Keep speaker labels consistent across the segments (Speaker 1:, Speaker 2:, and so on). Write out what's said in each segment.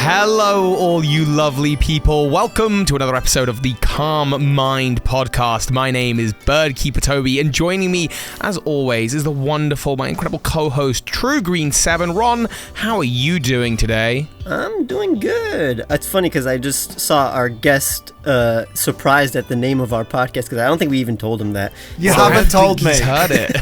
Speaker 1: Hello, all you lovely people. Welcome to another episode of the Calm Mind Podcast. My name is Birdkeepertoby, and joining me, as always, is the wonderful, my incredible co-host, True Green 7. Ron, how are you doing today?
Speaker 2: I'm doing good. It's funny because I just saw our guest surprised at the name of our podcast because I don't think we even told him that.
Speaker 3: You haven't told me.
Speaker 1: He's heard it.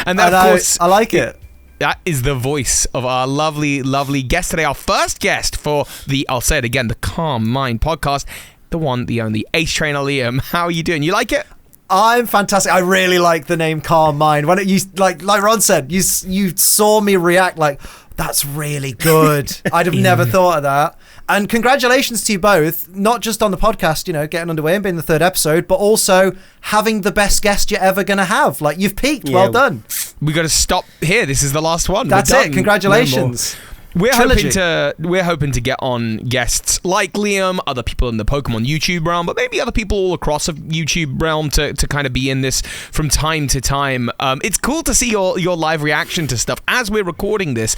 Speaker 1: and
Speaker 3: of course, I like it.
Speaker 1: That is the voice of our lovely, lovely guest today. Our first guest for the, I'll say it again, the Calm Mind Podcast. The one, the only, Ace Trainer Liam. How are you doing? You like it?
Speaker 3: I'm fantastic. I really like the name Calm Mind. When you like Ron said, you saw me react like, that's really good. I'd have never thought of that. And congratulations to you both, not just on the podcast, getting underway and being the third episode, but also having the best guest you're ever going to have. Like, you've peaked. Yeah. Well done.
Speaker 1: We got to stop here. This is the last one.
Speaker 3: That's it. Congratulations.
Speaker 1: We're hoping to get on guests like Liam, other people in the Pokemon YouTube realm, but maybe other people all across the YouTube realm to kind of be in this from time to time. It's cool to see your live reaction to stuff. As we're recording this,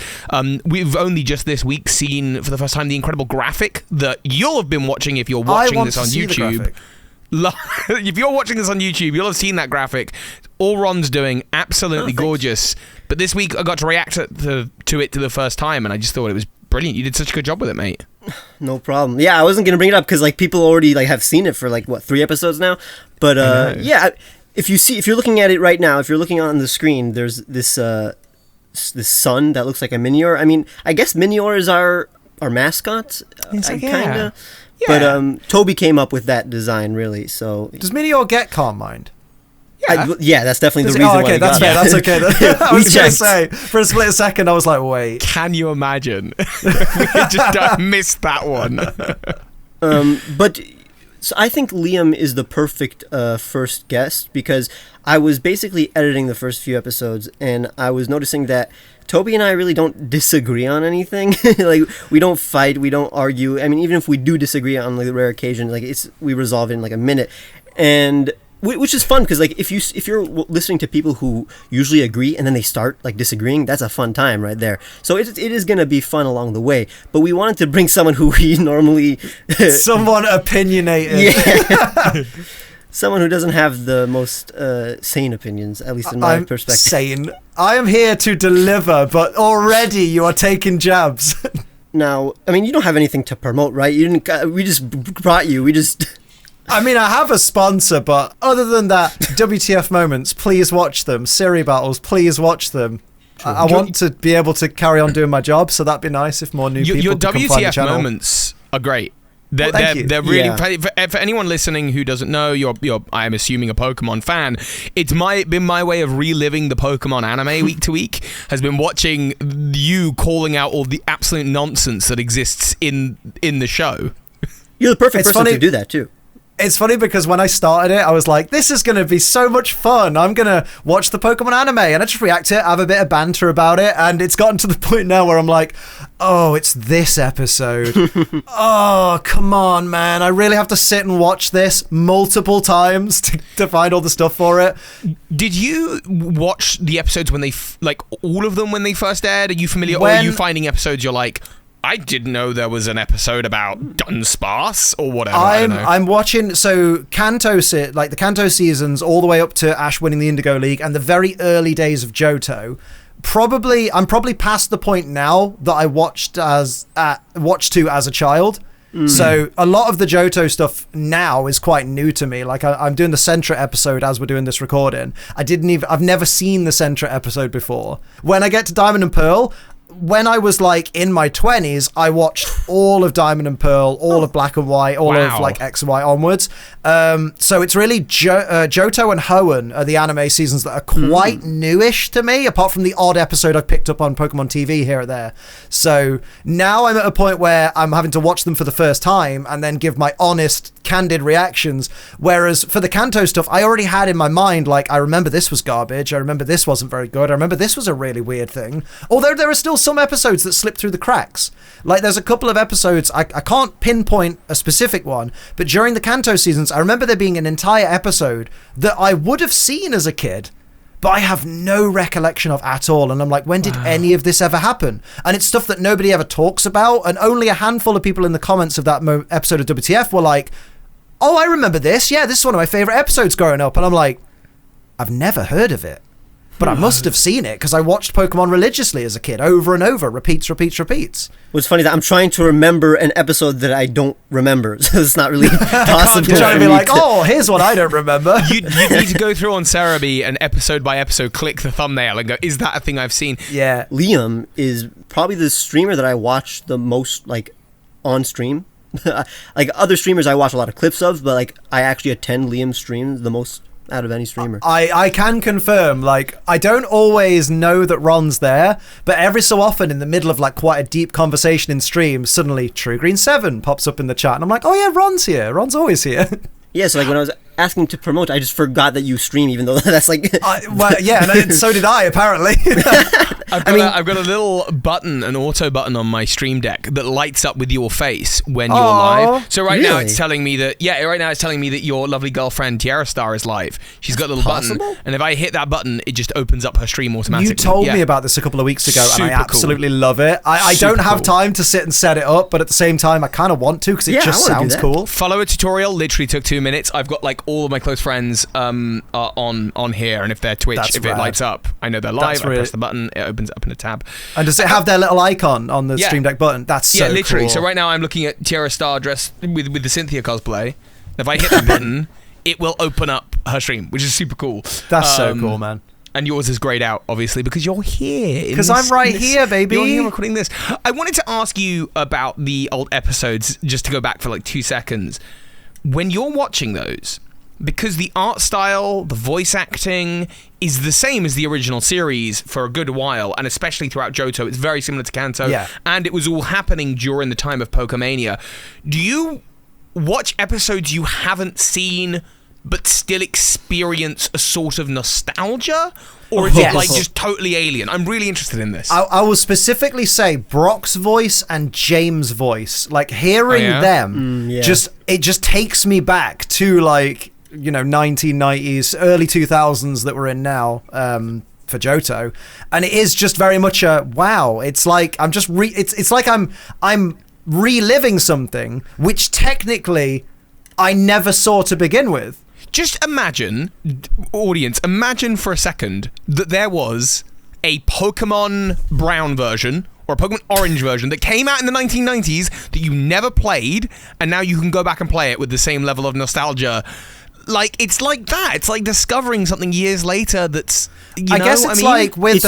Speaker 1: we've only just this week seen for the first time the incredible graphic that you'll have been watching if you're watching this on YouTube. If you're watching this on YouTube, you'll have seen that graphic. All Ron's doing, absolutely gorgeous. But this week I got to react to it the first time, and I just thought it was brilliant. You did such a good job with it, mate.
Speaker 2: No problem. Yeah, I wasn't gonna bring it up because people already have seen it for 3 episodes now. But yeah, if you're looking at it right now, if you're looking on the screen, there's this sun that looks like a Minior. I mean, I guess Minior is our mascot. Kinda. Yeah. But Toby came up with that design, really. So
Speaker 3: does Minior get Calm Mind?
Speaker 2: Yeah, that's definitely the reason.
Speaker 3: Okay, that's fair. That's okay. I was going to say, for a split second, I was like, wait.
Speaker 1: Can you imagine? We just missed that one.
Speaker 2: But so I think Liam is the perfect first guest because I was basically editing the first few episodes, and I was noticing that Toby and I really don't disagree on anything. We don't fight, we don't argue. I mean, even if we do disagree on the rare occasion, we resolve it in a minute, and which is fun because if you're listening to people who usually agree and then they start disagreeing, that's a fun time right there. So it is gonna be fun along the way. But we wanted to bring someone who we normally
Speaker 3: someone opinionated.
Speaker 2: Yeah. Someone who doesn't have the most sane opinions, at least in my perspective.
Speaker 3: Sane. I am here to deliver, but already you are taking jabs.
Speaker 2: Now, I mean, you don't have anything to promote, right? You didn't. We just brought you.
Speaker 3: I mean, I have a sponsor, but other than that, WTF moments, please watch them. Siri battles, please watch them. I want to be able to carry on doing my job, so that'd be nice if more new people
Speaker 1: your
Speaker 3: could come find the channel.
Speaker 1: WTF moments are great. They're really for anyone listening who doesn't know, you're I'm assuming a Pokemon fan. It's been my way of reliving the Pokemon anime week to week. Has been watching you calling out all the absolute nonsense that exists in the show.
Speaker 2: You're the perfect person to do that too.
Speaker 3: It's funny because when I started it, I was like, this is going to be so much fun. I'm going to watch the Pokemon anime. And I just react to it, have a bit of banter about it. And it's gotten to the point now where I'm like, oh, it's this episode. Oh, come on, man. I really have to sit and watch this multiple times to find all the stuff for it.
Speaker 1: Did you watch the episodes when they, all of them when they first aired? Are you familiar? Or are you finding episodes you're like, I didn't know there was an episode about Dunsparce or whatever.
Speaker 3: I'm watching Kanto the Kanto seasons all the way up to Ash winning the Indigo League and the very early days of Johto. I'm probably past the point now that I watched to as a child. So a lot of the Johto stuff now is quite new to me. I'm doing the Sentra episode as we're doing this recording. I've never seen the Sentra episode before. When I get to Diamond and Pearl, when I was in my 20s, I watched all of Diamond and Pearl, all of Black and White, all of X and Y onwards. So it's really Johto and Hoenn are the anime seasons that are quite newish to me, apart from the odd episode I've picked up on Pokemon TV here or there. So now I'm at a point where I'm having to watch them for the first time and then give my honest, candid reactions. Whereas for the Kanto stuff, I already had in my mind, I remember this was garbage, I remember this wasn't very good, I remember this was a really weird thing. Although there are still some episodes that slip through the cracks. There's a couple of episodes, I can't pinpoint a specific one, but during the Kanto seasons, I remember there being an entire episode that I would have seen as a kid, but I have no recollection of at all. And I'm like, when did any of this ever happen? And it's stuff that nobody ever talks about. And only a handful of people in the comments of that episode of WTF were like, oh, I remember this. Yeah, this is one of my favorite episodes growing up. And I'm like, I've never heard of it. But I must have seen it because I watched Pokemon religiously as a kid, over and over, repeats.
Speaker 2: What's funny is that I'm trying to remember an episode that I don't remember, so it's not really possible.
Speaker 3: You're trying to be like, oh, here's what I don't remember.
Speaker 1: You need to go through on Cerebi and episode by episode, click the thumbnail and go, is that a thing I've seen?
Speaker 3: Yeah.
Speaker 2: Liam is probably the streamer that I watch the most, like, on stream. Like, other streamers I watch a lot of clips of, but, like, I actually attend Liam's streams the most out of any streamer.
Speaker 3: I can confirm, like, I don't always know that Ron's there, but every so often in the middle of like quite a deep conversation in stream, suddenly True Green 7 pops up in the chat and I'm like, oh yeah, Ron's here. Ron's always here.
Speaker 2: Yeah, so like when I was asking to promote, I just forgot that you stream, even though that's like...
Speaker 3: well, yeah, and so did I, apparently.
Speaker 1: I've got a little button, an auto button on my stream deck that lights up with your face when you're live. So now it's telling me that, your lovely girlfriend Tiara Star is live. She's got a little button, and if I hit that button, it just opens up her stream automatically.
Speaker 3: You told me about this a couple of weeks ago, and I absolutely love it. I don't have time to sit and set it up, but at the same time, I kind of want to because it just sounds cool.
Speaker 1: Follow a tutorial, literally took 2 minutes. I've got like all of my close friends are on here, and if they're Twitch, if it lights up, I know they're live. I press the button, it opens up in a tab.
Speaker 3: And does it have their little icon on the Stream Deck button? That's so
Speaker 1: literally.
Speaker 3: cool.
Speaker 1: So right now I'm looking at Tiara Star dressed with the Cynthia cosplay. If I hit that button, it will open up her stream, which is super cool.
Speaker 3: That's so cool, man.
Speaker 1: And yours is grayed out, obviously, because you're here.
Speaker 3: Because I'm right here, baby.
Speaker 1: You're here recording this. I wanted to ask you about the old episodes, just to go back for like 2 seconds. When you're watching those, because the art style, the voice acting is the same as the original series for a good while, and especially throughout Johto, it's very similar to Kanto, and it was all happening during the time of Pokemania. Do you watch episodes you haven't seen but still experience a sort of nostalgia? Or is it like just totally alien? I'm really interested in this.
Speaker 3: I will specifically say Brock's voice and James' voice. Like hearing them, it just takes me back to like, 1990s, early 2000s that we're in now for Johto. And it is just very much a wow. It's like I'm just it's like I'm reliving something which technically I never saw to begin with.
Speaker 1: Just imagine, audience, imagine for a second that there was a Pokemon Brown version or a Pokemon Orange version that came out in the 1990s that you never played, and now you can go back and play it with the same level of nostalgia. Like, it's like that. It's like discovering something years later that's,
Speaker 3: I guess it's like with...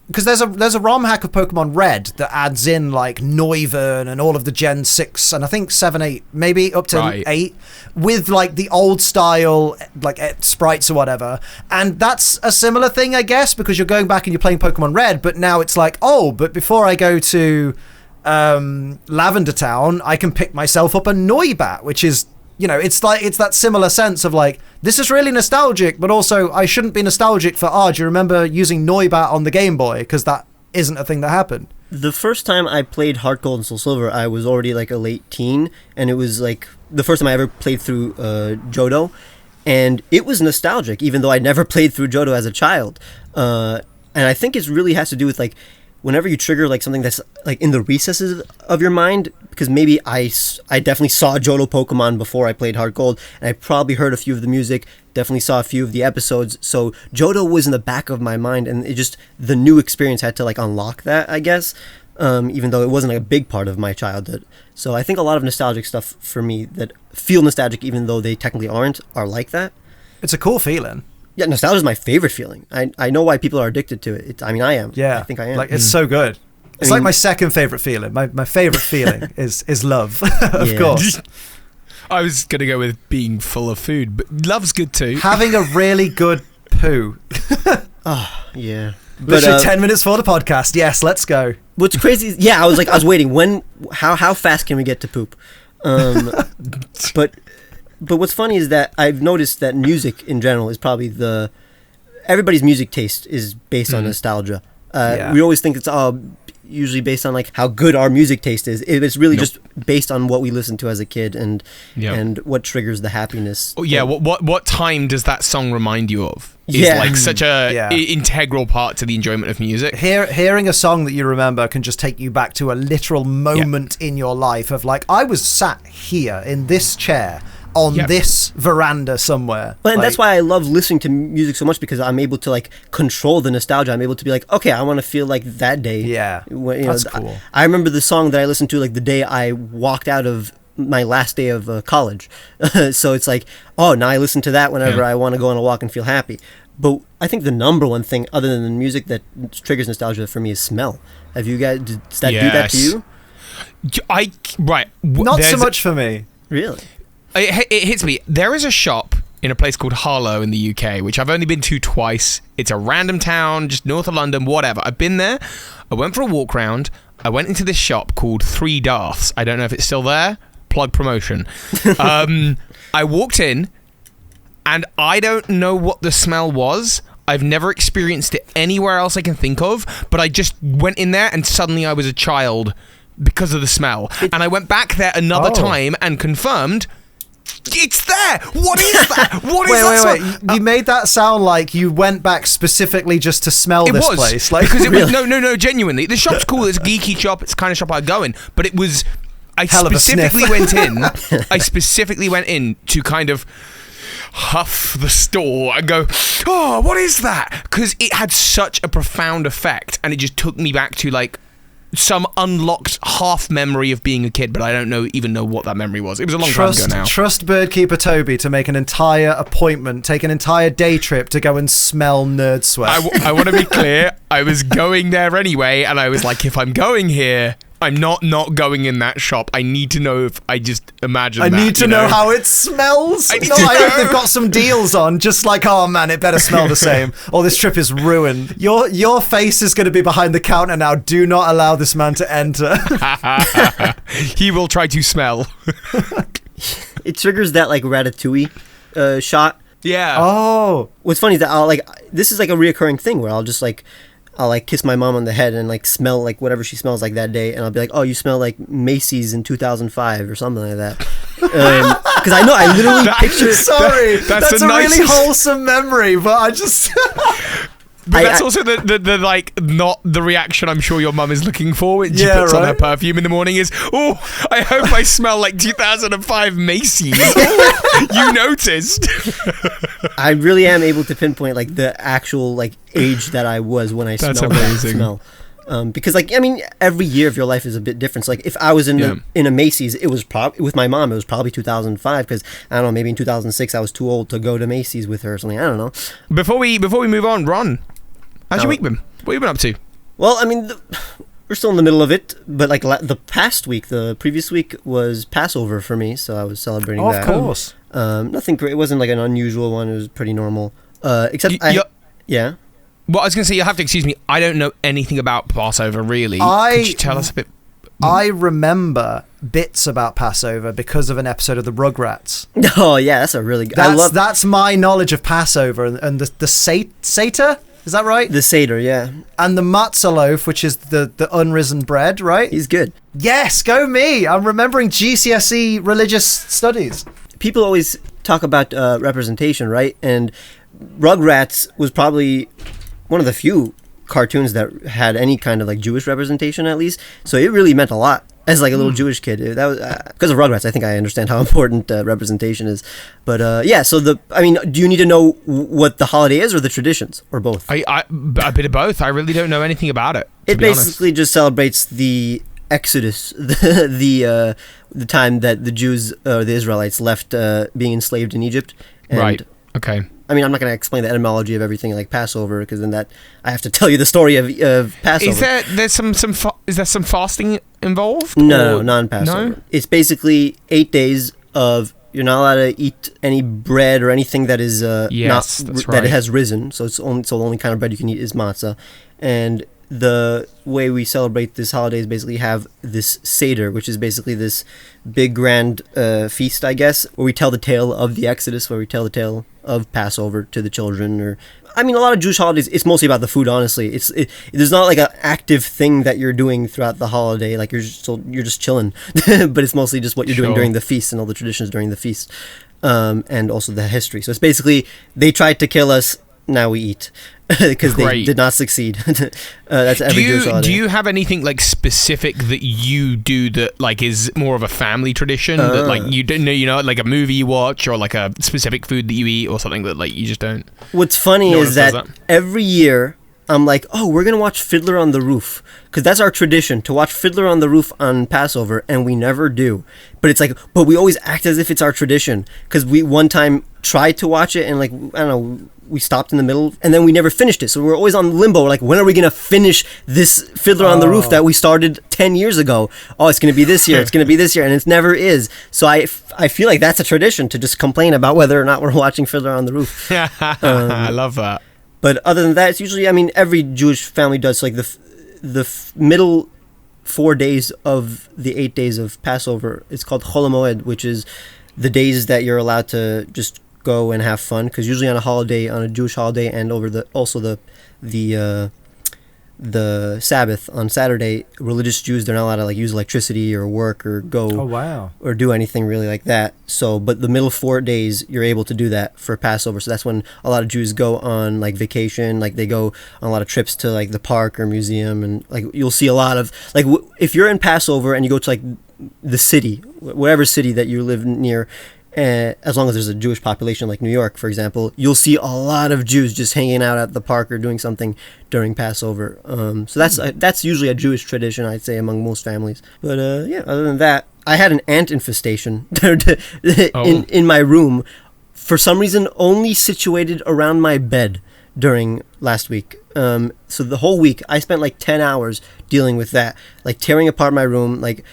Speaker 3: because there's a ROM hack of Pokemon Red that adds in like Noivern and all of the Gen 6 and I think 7, 8, maybe up to 8 with like the old style like sprites or whatever. And that's a similar thing, I guess, because you're going back and you're playing Pokemon Red, but now it's like, oh, but before I go to Lavender Town, I can pick myself up a Noibat, which is, it's that similar sense of like, this is really nostalgic, but also I shouldn't be nostalgic for, do you remember using Noibat on the Game Boy? Because that isn't a thing that happened.
Speaker 2: The first time I played Heart Gold and Soul Silver, I was already like a late teen, and it was like the first time I ever played through Johto, and it was nostalgic, even though I never played through Johto as a child. And I think it really has to do with like, whenever you trigger like something that's like in the recesses of your mind, because maybe I definitely saw Johto Pokemon before I played Heart Gold, and I probably heard a few of the music, definitely saw a few of the episodes, so Johto was in the back of my mind, and it just, the new experience had to like unlock that, I guess, even though it wasn't like a big part of my childhood. So I think a lot of nostalgic stuff for me that feel nostalgic even though they technically aren't, are like that.
Speaker 3: It's a cool feeling.
Speaker 2: Yeah, nostalgia is my favorite feeling. I know why people are addicted to it. I am.
Speaker 3: Yeah.
Speaker 2: I think I am.
Speaker 3: Like, it's so good. It's like my second favorite feeling. My favorite feeling is love, of course.
Speaker 1: I was going to go with being full of food, but love's good too.
Speaker 3: Having a really good poo.
Speaker 2: Oh, yeah.
Speaker 3: Literally 10 minutes for the podcast. Yes, let's go.
Speaker 2: What's crazy is, I was waiting. How fast can we get to poop? But what's funny is that I've noticed that music in general is probably everybody's music taste is based on nostalgia. We always think it's usually based on like how good our music taste is. It's really just based on what we listened to as a kid and what triggers the happiness.
Speaker 1: Oh, yeah. What time does that song remind you of? Is like such a integral part to the enjoyment of music.
Speaker 3: Hearing a song that you remember can just take you back to a literal moment in your life of like, I was sat here in this chair on this veranda somewhere.
Speaker 2: But that's why I love listening to music so much, because I'm able to like control the nostalgia. I'm able to be like, okay, I want to feel like that day.
Speaker 3: Yeah, that's cool.
Speaker 2: I remember the song that I listened to like the day I walked out of my last day of college. So it's like, oh, now I listen to that whenever I want to go on a walk and feel happy. But I think the number one thing other than the music that triggers nostalgia for me is smell. Have you guys, does that do that to you?
Speaker 3: Not so much for me.
Speaker 2: Really?
Speaker 1: It hits me. There is a shop in a place called Harlow in the UK, which I've only been to twice. It's a random town just north of London, whatever. I've been there. I went for a walk round. I went into this shop called Three Darths. I don't know if it's still there. Plug promotion. I walked in, and I don't know what the smell was. I've never experienced it anywhere else I can think of, but I just went in there, and suddenly I was a child because of the smell. And I went back there another time and confirmed... It's there! What is that? What is that?
Speaker 3: Wait. You made that sound like you went back specifically just to smell this place. Like,
Speaker 1: because it was, no, genuinely. The shop's cool. It's a geeky shop. It's the kind of shop I go in. But it was... I specifically went in to kind of huff the store and go, oh, what is that? Because it had such a profound effect, and it just took me back to, like, some unlocked half memory of being a kid, but I don't even know what that memory was. It was a long time ago now.
Speaker 3: Trust Birdkeepertoby to make an entire appointment, take an entire day trip to go and smell nerd sweat.
Speaker 1: I want to be clear. I was going there anyway, and I was like, if I'm going here, I'm not going in that shop. I need to know if I just imagine
Speaker 3: I need to know how it smells. I hope they've got some deals on. Just like, oh man, it better smell the same, or this trip is ruined. Your face is going to be behind the counter now. Do not allow this man to enter.
Speaker 1: He will try to smell.
Speaker 2: It triggers that like Ratatouille shot.
Speaker 1: Yeah.
Speaker 3: Oh.
Speaker 2: What's funny is that this is like a reoccurring thing where I'll kiss my mom on the head and like smell like whatever she smells like that day, and I'll be like, oh, you smell like Macy's in 2005 or something like that. Because I literally picture.
Speaker 3: Sorry, that's a really wholesome memory, but I just.
Speaker 1: But that's also the like not the reaction I'm sure your mum is looking for when she puts on her perfume in the morning is, oh, I hope I smell like 2005 Macy's. Oh, you noticed.
Speaker 2: I really am able to pinpoint like the actual like age that I was when I smelled that smell. Because like, I mean, every year of your life is a bit different. So like if I was in a Macy's, it was probably with my mom, it was probably 2005, because I don't know, maybe in 2006 I was too old to go to Macy's with her or something. I don't know.
Speaker 1: Before we move on, Ron, how's your week been? What have you been up to?
Speaker 2: Well, I mean, we're still in the middle of it, but like the previous week was Passover for me, so I was celebrating that.
Speaker 3: Of course.
Speaker 2: Nothing great. It wasn't like an unusual one. It was pretty normal. Except yeah.
Speaker 1: Well, I was going to say, you'll have to excuse me. I don't know anything about Passover, really. Could you tell us a bit?
Speaker 3: I remember bits about Passover because of an episode of the Rugrats.
Speaker 2: Oh, yeah, that's a really good...
Speaker 3: That's my knowledge of Passover. And the Seder, is that right?
Speaker 2: The Seder, yeah.
Speaker 3: And the matzah loaf, which is the unrisen bread, right?
Speaker 2: He's good.
Speaker 3: Yes, go me! I'm remembering GCSE religious studies.
Speaker 2: People always talk about representation, right? And Rugrats was probably one of the few cartoons that had any kind of like Jewish representation, at least. So it really meant a lot as like a little Jewish kid. That was because of Rugrats. I think I understand how important representation is. But yeah, so do you need to know what the holiday is or the traditions or both?
Speaker 1: A bit of both. I really don't know anything about it.
Speaker 2: It basically just celebrates the Exodus, the time that the Jews, the Israelites, left being enslaved in Egypt. And
Speaker 1: right. Okay.
Speaker 2: I mean, I'm not going to explain the etymology of everything like Passover, because then I have to tell you the story of Passover.
Speaker 1: Is there some fasting involved?
Speaker 2: No, non-Passover. No? It's basically 8 days of you're not allowed to eat any bread or anything that is that has risen. So the only kind of bread you can eat is matzah. And the way we celebrate this holiday is basically have this Seder, which is basically this big grand feast, I guess, where we tell the tale of the Exodus, where we tell the tale of Passover to the children. Or I mean, a lot of Jewish holidays, it's mostly about the food, honestly. There's not like an active thing that you're doing throughout the holiday. Like you're just chilling, but it's mostly just what you're doing during the feast and all the traditions during the feast, and also the history. So it's basically they tried to kill us, now we eat. Because they did not succeed. That's every Jewish holiday.
Speaker 1: Do you have anything like specific that you do that like is more of a family tradition that like you don't know, like a movie you watch or like a specific food that you eat or something that like you just don't?
Speaker 2: What's funny is that every year I'm like, oh, we're gonna watch Fiddler on the Roof, because that's our tradition to watch Fiddler on the Roof on Passover, and we never do. But it's like, but we always act as if it's our tradition, because we one time tried to watch it and like I don't know. We stopped in the middle, and then we never finished it. So we're always on limbo. We're like, when are we going to finish this Fiddler on the Roof that we started 10 years ago? Oh, it's going to be this year. It's going to be this year. And it never is. So I feel like that's a tradition to just complain about whether or not we're watching Fiddler on the Roof.
Speaker 1: I love that.
Speaker 2: But other than that, it's usually, I mean, every Jewish family does like the middle 4 days of the 8 days of Passover. It's called Chol HaMoed, which is the days that you're allowed to just go and have fun, because usually on a Jewish holiday, and over the Sabbath on Saturday, religious Jews, they're not allowed to like use electricity or work or go or do anything really like that. So but the middle 4 days you're able to do that for Passover. So that's when a lot of Jews go on like vacation, like they go on a lot of trips to like the park or museum, and like you'll see a lot of like if you're in Passover and you go to like the city, whatever city that you live near, as long as there's a Jewish population like New York, for example, you'll see a lot of Jews just hanging out at the park or doing something during Passover. So that's usually a Jewish tradition, I'd say, among most families. But other than that, I had an ant infestation in my room, for some reason only situated around my bed during last week. So the whole week I spent like 10 hours dealing with that, like tearing apart my room, like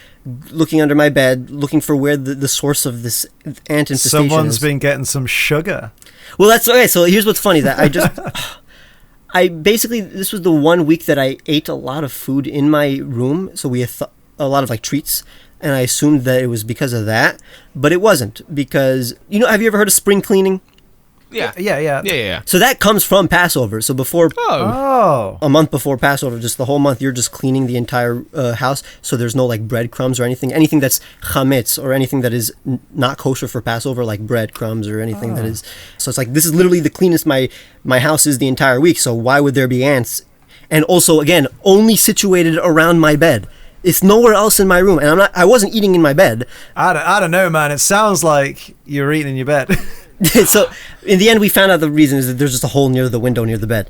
Speaker 2: looking under my bed, looking for where the source of this ant infestation
Speaker 3: Someone's
Speaker 2: is.
Speaker 3: been getting some sugar.
Speaker 2: Well, that's okay. So here's what's funny, that I basically, this was the 1 week that I ate a lot of food in my room. So we had a lot of like treats, and I assumed that it was because of that, but it wasn't, because, have you ever heard of spring cleaning?
Speaker 1: Yeah.
Speaker 2: So that comes from Passover. So before a month before Passover, just the whole month, you're just cleaning the entire house. So there's no like breadcrumbs or anything that's chametz or anything that is not kosher for Passover, like breadcrumbs or anything that is. So it's like, this is literally the cleanest my house is the entire week. So why would there be ants? And also, again, only situated around my bed. It's nowhere else in my room, and I wasn't eating in my bed.
Speaker 3: I don't know, man. It sounds like you're eating in your bed.
Speaker 2: So in the end, we found out the reason is that there's just a hole near the window near the bed.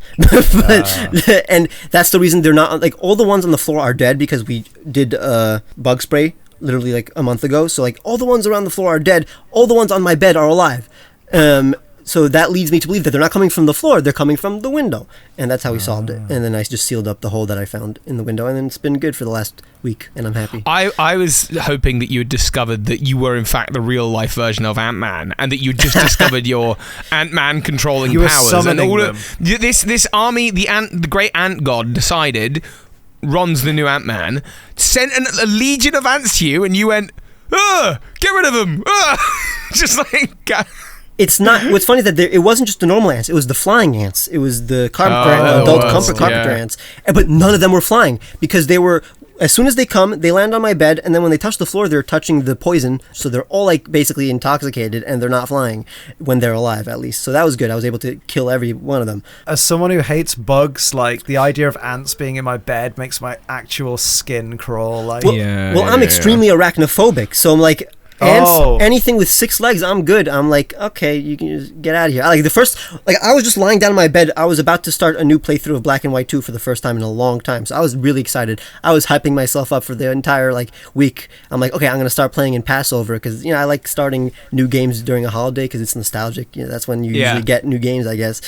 Speaker 2: And that's the reason they're not, like, all the ones on the floor are dead, because we did bug spray literally like a month ago. So like all the ones around the floor are dead. All the ones on my bed are alive. So that leads me to believe that they're not coming from the floor, they're coming from the window. And that's how we solved it. And then I just sealed up the hole that I found in the window, and then it's been good for the last week, and I'm happy.
Speaker 1: I was hoping that you had discovered that you were in fact the real life version of Ant-Man, and that you just discovered your Ant-Man controlling
Speaker 3: you
Speaker 1: powers.
Speaker 3: Were summoning
Speaker 1: and all
Speaker 3: them.
Speaker 1: This army, the great ant god, decided, Ron's the new Ant-Man, sent a legion of ants to you, and you went, get rid of them. Just like...
Speaker 2: It's not. What's funny is that it wasn't just the normal ants. It was the flying ants. It was the adult carpenter ants. But none of them were flying, because they were. As soon as they come, they land on my bed, and then when they touch the floor, they're touching the poison. So they're all like basically intoxicated, and they're not flying when they're alive, at least. So that was good. I was able to kill every one of them.
Speaker 3: As someone who hates bugs, like the idea of ants being in my bed makes my actual skin crawl. Like,
Speaker 2: I'm extremely arachnophobic, so I'm like. Ants, anything with 6 legs, I'm good. I'm like, okay, you can just get out of here. I was just lying down in my bed. I was about to start a new playthrough of Black and White 2 for the first time in a long time. So I was really excited. I was hyping myself up for the entire week. I'm like, okay, I'm going to start playing in Passover, because, I like starting new games during a holiday because it's nostalgic. That's when you usually get new games, I guess.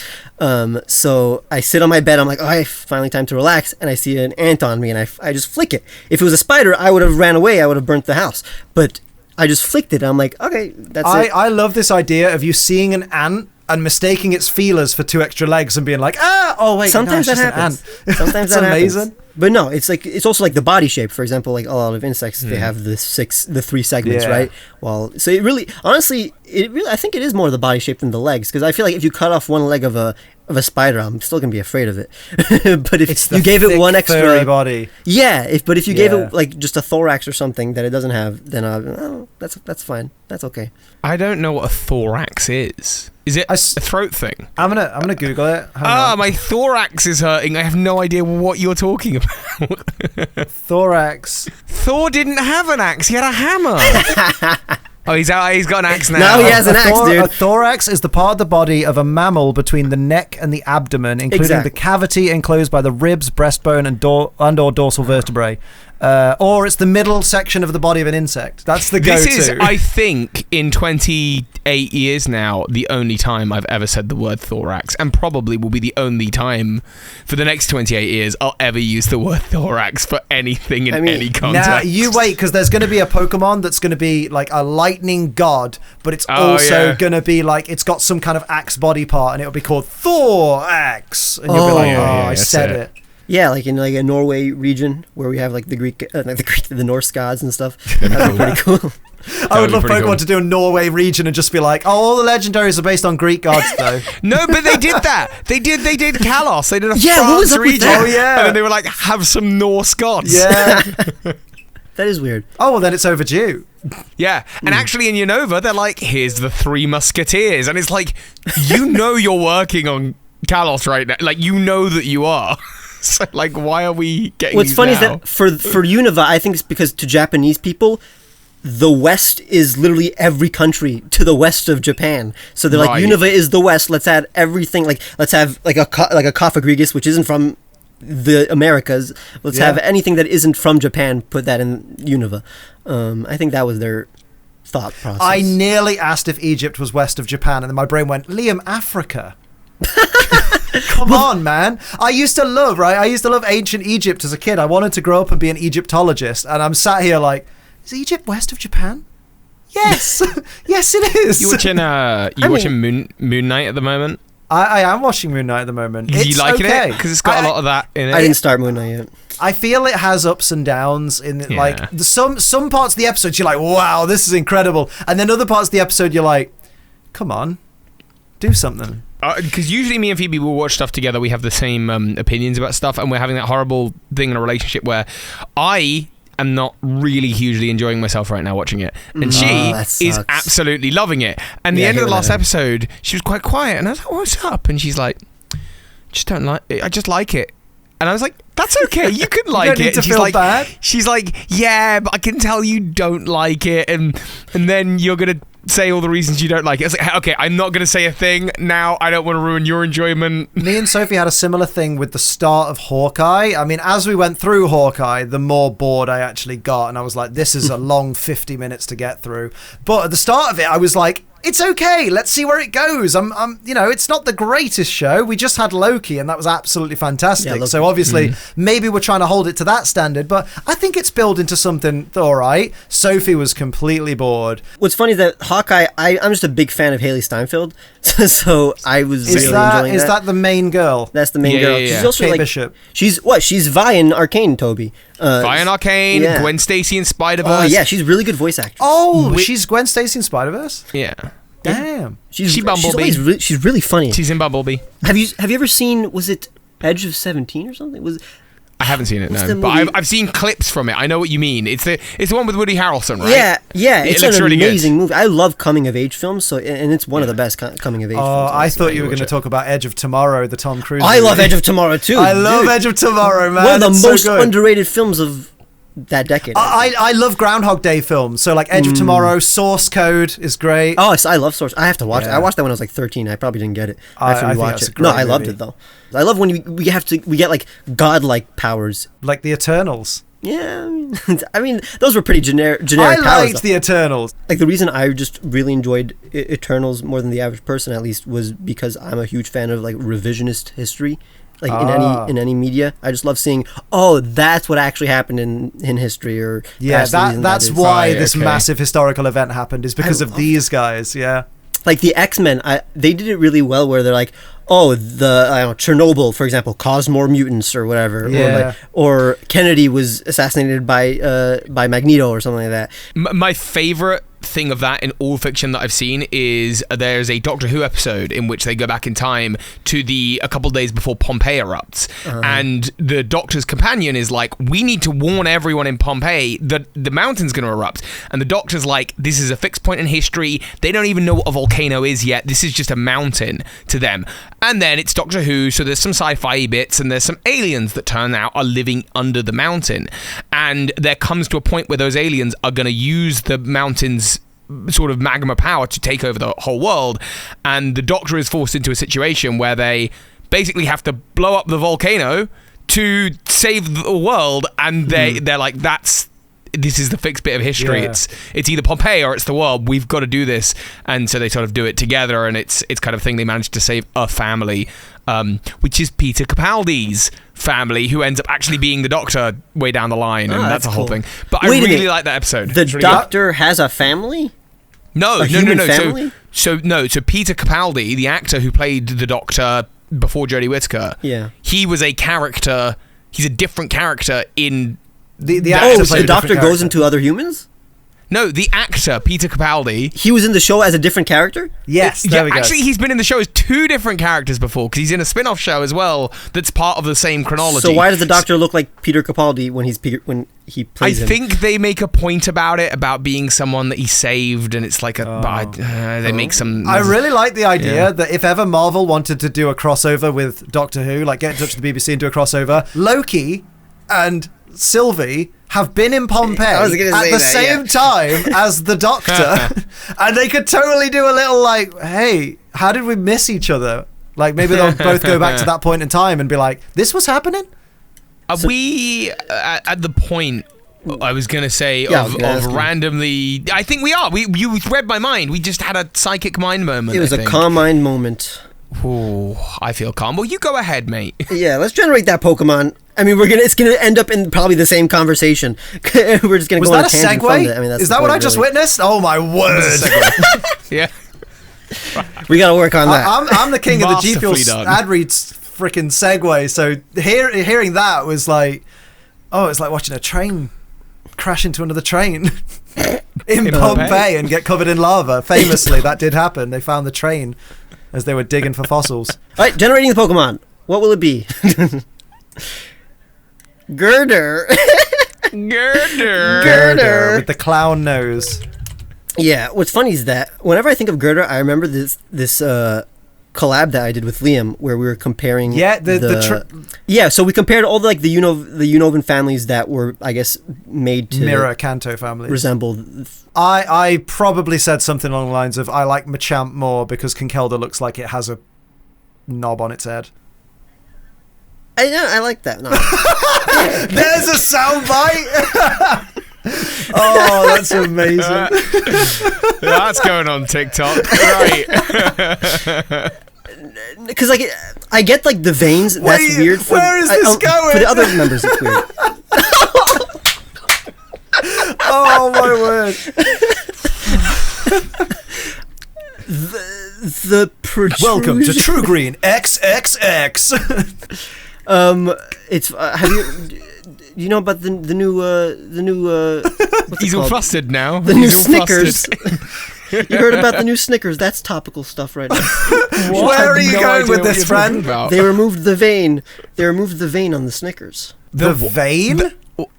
Speaker 2: So I sit on my bed. I'm like, oh, finally time to relax. And I see an ant on me, and I just flick it. If it was a spider, I would have ran away. I would have burnt the house. But I just flicked it. I'm like, okay, that's it.
Speaker 3: I love this idea of you seeing an ant and mistaking its feelers for 2 extra legs and being like, oh wait,
Speaker 2: sometimes
Speaker 3: no,
Speaker 2: that happens. Sometimes that
Speaker 3: amazing.
Speaker 2: happens. But no, it's also like the body shape. For example, like a lot of insects, they have the 3 segments, right? Well, so it really, honestly, I think it is more the body shape than the legs, because I feel like if you cut off one leg of a spider, I'm still gonna be afraid of it. But if you gave it one extra
Speaker 3: furry body,
Speaker 2: but if you gave it like just a thorax or something that it doesn't have, then that's fine. That's okay.
Speaker 1: I don't know what a thorax is. Is it a throat thing?
Speaker 3: I'm gonna Google it.
Speaker 1: My thorax is hurting. I have no idea what you're talking about.
Speaker 3: Thorax.
Speaker 1: Thor didn't have an axe. He had a hammer. Oh, he's got an axe now.
Speaker 2: Now he has an axe, dude.
Speaker 3: A thorax is the part of the body of a mammal between the neck and the abdomen, including the cavity enclosed by the ribs, breastbone, and or dorsal vertebrae. Or it's the middle section of the body of an insect. That's the go-to.
Speaker 1: This is, I think, in 28 years now, the only time I've ever said the word thorax, and probably will be the only time for the next 28 years I'll ever use the word thorax for anything in any context.
Speaker 3: Now, you wait, because there's going to be a Pokemon that's going to be like a lightning god, but it's also going to be like, it's got some kind of axe body part, and it'll be called Thorax. And you'll be like, I said it.
Speaker 2: Yeah, like in like a Norway region where we have like the Norse gods and stuff. That'd be pretty cool.
Speaker 3: I would love Pokemon to do a Norway region and just be like, all the legendaries are based on Greek gods, though.
Speaker 1: No, but they did that. They did Kalos. They did a
Speaker 2: what was
Speaker 1: France
Speaker 2: up with
Speaker 1: region.
Speaker 2: that?
Speaker 3: Oh, yeah.
Speaker 1: And then they were like, have some Norse gods.
Speaker 3: Yeah.
Speaker 2: That is weird.
Speaker 3: Oh, well, then it's overdue.
Speaker 1: Yeah, and actually in Unova, they're like, here's the 3 Musketeers. And it's like, you're working on Kalos right now. Like, you know that you are. So, like, why are we getting
Speaker 2: What's funny
Speaker 1: now?
Speaker 2: is that for Unova, I think it's because to Japanese people, the West is literally every country to the west of Japan. So they're like, Unova is the West. Let's add everything. Like, let's have like a Cofagrigus, which isn't from the Americas. Let's have anything that isn't from Japan. Put that in Unova. I think that was their thought process.
Speaker 3: I nearly asked if Egypt was west of Japan, and then my brain went, Liam, Africa. Come on, man. I used to love ancient Egypt as a kid. I wanted to grow up and be an Egyptologist, and I'm sat here like, is Egypt west of Japan? Yes. Yes, it is.
Speaker 1: You watching Moon Knight at the moment?
Speaker 3: I am watching Moon Knight at the moment.
Speaker 1: You liking it? Because it's got a lot of that in it.
Speaker 2: I didn't start Moon Knight yet.
Speaker 3: I feel it has ups and downs in like some parts of the episode you're like, wow, this is incredible, and then other parts of the episode you're like, come on, do something.
Speaker 1: Because usually me and Phoebe will watch stuff together. We have the same opinions about stuff, and we're having that horrible thing in a relationship where I am not really hugely enjoying myself right now watching it, and she is absolutely loving it. And the end of the last episode, she was quite quiet, and I was like, "What's up?" And she's like, "Just don't like it. I just like it." And I was like, "That's okay. You can like
Speaker 3: you don't
Speaker 1: it."
Speaker 3: need to
Speaker 1: She's
Speaker 3: feel
Speaker 1: like,
Speaker 3: bad.
Speaker 1: "She's like, yeah, but I can tell you don't like it, and then you're gonna say all the reasons you don't like it." I was like, okay, I'm not going to say a thing now. I don't want to ruin your enjoyment.
Speaker 3: Me and Sophie had a similar thing with the start of Hawkeye. I mean, as we went through Hawkeye, the more bored I actually got, and I was like, this is a long 50 minutes to get through. But at the start of it, I was like, it's okay. Let's see where it goes. It's not the greatest show. We just had Loki, and that was absolutely fantastic.
Speaker 2: Yeah,
Speaker 3: so obviously, maybe we're trying to hold it to that standard, but I think it's built into something all right. Sophie was completely bored.
Speaker 2: What's funny is that Hawkeye, I'm just a big fan of Haley Steinfeld, so I was really enjoying that.
Speaker 3: Is that the main girl?
Speaker 2: That's the main girl.
Speaker 1: Yeah.
Speaker 2: She's also
Speaker 3: Kate Bishop.
Speaker 2: She's Vi in Arcane, Toby.
Speaker 1: Vi in Arcane, Gwen Stacy in Spider-Verse.
Speaker 2: Oh yeah, she's really good voice actress.
Speaker 3: Oh, she's Gwen Stacy in Spider-Verse?
Speaker 1: Yeah.
Speaker 3: Damn.
Speaker 2: She's
Speaker 1: Bumblebee.
Speaker 2: She's really funny.
Speaker 1: She's in Bumblebee.
Speaker 2: Have you ever seen, was it Edge of 17 or something?
Speaker 1: I haven't seen it,
Speaker 2: What's
Speaker 1: no.
Speaker 2: the
Speaker 1: But
Speaker 2: movie?
Speaker 1: I've seen clips from it. I know what you mean. It's the one with Woody Harrelson, right?
Speaker 2: Yeah. It's
Speaker 1: looks
Speaker 2: an
Speaker 1: really good.
Speaker 2: amazing movie. I love coming of age films, and it's one of the best coming of age films.
Speaker 3: Oh, I thought you were going to talk about Edge of Tomorrow, the Tom Cruise
Speaker 2: I
Speaker 3: movie.
Speaker 2: love Edge of Tomorrow too.
Speaker 3: I love Edge of Tomorrow, man.
Speaker 2: One of the
Speaker 3: It's
Speaker 2: most
Speaker 3: so good.
Speaker 2: underrated films of that decade.
Speaker 3: I love Groundhog Day films. So like Edge of Tomorrow, Source Code is great.
Speaker 2: Oh, I love Source. I have to watch it.
Speaker 3: Yeah.
Speaker 2: I watched that when I was like 13. I probably didn't get it
Speaker 3: I
Speaker 2: after we
Speaker 3: think
Speaker 2: watched
Speaker 3: that's a
Speaker 2: it. No,
Speaker 3: great
Speaker 2: I loved
Speaker 3: movie.
Speaker 2: it though. I love when we get like godlike powers.
Speaker 3: Like the Eternals.
Speaker 2: Yeah, I mean those were pretty generic
Speaker 3: I
Speaker 2: powers.
Speaker 3: liked
Speaker 2: though.
Speaker 3: the Eternals.
Speaker 2: Like the reason I just really enjoyed Eternals more than the average person, at least, was because I'm a huge fan of like revisionist history. Like in any media, I just love seeing. Oh, that's what actually happened in history, or
Speaker 3: Yeah, that's
Speaker 2: that is.
Speaker 3: why
Speaker 1: Right,
Speaker 3: this
Speaker 1: okay.
Speaker 3: massive historical event happened, is because of these guys. Yeah.
Speaker 2: like the X-Men, they did it really well where they're like, oh, Chernobyl, for example, caused more mutants or whatever.
Speaker 3: Yeah.
Speaker 2: Or Kennedy was assassinated by Magneto or something like that.
Speaker 1: My favorite thing of that in all fiction that I've seen is there's a Doctor Who episode in which they go back in time to a couple days before Pompeii erupts, and the Doctor's companion is like, we need to warn everyone in Pompeii that the mountain's going to erupt, and the Doctor's like, this is a fixed point in history, they don't even know what a volcano is yet, this is just a mountain to them. And then it's Doctor Who, so there's some sci-fi bits and there's some aliens that turn out are living under the mountain, and there comes to a point where those aliens are going to use the mountain's sort of magma power to take over the whole world, and the Doctor is forced into a situation where they basically have to blow up the volcano to save the world, and they're like, this is the fixed bit of history.
Speaker 3: Yeah.
Speaker 1: It's either Pompeii or it's the world. We've got to do this, and so they sort of do it together, and it's kind of thing they managed to save a family, which is Peter Capaldi's family, who ends up actually being the Doctor way down the line, and that's a whole thing. But I really like that episode.
Speaker 2: The Doctor has a family?
Speaker 1: No.
Speaker 2: Family?
Speaker 1: So Peter Capaldi, the actor who played the Doctor before Jodie Whittaker, he was a character. He's a different character in
Speaker 3: the actor.
Speaker 2: So the Doctor goes into other humans?
Speaker 1: No, the actor, Peter Capaldi.
Speaker 2: He was in the show as a different character?
Speaker 3: Yes, there we go.
Speaker 1: Actually, he's been in the show as two different characters before, because he's in a spin-off show as well that's part of the same chronology.
Speaker 2: So why does the Doctor look like Peter Capaldi when he plays him?
Speaker 1: I think they make a point about it, about being someone that he saved, and it's like they make some...
Speaker 3: I really like the idea that if ever Marvel wanted to do a crossover with Doctor Who, like get in touch with the BBC and do a crossover, Loki and Sylvie have been in Pompeii at the same time as the Doctor, and they could totally do a little like, hey, how did we miss each other? Like maybe they'll both go back to that point in time and be like, this was happening?
Speaker 1: Are we at the point, I was going to say, of randomly... I think we are. You read my mind. We just had a psychic mind moment.
Speaker 2: It was a calm mind moment.
Speaker 1: Ooh, I feel calm. Well, you go ahead, mate.
Speaker 2: Yeah, let's generate that Pokemon. I mean, it's gonna end up in probably the same conversation. We're just gonna go on a tangent from it. I mean,
Speaker 3: is that what I just witnessed? Oh my word!
Speaker 1: Yeah,
Speaker 2: we gotta work on that.
Speaker 3: I'm the king of the G Fuel ad reads freaking segue. So hearing that was like, oh, it's like watching a train crash into another train in Pompeii and get covered in lava. Famously, that did happen. They found the train as they were digging for fossils.
Speaker 2: All right, generating the Pokemon. What will it be? Girder
Speaker 3: with the clown nose.
Speaker 2: Yeah, what's funny is that whenever I think of Girder, I remember this collab that I did with Liam where we were comparing.
Speaker 3: Yeah,
Speaker 2: so we compared all the Unovan families that were, I guess, made to
Speaker 3: mirror Kanto families.
Speaker 2: Resemble.
Speaker 3: I probably said something along the lines of, I like Machamp more because Conkeldurr looks like it has a knob on its head.
Speaker 2: I like that. No.
Speaker 3: There's a soundbite. Oh, that's amazing.
Speaker 1: That's going on TikTok, right?
Speaker 2: Because like I get like the veins. That's weird.
Speaker 3: Where is this going?
Speaker 2: For the other members, it's weird.
Speaker 3: Oh my word.
Speaker 2: The protrusion.
Speaker 3: Welcome to True Green XXX.
Speaker 2: It's have you know about the new
Speaker 1: he's all flustered now.
Speaker 2: The new Snickers. You heard about the new Snickers? That's topical stuff right now.
Speaker 3: Where are you going with this, friend?
Speaker 2: They removed the vein. They removed the vein on the Snickers.
Speaker 3: The vein?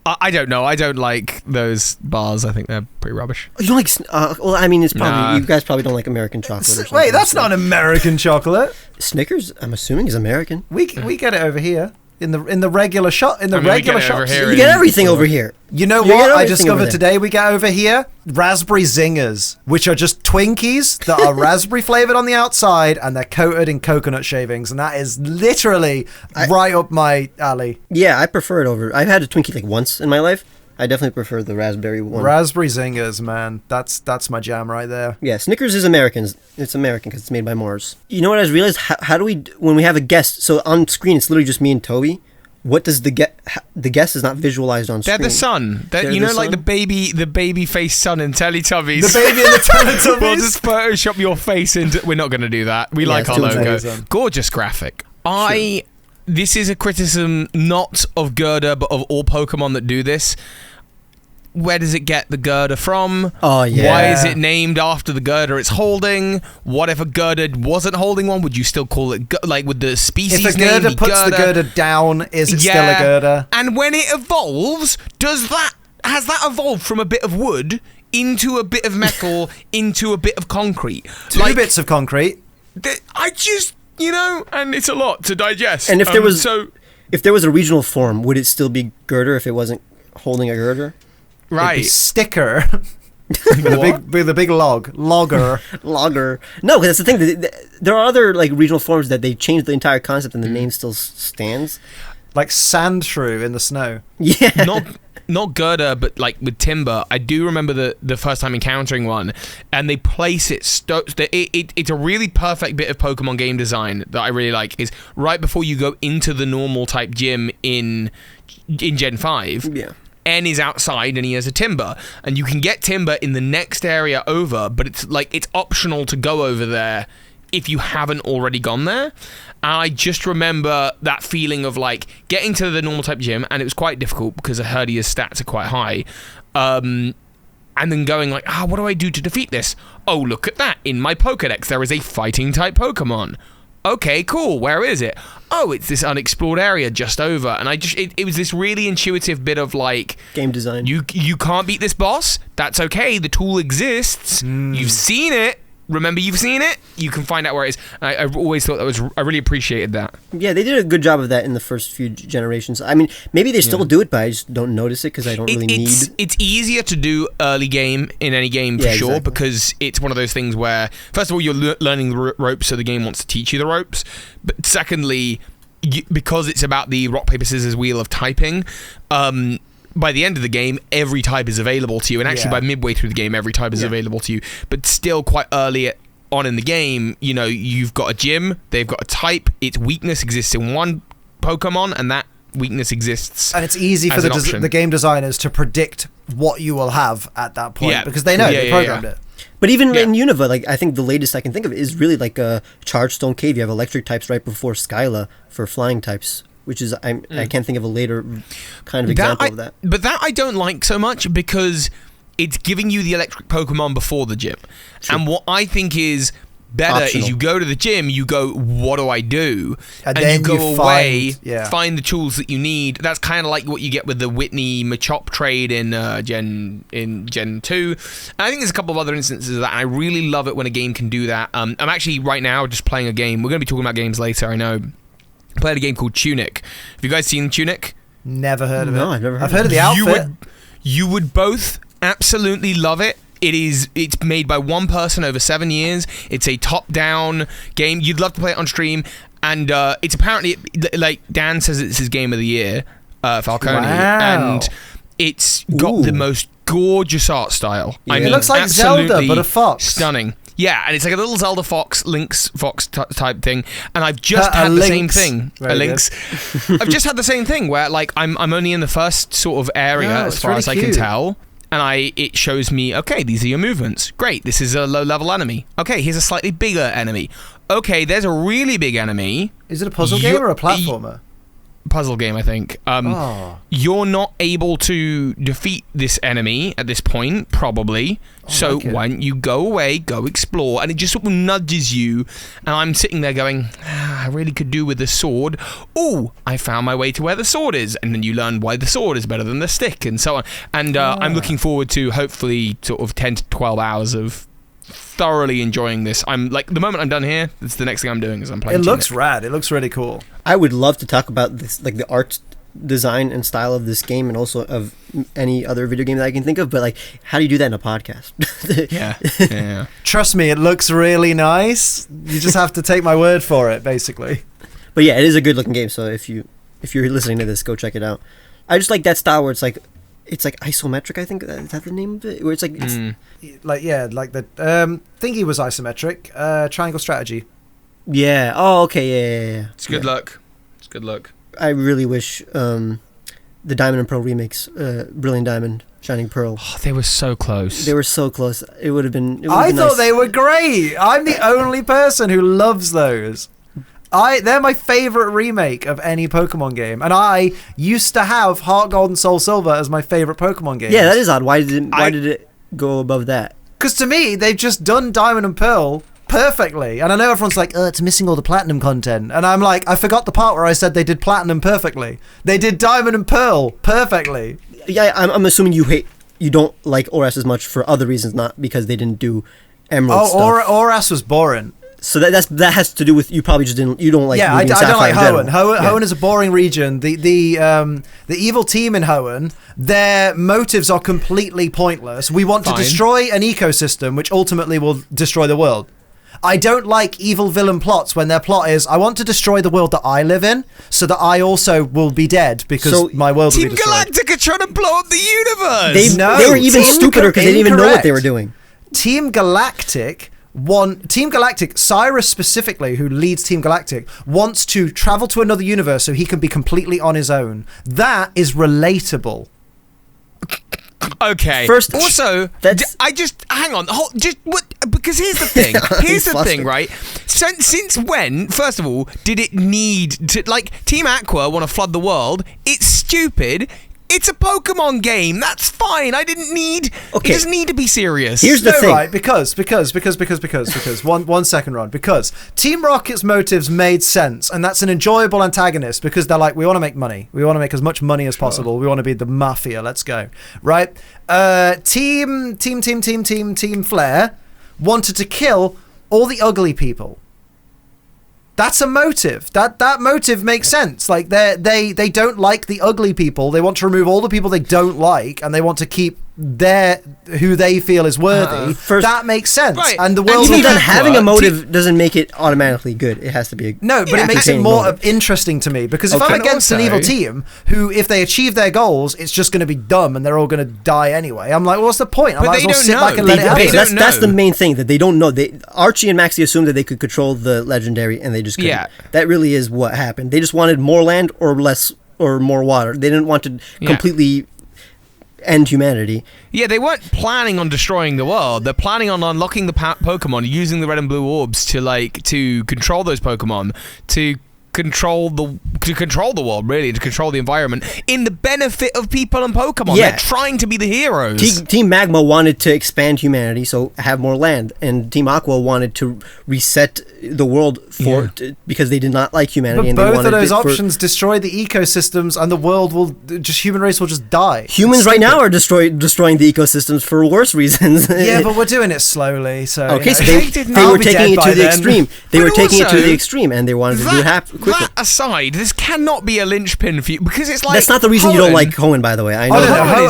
Speaker 1: I don't know. I don't like those bars. I think they're pretty rubbish.
Speaker 2: You don't like? Well, I mean, it's probably you guys probably don't like American chocolate. Or something.
Speaker 3: Wait, that's not American chocolate.
Speaker 2: Snickers, I'm assuming, is American.
Speaker 3: We get it over here in the regular shop regular shops.
Speaker 2: You get everything over here.
Speaker 3: You know what? I discovered today we get over here raspberry zingers, which are just Twinkies that are raspberry flavored on the outside and they're coated in coconut shavings, and that is literally right up my alley.
Speaker 2: Yeah, I prefer it over. I've had a Twinkie like once in my life. I definitely prefer the raspberry one.
Speaker 3: Raspberry zingers, man. That's my jam right there.
Speaker 2: Yeah, Snickers is American. It's American because it's made by Mars. You know what I just realized? How do we, when we have a guest, so on screen it's literally just me and Toby. what does the guess is not visualized on screen.
Speaker 1: They're the sun.
Speaker 2: They're
Speaker 1: You
Speaker 2: the
Speaker 1: know, like
Speaker 2: sun?
Speaker 1: the baby face sun in Teletubbies.
Speaker 3: The baby in the Teletubbies.
Speaker 1: We'll just Photoshop your face into. We're not going to do that. We like
Speaker 2: it's
Speaker 1: our
Speaker 2: too
Speaker 1: logo.
Speaker 3: amazing.
Speaker 1: Gorgeous graphic. This is a criticism not of Gerda, but of all Pokemon that do this. Where does it get the Gerda from?
Speaker 2: Oh, yeah.
Speaker 1: Why is it named after the Gerda it's holding? What if a Gerda wasn't holding one? Would you still call it would the species
Speaker 3: If a
Speaker 1: name
Speaker 3: Gerda
Speaker 1: be
Speaker 3: puts the Gerda down, is it still a Gerda?
Speaker 1: And when it evolves, has that evolved from a bit of wood into a bit of metal into a bit of concrete?
Speaker 3: Two bits of concrete.
Speaker 1: I just, and it's a lot to digest.
Speaker 2: And if there was a regional form, would it still be girder if it wasn't holding a girder?
Speaker 3: It'd be
Speaker 1: right.
Speaker 3: sticker with a big logger.
Speaker 2: Logger. No, because that's the thing. There are other like regional forms that they changed the entire concept, and the name still stands.
Speaker 3: Like sandshrew in the snow.
Speaker 2: Yeah.
Speaker 1: Not Gerda, but like with Timber. I do remember the first time encountering one, and they place it. It's a really perfect bit of Pokemon game design that I really like. Is right before you go into the normal type gym in Gen 5.
Speaker 2: Yeah.
Speaker 1: N is outside and he has a Timber, and you can get Timber in the next area over, but it's optional to go over there if you haven't already gone there. And I just remember that feeling of like getting to the normal type gym, and it was quite difficult because I heard his stats are quite high, and then going like, what do I do to defeat this? Oh, look at that, in my Pokedex there is a fighting type Pokemon. Okay, cool. Where is it? Oh, it's this unexplored area just over. And it was this really intuitive bit of like
Speaker 2: Game design.
Speaker 1: You can't beat this boss. That's okay. The tool exists. You've seen it. Remember, you've seen it. You can find out where it is. And I always thought I really appreciated that.
Speaker 2: Yeah, they did a good job of that in the first few generations. I mean, maybe they still do it, but I just don't notice it because I don't really need.
Speaker 1: It's easier to do early game in any game for sure,
Speaker 2: exactly.
Speaker 1: because it's one of those things where, first of all, you're learning the ropes, so the game wants to teach you the ropes. But secondly, because it's about the rock paper scissors wheel of typing. By the end of the game, every type is available to you, and actually by midway through the game, every type is available to you. But still, quite early on in the game, you've got a gym, they've got a type, its weakness exists in one Pokemon, and that weakness exists.
Speaker 3: And it's easy for the game designers to predict what you will have at that point because they know they programmed it.
Speaker 2: But even in Unova, like I think the latest I can think of is really like a Chargestone Cave. You have electric types right before Skyla for flying types. Which is, I can't think of a later kind of example of that.
Speaker 1: But that I don't like so much because it's giving you the electric Pokemon before the gym. True. And what I think is better is you go to the gym, you go, what do I do? And then you go away, find the tools that you need. That's kind of like what you get with the Whitney Machop trade in Gen 2. And I think there's a couple of other instances of that, and I really love it when a game can do that. I'm actually right now just playing a game. We're going to be talking about games later, I know. Played a game called Tunic. Have you guys seen Tunic?
Speaker 3: Never heard of it.
Speaker 2: No, I've never heard
Speaker 3: I've heard of the outfit.
Speaker 1: You would both absolutely love it. It's made by one person over 7 years. It's a top-down game. You'd love to play it on stream. And it's apparently, like Dan says, it's his game of the year, Falcone.
Speaker 3: Wow.
Speaker 1: And it's got the most gorgeous art style.
Speaker 2: Yeah.
Speaker 1: I mean,
Speaker 3: it looks like Zelda, but a fox.
Speaker 1: Stunning. Yeah, and it's like a little Zelda Lynx Fox type thing, and I've just had the same thing. A Lynx. I've just had the same thing where like I'm only in the first sort of area as far as I can tell, and it shows me, okay, these are your movements. Great, this is a low level enemy. Okay, here's a slightly bigger enemy. Okay, there's a really big enemy.
Speaker 3: Is it a puzzle game or a platformer?
Speaker 1: Puzzle game, I think. You're not able to defeat this enemy at this point, probably. So why don't you go away, go explore, and it just sort of nudges you. And I'm sitting there going, I really could do with the sword. Oh, I found my way to where the sword is, and then you learn why the sword is better than the stick, and so on. And I'm looking forward to hopefully sort of 10 to 12 hours of thoroughly enjoying this. I'm like, the moment I'm done here, it's the next thing I'm doing is I'm playing.
Speaker 3: It looks rad. It looks really cool.
Speaker 2: I would love to talk about this, like the art design and style of this game, and also of any other video game that I can think of. But like, how do you do that in a podcast?
Speaker 1: Yeah.
Speaker 3: Trust me, it looks really nice. You just have to take my word for it, basically.
Speaker 2: But yeah, it is a good looking game. So if you're listening to this, go check it out. I just like that style where it's like isometric. I think is that the name of it, where it's like
Speaker 3: like the thingy was isometric. Triangle strategy.
Speaker 2: Yeah. Oh, okay. Yeah.
Speaker 1: It's good luck. It's good luck.
Speaker 2: I really wish the Diamond and Pearl remakes, Brilliant Diamond, Shining Pearl.
Speaker 1: Oh, they were so close.
Speaker 2: They were so close. It would have been.
Speaker 3: I thought they were great. I'm the only person who loves those. They're my favorite remake of any Pokemon game, and I used to have Heart Gold and Soul Silver as my favorite Pokemon game.
Speaker 2: Yeah, that is odd. Why did it go above that?
Speaker 3: Because to me, they've just done Diamond and Pearl perfectly, and I know everyone's like, "Oh, it's missing all the platinum content," and I'm like, I forgot the part where I said they did platinum perfectly. They did Diamond and Pearl perfectly.
Speaker 2: Yeah, I'm assuming you don't like ORAS as much for other reasons, not because they didn't do Emerald stuff.
Speaker 3: ORAS was boring.
Speaker 2: So that has to do with you probably just you don't like.
Speaker 3: Yeah, I don't like Hoenn.
Speaker 2: Yeah.
Speaker 3: Hoenn is a boring region. The evil team in Hoenn, their motives are completely pointless. We want to destroy an ecosystem, which ultimately will destroy the world. I don't like evil villain plots when their plot is, I want to destroy the world that I live in, so that I also will be dead because my world will be destroyed.
Speaker 1: Team Galactic are trying to blow up the universe.
Speaker 2: They were even stupider because they didn't even know what they were doing.
Speaker 3: Team Galactic, Cyrus specifically, who leads Team Galactic, wants to travel to another universe so he can be completely on his own. That is relatable.
Speaker 1: Okay.
Speaker 2: First,
Speaker 1: also, hang on. Because here's the thing. Here's the thing, right? Since when, first of all, did it need to, Team Aqua want to flood the world? It's stupid. It's a Pokemon game. That's fine. I didn't need. Okay. It doesn't need to be serious.
Speaker 2: Here's the thing.
Speaker 3: Right? Because. One second, Ron. Because Team Rocket's motives made sense, and that's an enjoyable antagonist because they're like, we want to make money. We want to make as much money as possible. We want to be the mafia. Let's go. Right? Team Flare wanted to kill all the ugly people. That's a motive. That motive makes sense. Like they don't like the ugly people. They want to remove all the people they don't like, and they want to keep who they feel is worthy. That makes sense. Right. And the world.
Speaker 2: Even then, having a motive doesn't make it automatically good. It has to be
Speaker 3: but it makes it more interesting to me because if I'm against an evil team who, if they achieve their goals, it's just going to be dumb and they're all going to die anyway. I'm like, well, what's the point? I might as well sit back and let it happen.
Speaker 2: That's the main thing that they don't know. Archie and Maxie assumed that they could control the legendary, and they just couldn't. Yeah. That really is what happened. They just wanted more land or less or more water. They didn't want to completely end humanity.
Speaker 1: Yeah, they weren't planning on destroying the world. They're planning on unlocking the Pokemon, using the red and blue orbs to control those Pokemon, to control the world, really, to control the environment in the benefit of people and Pokemon. Yeah. They're trying to be the heroes.
Speaker 2: Team Magma wanted to expand humanity, so have more land, and Team Aqua wanted to reset the world because they did not like humanity.
Speaker 3: But both of those options destroy the ecosystems, and the world human race will just die.
Speaker 2: Humans right now are destroying the ecosystems for worse reasons.
Speaker 3: Yeah, but we're doing it slowly. So
Speaker 2: okay, so they were taking it to the extreme. They were taking it to the extreme, and they wanted to do it quicker.
Speaker 1: That aside, this cannot be a linchpin for you because it's like
Speaker 2: that's not the reason you don't like Hoenn, by the way. I know.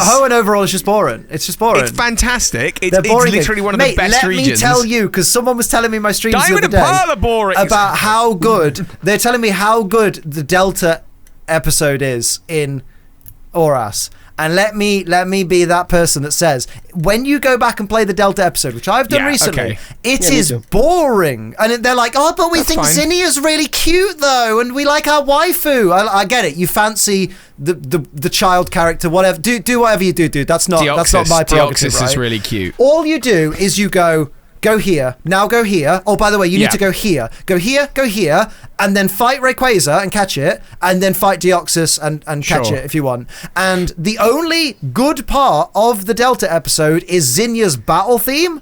Speaker 3: Hoenn overall is just boring. It's just boring.
Speaker 1: It's fantastic. It's literally one of the best regions.
Speaker 3: Let me tell you, because someone was telling me my streams
Speaker 1: Diamond
Speaker 3: the other day
Speaker 1: and Pearl are boring
Speaker 3: about how good they're telling me how good the Delta episode is in ORAS. And let me be that person that says, when you go back and play the Delta episode, which I've done recently, it is boring. And they're like, oh, but we think Zinnia's really cute, though, and we like our waifu. I get it. You fancy the child character, whatever. Do whatever you do, dude. That's not my prerogative,
Speaker 1: Deoxys is really cute.
Speaker 3: All you do is you go here, now go here. Oh, by the way, you need to go here, go here, and then fight Rayquaza and catch it, and then fight Deoxys and catch it if you want. And the only good part of the Delta episode is Zinnia's battle theme.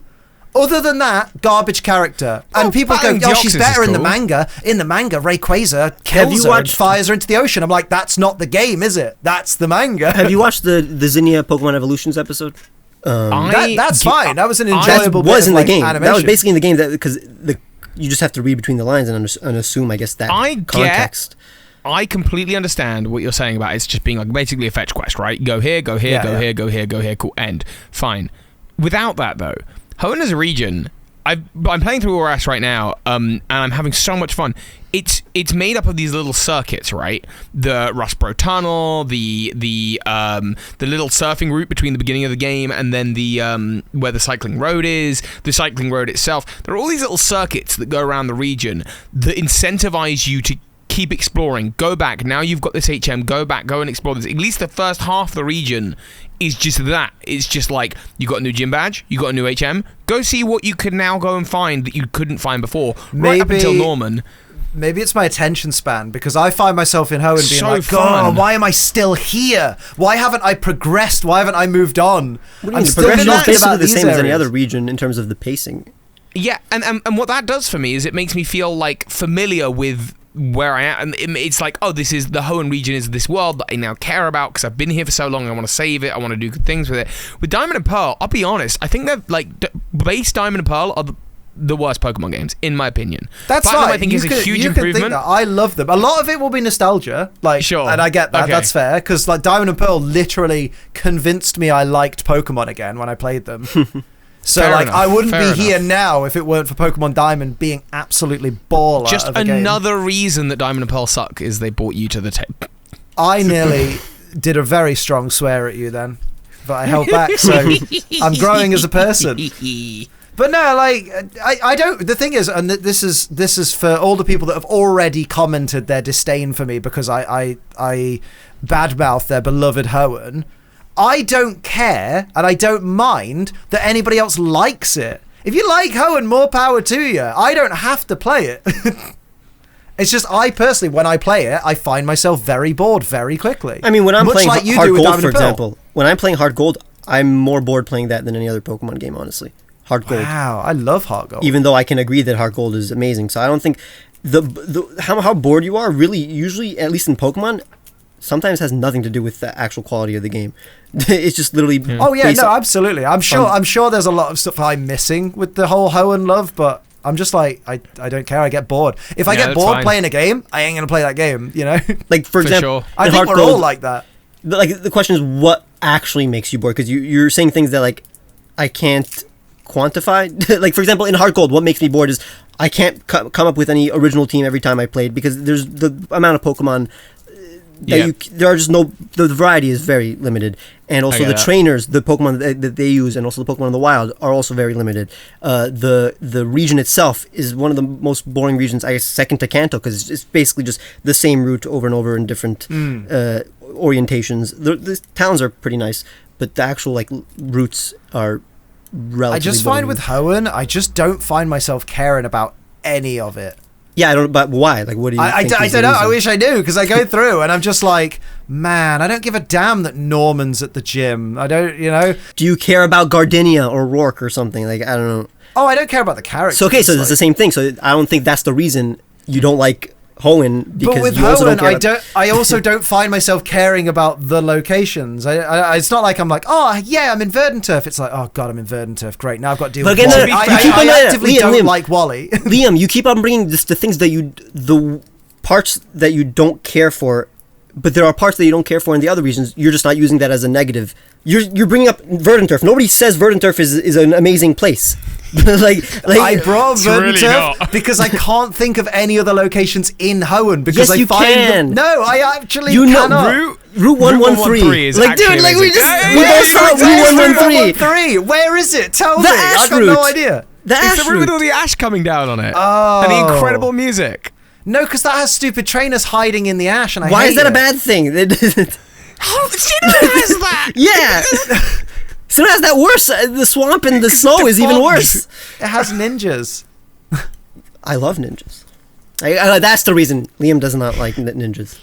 Speaker 3: Other than that, garbage character. And people go, oh, she's better in the manga. In the manga, Rayquaza kills her and fires her into the ocean. I'm like, that's not the game, is it? That's the manga.
Speaker 2: Have you watched the Zinnia Pokemon Evolutions episode?
Speaker 3: That's fine. That was an enjoyable
Speaker 2: bit of,
Speaker 3: in the game.
Speaker 2: Animation. That was basically in the game because you just have to read between the lines and assume, I guess, that context.
Speaker 1: I completely understand what you're saying about it's just being like basically a fetch quest, right? Go here, go here, go here, go here, go here, cool, end. Fine. Without that, though, Hoenn as a region, I'm playing through ORAS right now, and I'm having so much fun. It's made up of these little circuits, right? The Rustboro Tunnel, the little surfing route between the beginning of the game and then the where the cycling road is, the cycling road itself. There are all these little circuits that go around the region that incentivize you to keep exploring. Go back. Now you've got this HM. Go back. Go and explore this. At least the first half of the region is just that. It's just like, you got a new gym badge. You got a new HM. Go see what you can now go and find that you couldn't find before. Right up until Norman.
Speaker 3: Maybe it's my attention span, because I find myself in Hoenn being
Speaker 1: So
Speaker 3: like,
Speaker 1: fun.
Speaker 3: God, why am I still here? Why haven't I progressed? Why haven't I moved on?
Speaker 2: The progression is basically the same as any other region in terms of the pacing.
Speaker 1: Yeah, and what that does for me is it makes me feel like familiar with where I am. And it's like, oh, this is the Hoenn region, is this world that I now care about because I've been here for so long. I want to save it. I want to do good things with it. With Diamond and Pearl, I'll be honest, I think that like base Diamond and Pearl are the worst Pokemon games, in my opinion.
Speaker 3: That's
Speaker 1: Platinum,
Speaker 3: right.
Speaker 1: I think is a huge improvement.
Speaker 3: I love them. A lot of it will be nostalgia, like,
Speaker 1: sure,
Speaker 3: and I get that.
Speaker 1: Okay.
Speaker 3: That's fair, because like Diamond and Pearl literally convinced me I liked Pokemon again when I played them. So
Speaker 1: Fair
Speaker 3: like
Speaker 1: enough,
Speaker 3: I wouldn't be
Speaker 1: fair
Speaker 3: here
Speaker 1: enough.
Speaker 3: now if it weren't for Pokemon Diamond being absolutely baller.
Speaker 1: Just
Speaker 3: of a game.
Speaker 1: another reason that Diamond and Pearl suck is they brought you to the table.
Speaker 3: I nearly did a very strong swear at you then, but I held back, so I'm growing as a person. But no, like I don't. The thing is, and this is for all the people that have already commented their disdain for me because I badmouth their beloved Hoenn. I don't care, and I don't mind that anybody else likes it. If you like Hoenn, more power to you. I don't have to play it. It's just I personally, when I play it, I find myself very bored very quickly.
Speaker 2: I mean, when I'm playing
Speaker 3: like you
Speaker 2: Hard
Speaker 3: do with
Speaker 2: Gold,
Speaker 3: Diamond
Speaker 2: for
Speaker 3: and Pearl.
Speaker 2: example, when I'm playing Hard Gold, I'm more bored playing that than any other Pokemon game, honestly. Hard Gold.
Speaker 3: Wow, I love Heart Gold.
Speaker 2: Even though I can agree that Hard Gold is amazing. So I don't think how bored you are really, usually, at least in Pokemon, sometimes has nothing to do with the actual quality of the game. It's just literally
Speaker 3: Oh yeah,
Speaker 2: based
Speaker 3: no,
Speaker 2: on-
Speaker 3: absolutely. I'm sure there's a lot of stuff I'm missing with the whole Hoenn love, but I'm just like I don't care. I get bored. If I
Speaker 1: Yeah,
Speaker 3: get
Speaker 1: that's
Speaker 3: bored
Speaker 1: fine.
Speaker 3: playing a game, I ain't gonna play that game. You know.
Speaker 2: like for example,
Speaker 1: sure.
Speaker 3: I
Speaker 2: in
Speaker 3: think
Speaker 2: Hard
Speaker 3: we're all
Speaker 2: Gold,
Speaker 3: like that.
Speaker 2: like the question is what actually makes you bored, because you're saying things that like I can't quantify. Like for example, in Hard Gold, what makes me bored is I can't come up with any original team every time I played, because there's the amount of Pokemon that there are just no, the variety is very limited, and also
Speaker 1: get
Speaker 2: the
Speaker 1: that.
Speaker 2: trainers, the Pokemon that they use, and also the Pokemon in the wild are also very limited. The region itself is one of the most boring regions, I guess, second to Kanto, because it's basically just the same route over and over in different orientations. The towns are pretty nice, but the actual like routes are relatively
Speaker 3: I just
Speaker 2: boring.
Speaker 3: find with Hoenn, I just don't find myself caring about any of it.
Speaker 2: Yeah, I don't. But why? Like, what do you?
Speaker 3: I
Speaker 2: think is
Speaker 3: don't
Speaker 2: the
Speaker 3: know. I
Speaker 2: reason?
Speaker 3: wish I knew, because I go through and I'm just like, man, I don't give a damn that Norman's at the gym. I don't, you know.
Speaker 2: Do you care about Gardenia or Rourke or something? Like, I don't know.
Speaker 3: Oh, I don't care about the characters.
Speaker 2: So okay, so
Speaker 3: like,
Speaker 2: it's the same thing. So I don't think that's the reason you don't like Hoenn, because
Speaker 3: but with
Speaker 2: you also
Speaker 3: Hoenn,
Speaker 2: don't care.
Speaker 3: I also don't find myself caring about the locations. It's not like I'm like, oh yeah, I'm in Verdanturf. It's like, oh god, I'm in Verdanturf. Great, now I've got to deal
Speaker 2: But
Speaker 3: with
Speaker 2: again,
Speaker 3: Wally.
Speaker 2: you keep on
Speaker 3: I actively don't
Speaker 2: Liam.
Speaker 3: like Wally.
Speaker 2: Liam, you keep on bringing the things that the parts that you don't care for, but there are parts that you don't care for in the other regions. You're just not using that as a negative. You're bringing up Verdanturf. Nobody says Verdanturf is an amazing place. like
Speaker 3: I brought
Speaker 1: It's really
Speaker 3: Verdanturf
Speaker 1: not.
Speaker 3: because I can't think of any other locations in Hoenn, because
Speaker 2: Yes,
Speaker 3: I
Speaker 2: you
Speaker 3: find
Speaker 2: can.
Speaker 3: them, no, I actually
Speaker 2: You know,
Speaker 3: cannot.
Speaker 2: Route 113
Speaker 1: is
Speaker 2: like, dude,
Speaker 1: actually
Speaker 2: like we
Speaker 1: amazing.
Speaker 2: just
Speaker 1: Yeah,
Speaker 2: we
Speaker 1: yeah,
Speaker 2: both saw
Speaker 3: Exactly,
Speaker 2: Route 113.
Speaker 3: 113. Where is it? Tell me.
Speaker 2: Ash
Speaker 3: I've got
Speaker 2: route.
Speaker 3: no idea.
Speaker 2: The
Speaker 1: It's
Speaker 2: Ash
Speaker 1: the room with all
Speaker 2: route.
Speaker 1: the ash coming down on it.
Speaker 3: Oh.
Speaker 1: And the incredible music.
Speaker 3: No, because that has stupid trainers hiding in the ash, and I
Speaker 2: Why
Speaker 3: hate
Speaker 2: is that a
Speaker 3: it.
Speaker 2: bad thing?
Speaker 1: Oh, Sinnoh has that!
Speaker 2: Yeah. So has that worse. The swamp and the snow is even worse.
Speaker 3: It has ninjas.
Speaker 2: I love ninjas. That's the reason Liam does not like ninjas.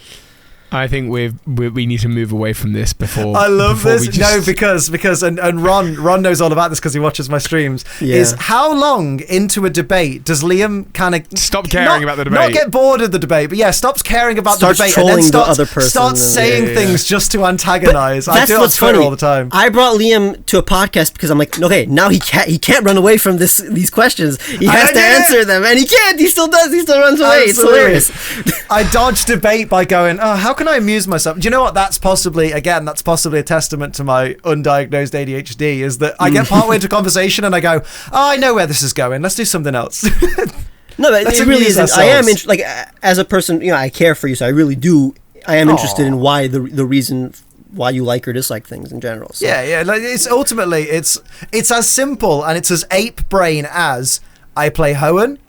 Speaker 1: I think we need to move away from this before.
Speaker 3: I love
Speaker 1: before we
Speaker 3: this.
Speaker 1: just-
Speaker 3: No, because and Ron knows all about this because he watches my streams.
Speaker 2: Yeah.
Speaker 3: Is how long into a debate does Liam kind of
Speaker 1: Stop caring about the debate.
Speaker 3: Not get bored of the debate, but yeah, stops caring about
Speaker 2: Starts
Speaker 3: the debate and then
Speaker 2: trolling the
Speaker 3: starts,
Speaker 2: other person
Speaker 3: starts
Speaker 2: and-
Speaker 3: saying
Speaker 1: Yeah.
Speaker 3: things just to antagonize. I
Speaker 2: That's
Speaker 3: do it on
Speaker 2: what's
Speaker 3: Twitter
Speaker 2: funny.
Speaker 3: all the time.
Speaker 2: I brought Liam to a podcast because I'm like, okay, now he can't run away from these questions. He has to
Speaker 3: did it.
Speaker 2: answer them, and he can't. He still does. He still runs away. It's
Speaker 3: Absolutely.
Speaker 2: hilarious.
Speaker 3: I dodge debate by going, oh, how can I amuse myself? Do you know what? That's possibly a testament to my undiagnosed ADHD, is that I get partway into conversation and I go, oh, I know where this is going. Let's do something else.
Speaker 2: No, but
Speaker 3: Let's
Speaker 2: it really
Speaker 3: amuse
Speaker 2: isn't. I am
Speaker 3: ourselves.
Speaker 2: like as a person, I care for you, so I really do. I am interested in why the reason why you like or dislike things in general. So.
Speaker 3: Yeah. Like it's ultimately it's as simple and it's as ape brain as I play Hoenn.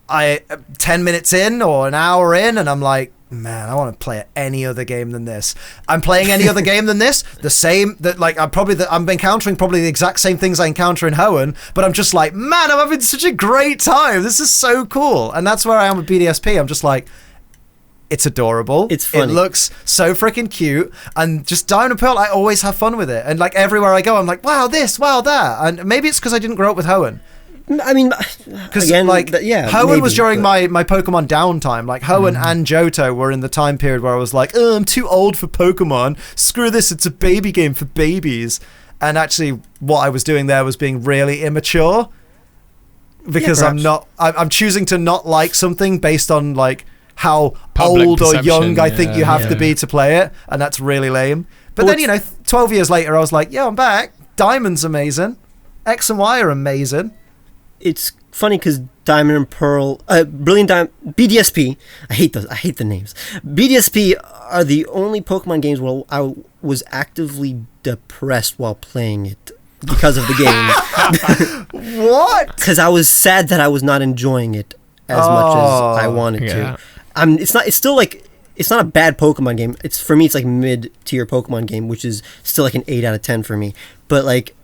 Speaker 3: 10 minutes in or an hour in, and I'm like, man, I want to play any other game than this. I'm playing any other game than this. The same that like I'm encountering probably the exact same things I encounter in Hoenn, but I'm just like, man, I'm having such a great time. This is so cool. And that's where I am with BDSP. I'm just like, it's adorable.
Speaker 2: It's funny.
Speaker 3: It looks so freaking cute. And just Diamond and Pearl, I always have fun with it. And like everywhere I go, I'm like, wow, this, wow, that. And maybe it's because I didn't grow up with Hoenn.
Speaker 2: I mean,
Speaker 3: Because
Speaker 2: like,
Speaker 3: Hoenn was during my Pokemon downtime. Like Hoenn and Johto were in the time period where I was like, oh, I'm too old for Pokemon. Screw this, it's a baby game for babies. And actually, what I was doing there was being really immature. Because I'm choosing to not like something based on like how
Speaker 1: Public
Speaker 3: old
Speaker 1: perception,
Speaker 3: or young I think you have to be to play it, and that's really lame. But then 12 years later I was like, yeah, I'm back. Diamond's amazing. X and Y are amazing.
Speaker 2: It's funny because Diamond and Pearl, Brilliant Diamond, BDSP, I hate the names. BDSP are the only Pokemon games where I was actively depressed while playing it because of the game.
Speaker 3: What?
Speaker 2: Because I was sad that I was not enjoying it as much as I wanted to. It's not a bad Pokemon game. For me, it's like mid-tier Pokemon game, which is still like an 8 out of 10 for me. But like,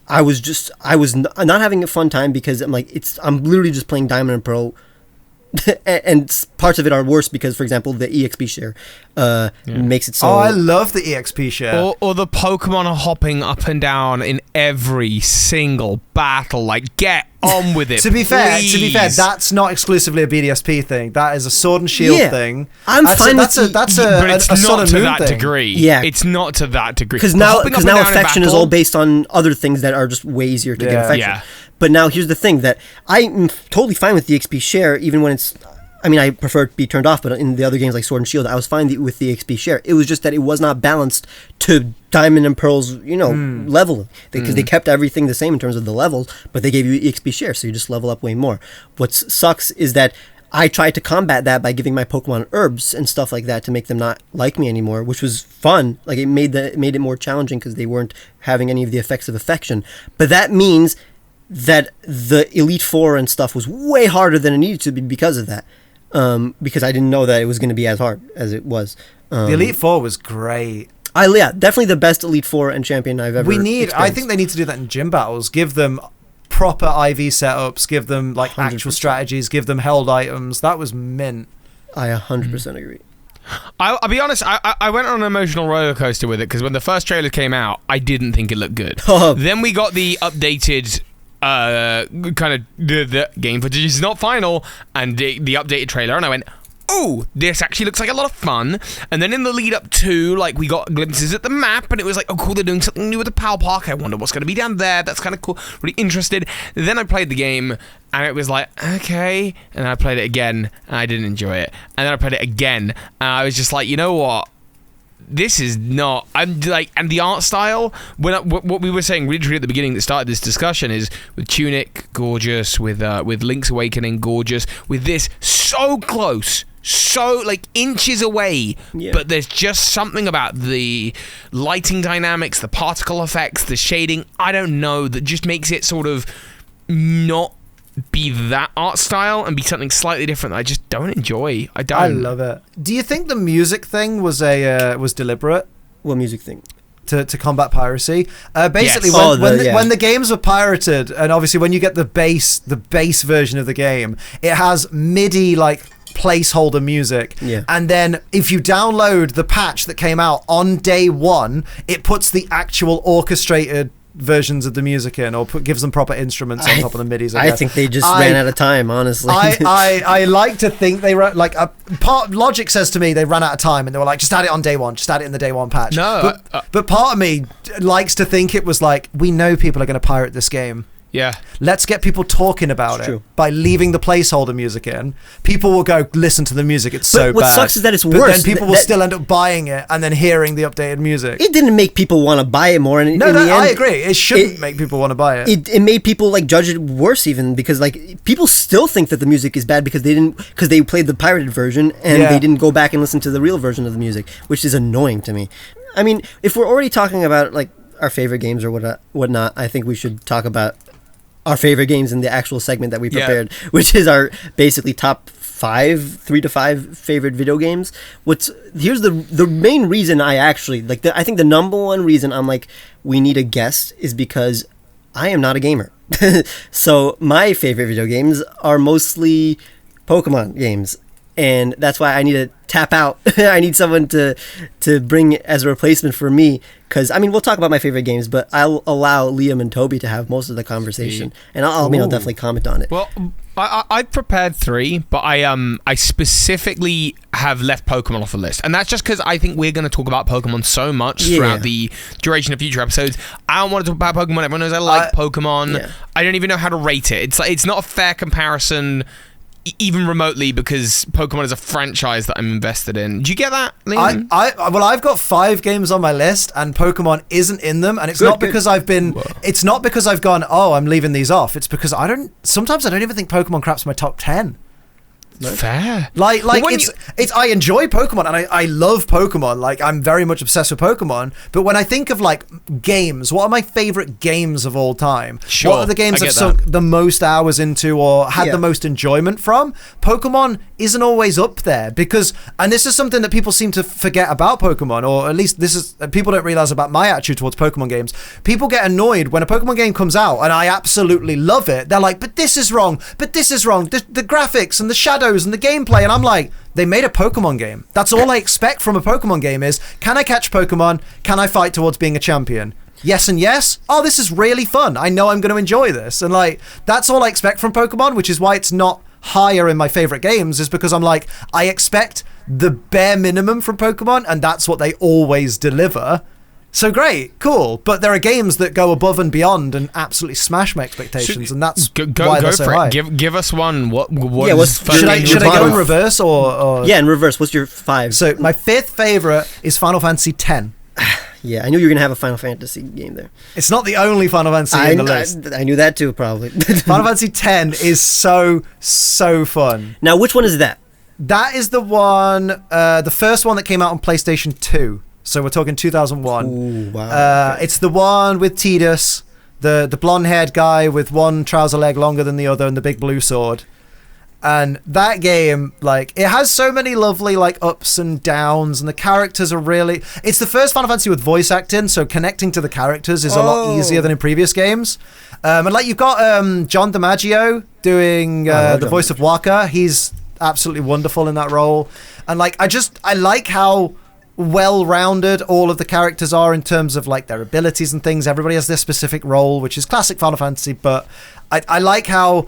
Speaker 2: I was not having a fun time because I'm literally just playing Diamond and Pearl, and parts of it are worse because, for example, the EXP share makes it so.
Speaker 3: Oh, I love the EXP share.
Speaker 1: Or the Pokemon are hopping up and down in every single battle. Like, get on with it.
Speaker 3: To be fair,
Speaker 1: please.
Speaker 3: that's not exclusively a BDSP thing. That is a Sword and Shield thing.
Speaker 2: I'm fine with
Speaker 1: but it's not to that degree.
Speaker 2: Yeah,
Speaker 1: it's not to that degree.
Speaker 2: Because now affection is all based on other things that are just way easier to get affection.
Speaker 1: Yeah.
Speaker 2: But now here's the thing that I'm totally fine with the XP share, even when it's. I mean, I prefer it to be turned off, but in the other games like Sword and Shield, I was fine with the XP share. It was just that it was not balanced to Diamond and Pearl's, level. Because they kept everything the same in terms of the levels, but they gave you XP share, so you just level up way more. What sucks is that I tried to combat that by giving my Pokemon herbs and stuff like that to make them not like me anymore, which was fun. Like, it made it more challenging because they weren't having any of the effects of affection. But that means that the Elite Four and stuff was way harder than it needed to be because of that. Because I didn't know that it was going to be as hard as it was.
Speaker 3: The Elite Four was great.
Speaker 2: Definitely the best Elite Four and champion I've ever experienced.
Speaker 3: I think they need to do that in gym battles. Give them proper IV setups. Give them like 100%. Actual strategies. Give them held items. That was mint.
Speaker 2: I 100% agree.
Speaker 1: I'll be honest, I went on an emotional roller coaster with it because when the first trailer came out, I didn't think it looked good. Then we got the updated kind of the game footage is not final and the updated trailer, and I went, oh, this actually looks like a lot of fun. And then in the lead up to, like, we got glimpses at the map, and it was like, oh cool, they're doing something new with the PAL Park. I wonder what's going to be down there. That's kind of cool. Really interested. Then I played the game, and it was like, okay. And then I played it again, and I didn't enjoy it. And then I played it again, and I was just like, you know what? This is not. I'm like, and the art style. What we were saying literally at the beginning that started this discussion is with Tunic, gorgeous. With Link's Awakening, gorgeous. With this, so close, so like inches away. Yeah. But there's just something about the lighting dynamics, the particle effects, the shading. I don't know, that just makes it sort of not be that art style and be something slightly different that I just don't enjoy. I
Speaker 3: love it. Do you think the music thing was deliberate?
Speaker 2: What music thing?
Speaker 3: To combat piracy. Basically,
Speaker 2: yes.
Speaker 3: when the games were pirated, and obviously when you get the base version of the game, it has MIDI like placeholder music.
Speaker 2: Yeah.
Speaker 3: And then if you download the patch that came out on day one, it puts the actual orchestrated versions of the music in, or gives them proper instruments on top of the midis.
Speaker 2: I think they just ran out of time, honestly.
Speaker 3: I like to think they were like Logic says to me they ran out of time and they were like, just add it on day one, just add it in the day one patch. But part of me likes to think it was like, we know people are going to pirate this game.
Speaker 1: Yeah.
Speaker 3: Let's get people talking about it by leaving the placeholder music in. People will go listen to the music. It's so bad.
Speaker 2: What sucks is that it's
Speaker 3: but
Speaker 2: worse.
Speaker 3: Then people will still end up buying it and then hearing the updated music.
Speaker 2: It didn't make people want to buy it more. In the end,
Speaker 3: I agree. It shouldn't make people want to buy it.
Speaker 2: It made people like judge it worse, even because like people still think that the music is bad because they played the pirated version and they didn't go back and listen to the real version of the music, which is annoying to me. I mean, if we're already talking about like our favorite games or whatnot, I think we should talk about our favorite games in the actual segment that we prepared, which is our basically top 3 to 5 favorite video games. Here's the main reason I actually like. I think the number one reason I'm like, we need a guest is because I am not a gamer. So my favorite video games are mostly Pokemon games, and that's why I need to tap out. I need someone to bring as a replacement for me, because I mean, we'll talk about my favorite games, but I'll allow Liam and Toby to have most of the conversation, and I'll definitely comment on it.
Speaker 1: Well, I prepared 3, but I specifically have left Pokemon off the list, and that's just because I think we're going to talk about Pokemon so much throughout the duration of future episodes. I don't want to talk about Pokemon. Everyone knows I like Pokemon. Yeah. I don't even know how to rate it. It's not a fair comparison, even remotely, because Pokemon is a franchise that I'm invested in. Do you get that, Liam?
Speaker 3: I've got 5 games on my list, and Pokemon isn't in them, and it's not because I've gone, oh, I'm leaving these off. It's because sometimes I don't even think Pokemon craps my top 10.
Speaker 1: Fair.
Speaker 3: I enjoy Pokemon, and I love Pokemon. Like, I'm very much obsessed with Pokemon. But when I think of like games, what are my favorite games of all time?
Speaker 1: Sure,
Speaker 3: what are the games I've sunk the most hours into or had the most enjoyment from? Pokemon isn't always up there because, and this is something that people seem to forget about Pokemon, or at least this is people don't realize about my attitude towards Pokemon games. People get annoyed when a Pokemon game comes out, and I absolutely love it. They're like, but this is wrong. But this is wrong. The graphics and the shadows and the gameplay, and I'm like, they made a Pokemon game. That's all I expect from a Pokemon game is, can I catch Pokemon? Can I fight towards being a champion? Yes and yes. Oh, this is really fun. I know I'm going to enjoy this. And like, that's all I expect from Pokemon, which is why it's not higher in my favorite games, is because I'm like, I expect the bare minimum from Pokemon, and that's what they always deliver. So great, cool, but there are games that go above and beyond and absolutely smash my expectations, and that's why they're so high.
Speaker 1: Give us one. What
Speaker 3: should I go in reverse or?
Speaker 2: Yeah, in reverse. What's your 5?
Speaker 3: So my 5th favorite is Final Fantasy X.
Speaker 2: Yeah, I knew you were gonna have a Final Fantasy game there.
Speaker 3: It's not the only Final Fantasy in the list.
Speaker 2: I knew that too, probably.
Speaker 3: Final Fantasy X is so fun.
Speaker 2: Now, which one is that?
Speaker 3: That is the one, the first one that came out on PlayStation 2. So we're talking 2001.
Speaker 2: Ooh, wow.
Speaker 3: Okay. It's the one with Tidus, the blonde-haired guy with one trouser leg longer than the other and the big blue sword. And that game, like, it has so many lovely, like, ups and downs, and the characters are really... It's the first Final Fantasy with voice acting, so connecting to the characters is a lot easier than in previous games. And, like, you've got John DiMaggio doing the voice of Waka. He's absolutely wonderful in that role. And, like, I like how well-rounded all of the characters are in terms of like their abilities and things. Everybody has their specific role, which is classic Final Fantasy, but I like how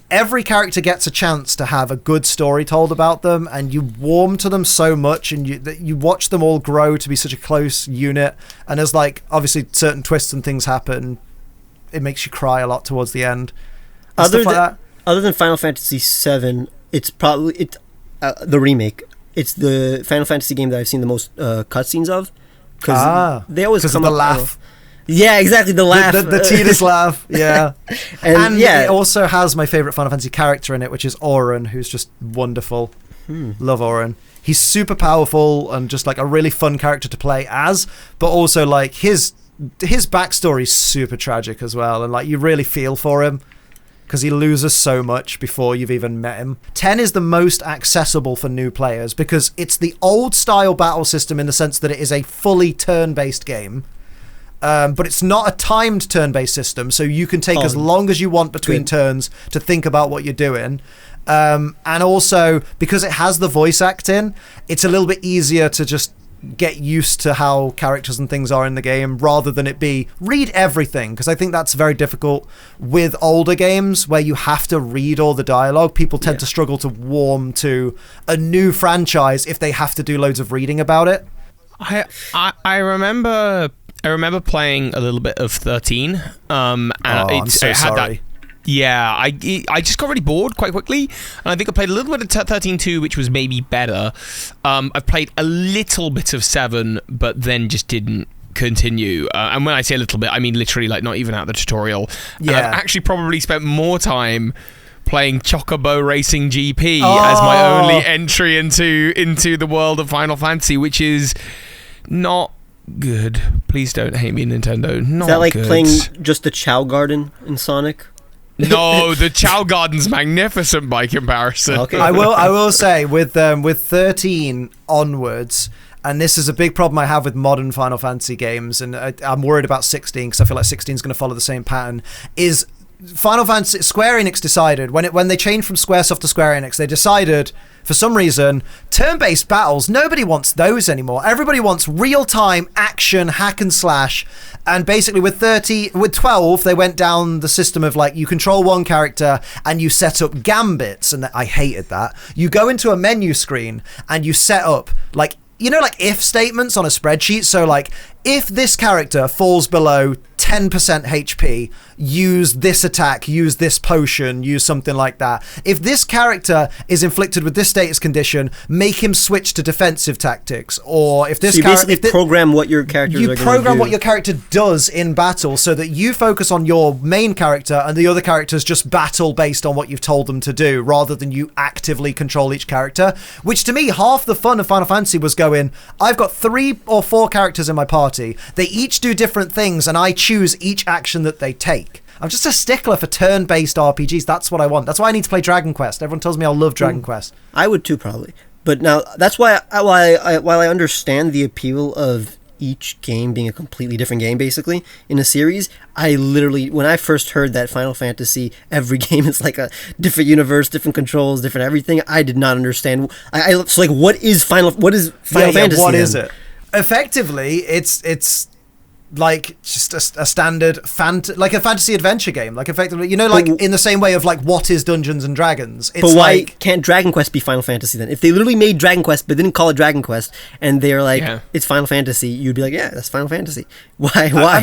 Speaker 3: every character gets a chance to have a good story told about them, and you warm to them so much, and you watch them all grow to be such a close unit. And as like obviously certain twists and things happen, it makes you cry a lot towards the end. Other
Speaker 2: than Final Fantasy VII, it's probably the remake. It's the Final Fantasy game that I've seen the most cutscenes of. Because they always come
Speaker 3: up with the laugh.
Speaker 2: Yeah, exactly, the laugh.
Speaker 3: The Tidus laugh, yeah. and it also has my favourite Final Fantasy character in it, which is Auron, who's just wonderful. Love Auron. He's super powerful and just like a really fun character to play as, but also like his backstory is super tragic as well, and like you really feel for him, because he loses so much before you've even met him. 10 is the most accessible for new players because it's the old style battle system in the sense that it is a fully turn-based game, but it's not a timed turn-based system, so you can take as long as you want between turns to think about what you're doing. And also, because it has the voice acting, it's a little bit easier to just get used to how characters and things are in the game rather than it be read everything, because I think that's very difficult with older games where you have to read all the dialogue. People tend to struggle to warm to a new franchise if they have to do loads of reading about it.
Speaker 1: I remember playing a little bit of 13 and
Speaker 3: I'm so sorry.
Speaker 1: Yeah, I just got really bored quite quickly, and I think I played a little bit of 13 too, which was maybe better. I've played a little bit of 7, but then just didn't continue. And when I say a little bit, I mean literally like not even out the tutorial. Yeah. And I've actually probably spent more time playing Chocobo Racing GP as my only entry into the world of Final Fantasy, which is not good. Please don't hate me, Nintendo. Not
Speaker 2: Is that like
Speaker 1: good.
Speaker 2: playing just the Chow Garden in Sonic?
Speaker 1: No, the Chow Garden's magnificent by comparison.
Speaker 2: Okay.
Speaker 3: I will say with 13 onwards, and this is a big problem I have with modern Final Fantasy games, and I'm worried about 16 because I feel like 16 is going to follow the same pattern, is Final Fantasy. Square Enix decided when they changed from Squaresoft to Square Enix, they decided for some reason turn-based battles, nobody wants those anymore. Everybody wants real-time action hack and slash. And basically with 12 they went down the system of like you control one character and you set up gambits, and I hated that. You go into a menu screen and you set up like, you know, like if statements on a spreadsheet. So like, if this character falls below 10% HP, use this attack, use this potion, use something like that. If this character is inflicted with this status condition, make him switch to defensive tactics. Or if this
Speaker 2: character, basically program what your character
Speaker 3: you program what your character does in battle, so that you focus on your main character and the other characters just battle based on what you've told them to do, rather than you actively control each character. Which to me, half the fun of Final Fantasy was going, I've got 3 or 4 characters in my party. They each do different things, and I choose each action that they take. I'm just a stickler for turn-based RPGs. That's what I want. That's why I need to play Dragon Quest. Everyone tells me I love Dragon Quest.
Speaker 2: I would too, probably. But now, that's why while I understand the appeal of each game being a completely different game, basically, in a series, I literally, when I first heard that Final Fantasy, every game is like a different universe, different controls, different everything, I did not understand. So, like, what is Final Fantasy?
Speaker 3: What is it? Effectively, it's like just a standard like a fantasy adventure game. Like effectively, you know, like in the same way of like what is Dungeons and Dragons. It's
Speaker 2: but why can't Dragon Quest be Final Fantasy then? If they literally made Dragon Quest but didn't call it Dragon Quest, and they're like it's Final Fantasy, you'd be like, yeah, that's Final Fantasy. Why?
Speaker 3: I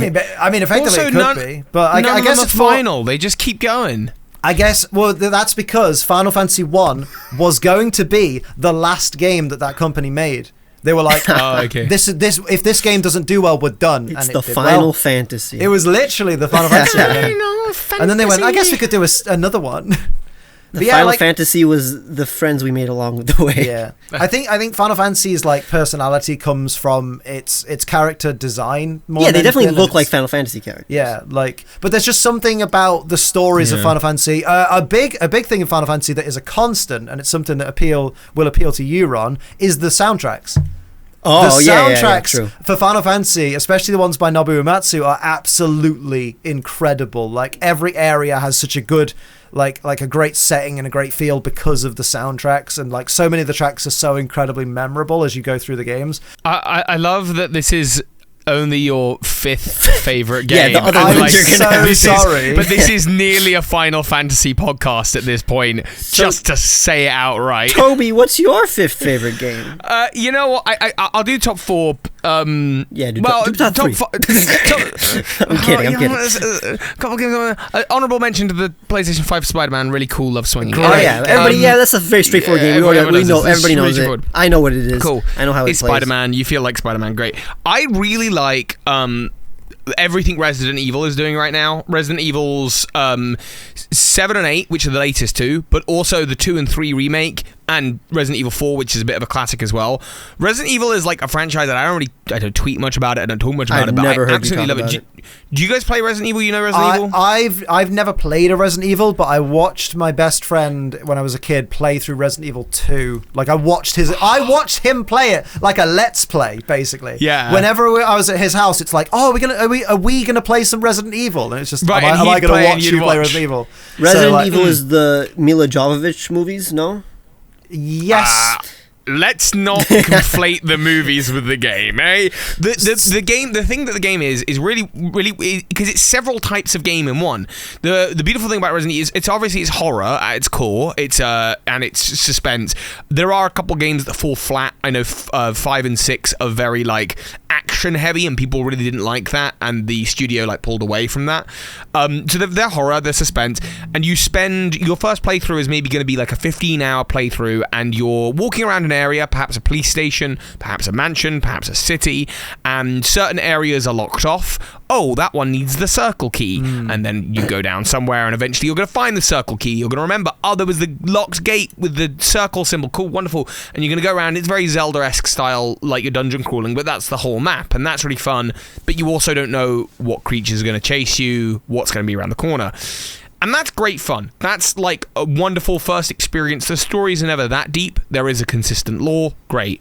Speaker 3: mean, effectively
Speaker 1: also,
Speaker 3: it could be, but I guess it's
Speaker 1: final. They just keep going.
Speaker 3: I guess, well, that's because Final Fantasy 1 was going to be the last game that company made. They were like, this if this game doesn't do well, we're done.
Speaker 2: It's the Final Fantasy.
Speaker 3: It was literally the Final Fantasy. And then they went, I guess we could do another one.
Speaker 2: The Final Fantasy was the friends we made along the way.
Speaker 3: Yeah, I think Final Fantasy's like personality comes from its character design. More
Speaker 2: they definitely look like Final Fantasy characters.
Speaker 3: Yeah, like, but there's just something about the stories of Final Fantasy. A big thing in Final Fantasy that is a constant, and it's something that will appeal to you, Ron, is the soundtracks.
Speaker 2: Oh,
Speaker 3: the soundtracks for Final Fantasy, especially the ones by Nobuo Uematsu, are absolutely incredible. Like, every area has such a good, like a great setting and a great feel because of the soundtracks, and like so many of the tracks are so incredibly memorable as you go through the games.
Speaker 1: I love that this is only your 5th favorite game.
Speaker 2: Yeah, the other ones you're gonna
Speaker 3: sorry.
Speaker 1: But this is nearly a Final Fantasy podcast at this point, just to say it outright.
Speaker 2: Toby, what's your 5th favorite game?
Speaker 1: You know what? I'll do top 4.
Speaker 2: Do top 3. I'm kidding.
Speaker 1: Couple games. Honorable mention to the PlayStation 5 Spider-Man. Really cool. Love swinging.
Speaker 2: Oh yeah, everybody. That's a very straightforward game. We know. Everybody knows it. I know what it is.
Speaker 1: Cool.
Speaker 2: I know how
Speaker 1: it's
Speaker 2: plays.
Speaker 1: Spider-Man. You feel like Spider-Man. Great. I really like everything Resident Evil is doing right now. Resident Evil's 7 and 8, which are the latest 2, but also the 2 and 3 remake, and Resident Evil 4, which is a bit of a classic as well. Resident Evil is like a franchise that I don't tweet much about it, I don't talk much about it, but I absolutely love it. Do you guys play Resident Evil? You know Resident Evil?
Speaker 3: I've never played a Resident Evil, but I watched my best friend when I was a kid play through Resident Evil 2. Like, I watched him play it like a let's play, basically.
Speaker 1: Yeah.
Speaker 3: Whenever I was at his house, it's like, oh, are we gonna play some Resident Evil? And it's just,
Speaker 1: right,
Speaker 3: am I gonna watch you play Resident Evil?
Speaker 2: Resident Evil is the Mila Jovovich movies, no?
Speaker 3: Yes.
Speaker 1: Let's not conflate the movies with the game, eh? The game, the thing that the game is really because it's several types of game in one. The beautiful thing about Resident Evil is it's horror at its core. It's and it's suspense. There are a couple games that fall flat. I know 5 and 6 are very like action heavy, and people really didn't like that, and the studio like pulled away from that. So they're horror, they're suspense, and you spend your first playthrough is maybe going to be like a 15-hour playthrough, and you're walking around an area, perhaps a police station, perhaps a mansion, perhaps a city, and certain areas are locked off. Oh, that one needs the circle key. And then you go down somewhere, and eventually you're going to find the circle key. You're going to remember, oh, there was the locked gate with the circle symbol. Cool, wonderful. And you're going to go around. It's very Zelda-esque style, like your dungeon crawling, but that's the whole map, and that's really fun. But you also don't know what creatures are going to chase you, what's going to be around the corner. And that's great fun. That's like a wonderful first experience. The stories are never that deep. There is a consistent lore. Great.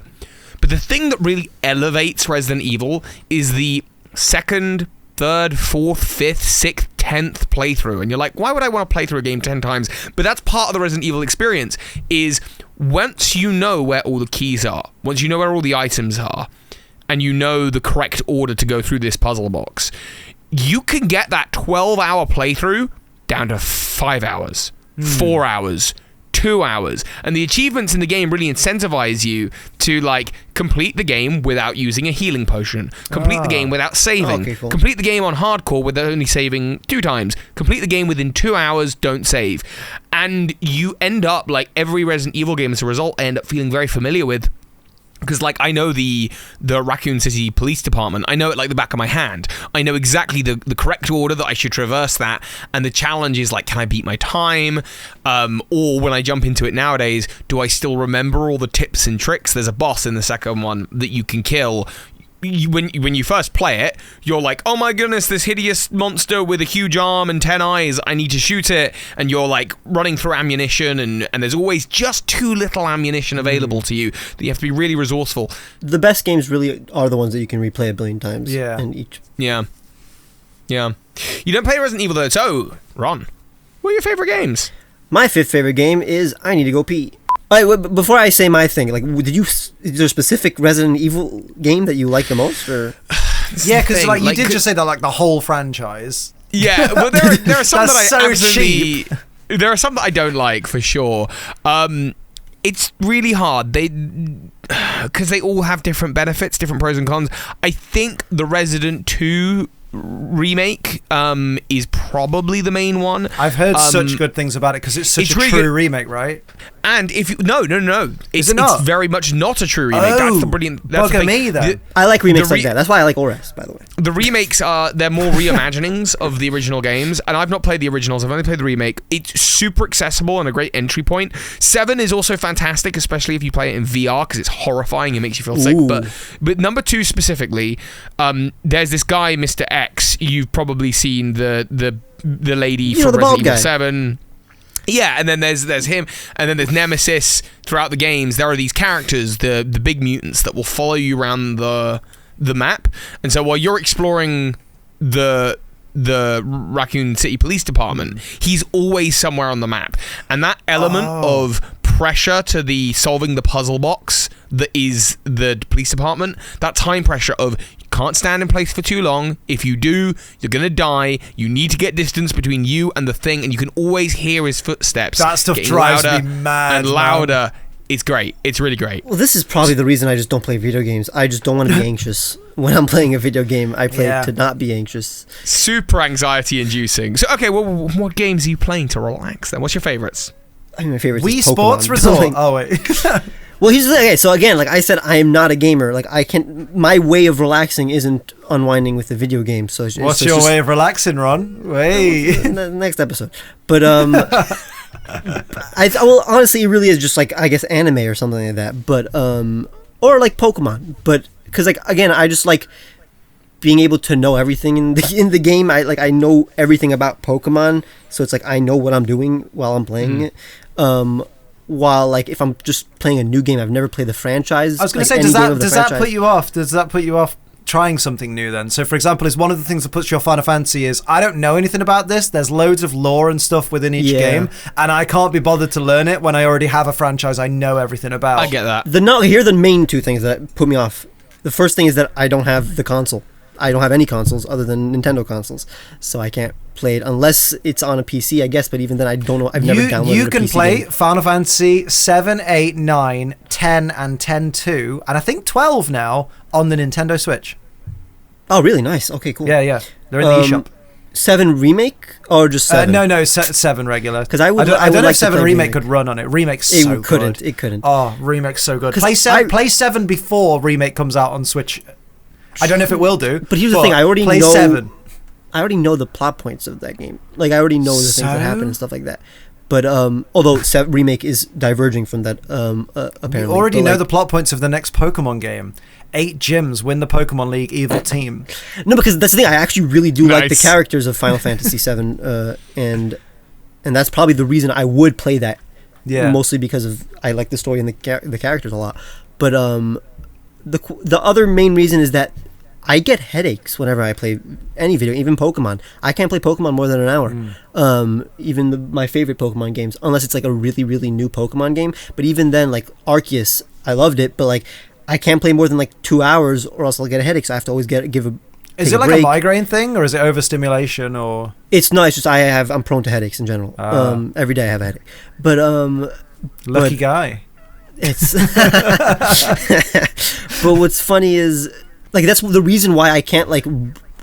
Speaker 1: But the thing that really elevates Resident Evil is the second, third, fourth, fifth, sixth, 10th playthrough. And you're like, why would I want to play through a game 10 times? But that's part of the Resident Evil experience, is once you know where all the keys are, once you know where all the items are, and you know the correct order to go through this puzzle box, you can get that 12-hour playthrough down to 5 hours, 4 hours, 2 hours. And the achievements in the game really incentivize you to like complete the game without using a healing potion, complete the game without saving,
Speaker 2: cool.
Speaker 1: complete the game on hardcore with only saving 2 times, complete the game within 2 hours, don't save. And you end up, like every Resident Evil game as a result, I end up feeling very familiar with. Because, like, I know the Raccoon City Police Department. I know it like the back of my hand. I know exactly the correct order that I should traverse that. And the challenge is, like, can I beat my time? Or when I jump into it nowadays, do I still remember all the tips and tricks? There's a boss in the second one that you can kill. When you first play it, you're like, oh my goodness, this hideous monster with a huge arm and 10 eyes, I need to shoot it. And you're like running through ammunition, and there's always just too little ammunition available to you, that you have to be really resourceful.
Speaker 2: The best games really are the ones that you can replay a billion times.
Speaker 3: Yeah.
Speaker 2: In each.
Speaker 1: Yeah. You don't play Resident Evil though, so Ron, what are your favorite games?
Speaker 2: My fifth favorite game is I Need to Go Pee. All right, before I say my thing, like, is there a specific Resident Evil game that you like the most, or?
Speaker 3: Yeah, because like you did just say that, like the whole franchise.
Speaker 1: Yeah, but there are some that I
Speaker 3: so
Speaker 1: absolutely. There are some that I don't like for sure. It's really hard. Because they all have different benefits, different pros and cons. I think the Resident 2 remake is probably the main one.
Speaker 3: I've heard such good things about it because it's such a really true remake, right?
Speaker 1: And if you no,
Speaker 3: Is it not?
Speaker 1: It's very much not a true remake.
Speaker 3: Oh,
Speaker 1: that's the brilliant. That's
Speaker 3: bugger me then.
Speaker 2: I like remakes like that. That's why I like ORAS, by the way.
Speaker 1: The remakes they're more reimaginings of the original games, and I've not played the originals. I've only played the remake. It's super accessible and a great entry point. 7 is also fantastic, especially if you play it in VR, because it's horrifying. It makes you feel sick. But number 2 specifically, there's this guy, Mr. X. You've probably seen the lady from Resident Evil 7. Yeah, and then there's him, and then there's Nemesis. Throughout the games, there are these characters, the big mutants, that will follow you around the map. And so while you're exploring the Raccoon City Police Department, he's always somewhere on the map. And that element of pressure to the solving the puzzle box that is the police department, that time pressure of you can't stand in place for too long. If you do, you're gonna die. You need to get distance between you and the thing, and you can always hear his footsteps.
Speaker 3: That stuff drives me mad
Speaker 1: and louder. It's great. It's really great.
Speaker 2: Well, this is probably the reason I just don't play video games. I just don't want to be anxious. When I'm playing a video game, I play to not be anxious.
Speaker 1: Super anxiety inducing. So, okay, well, what games are you playing to relax then? What's your favorites?
Speaker 2: I mean, my favorite
Speaker 3: Wii
Speaker 2: is Pokemon.
Speaker 3: Sports Resort. Oh, wait.
Speaker 2: Well, here's the thing. Okay, so again, like I said, I am not a gamer. Like I can't. My way of relaxing isn't unwinding with a video game. So
Speaker 3: what's your way of relaxing, Ron? Wait.
Speaker 2: Next episode. But well, honestly, it really is just like, I guess, anime or something like that. But or like Pokemon. But because like again, I just like being able to know everything in the game. I know everything about Pokemon, so it's like I know what I'm doing while I'm playing it. While like if I'm just playing a new game, I've never played the franchise.
Speaker 3: I was going to say, does that put you off? Does that put you off trying something new then? So for example, is one of the things that puts you off Final Fantasy is I don't know anything about this. There's loads of lore and stuff within each game, and I can't be bothered to learn it when I already have a franchise I know everything about.
Speaker 1: I get that.
Speaker 2: Here are the main 2 things that put me off. The first thing is that I don't have the console. I don't have any consoles other than Nintendo consoles, so I can't play it unless it's on a PC, I guess. But even then, I don't know. I've never downloaded. You
Speaker 3: can play Final Fantasy 7, 8, 9, 10, and 10-2, and I think 12 now on the Nintendo Switch.
Speaker 2: Oh, really? Nice. Okay, cool.
Speaker 3: Yeah. They're in the eShop.
Speaker 2: 7 remake or just 7?
Speaker 3: No, 7 regular.
Speaker 2: Because I don't
Speaker 3: know if 7 remake could run on it. Remake's so good.
Speaker 2: It couldn't.
Speaker 3: Oh, remake's so good. Play 7 before remake comes out on Switch. I don't know if it will do.
Speaker 2: But here's the thing: I already
Speaker 3: know 7.
Speaker 2: I already know the plot points of that game. Like I already know the things that happen and stuff like that. But although remake is diverging from that, apparently.
Speaker 3: You already know the plot points of the next Pokemon game. 8 gyms, win the Pokemon League, evil team.
Speaker 2: No, because that's the thing. I actually really do like the characters of Final Fantasy VII, and and that's probably the reason I would play that.
Speaker 3: Yeah.
Speaker 2: Mostly because I like the story and the characters a lot. But the other main reason is that I get headaches whenever I play any video, even Pokemon. I can't play Pokemon more than an hour. Even my favorite Pokemon games, unless it's like a really, really new Pokemon game. But even then, like Arceus, I loved it, but like I can't play more than like 2 hours, or else I'll get a headache. So I have to always
Speaker 3: Is it like a migraine thing, or is it overstimulation, or?
Speaker 2: It's not. It's just I'm prone to headaches in general. Every day I have a headache. But
Speaker 3: lucky guy.
Speaker 2: It's. But what's funny is, like, that's the reason why I can't like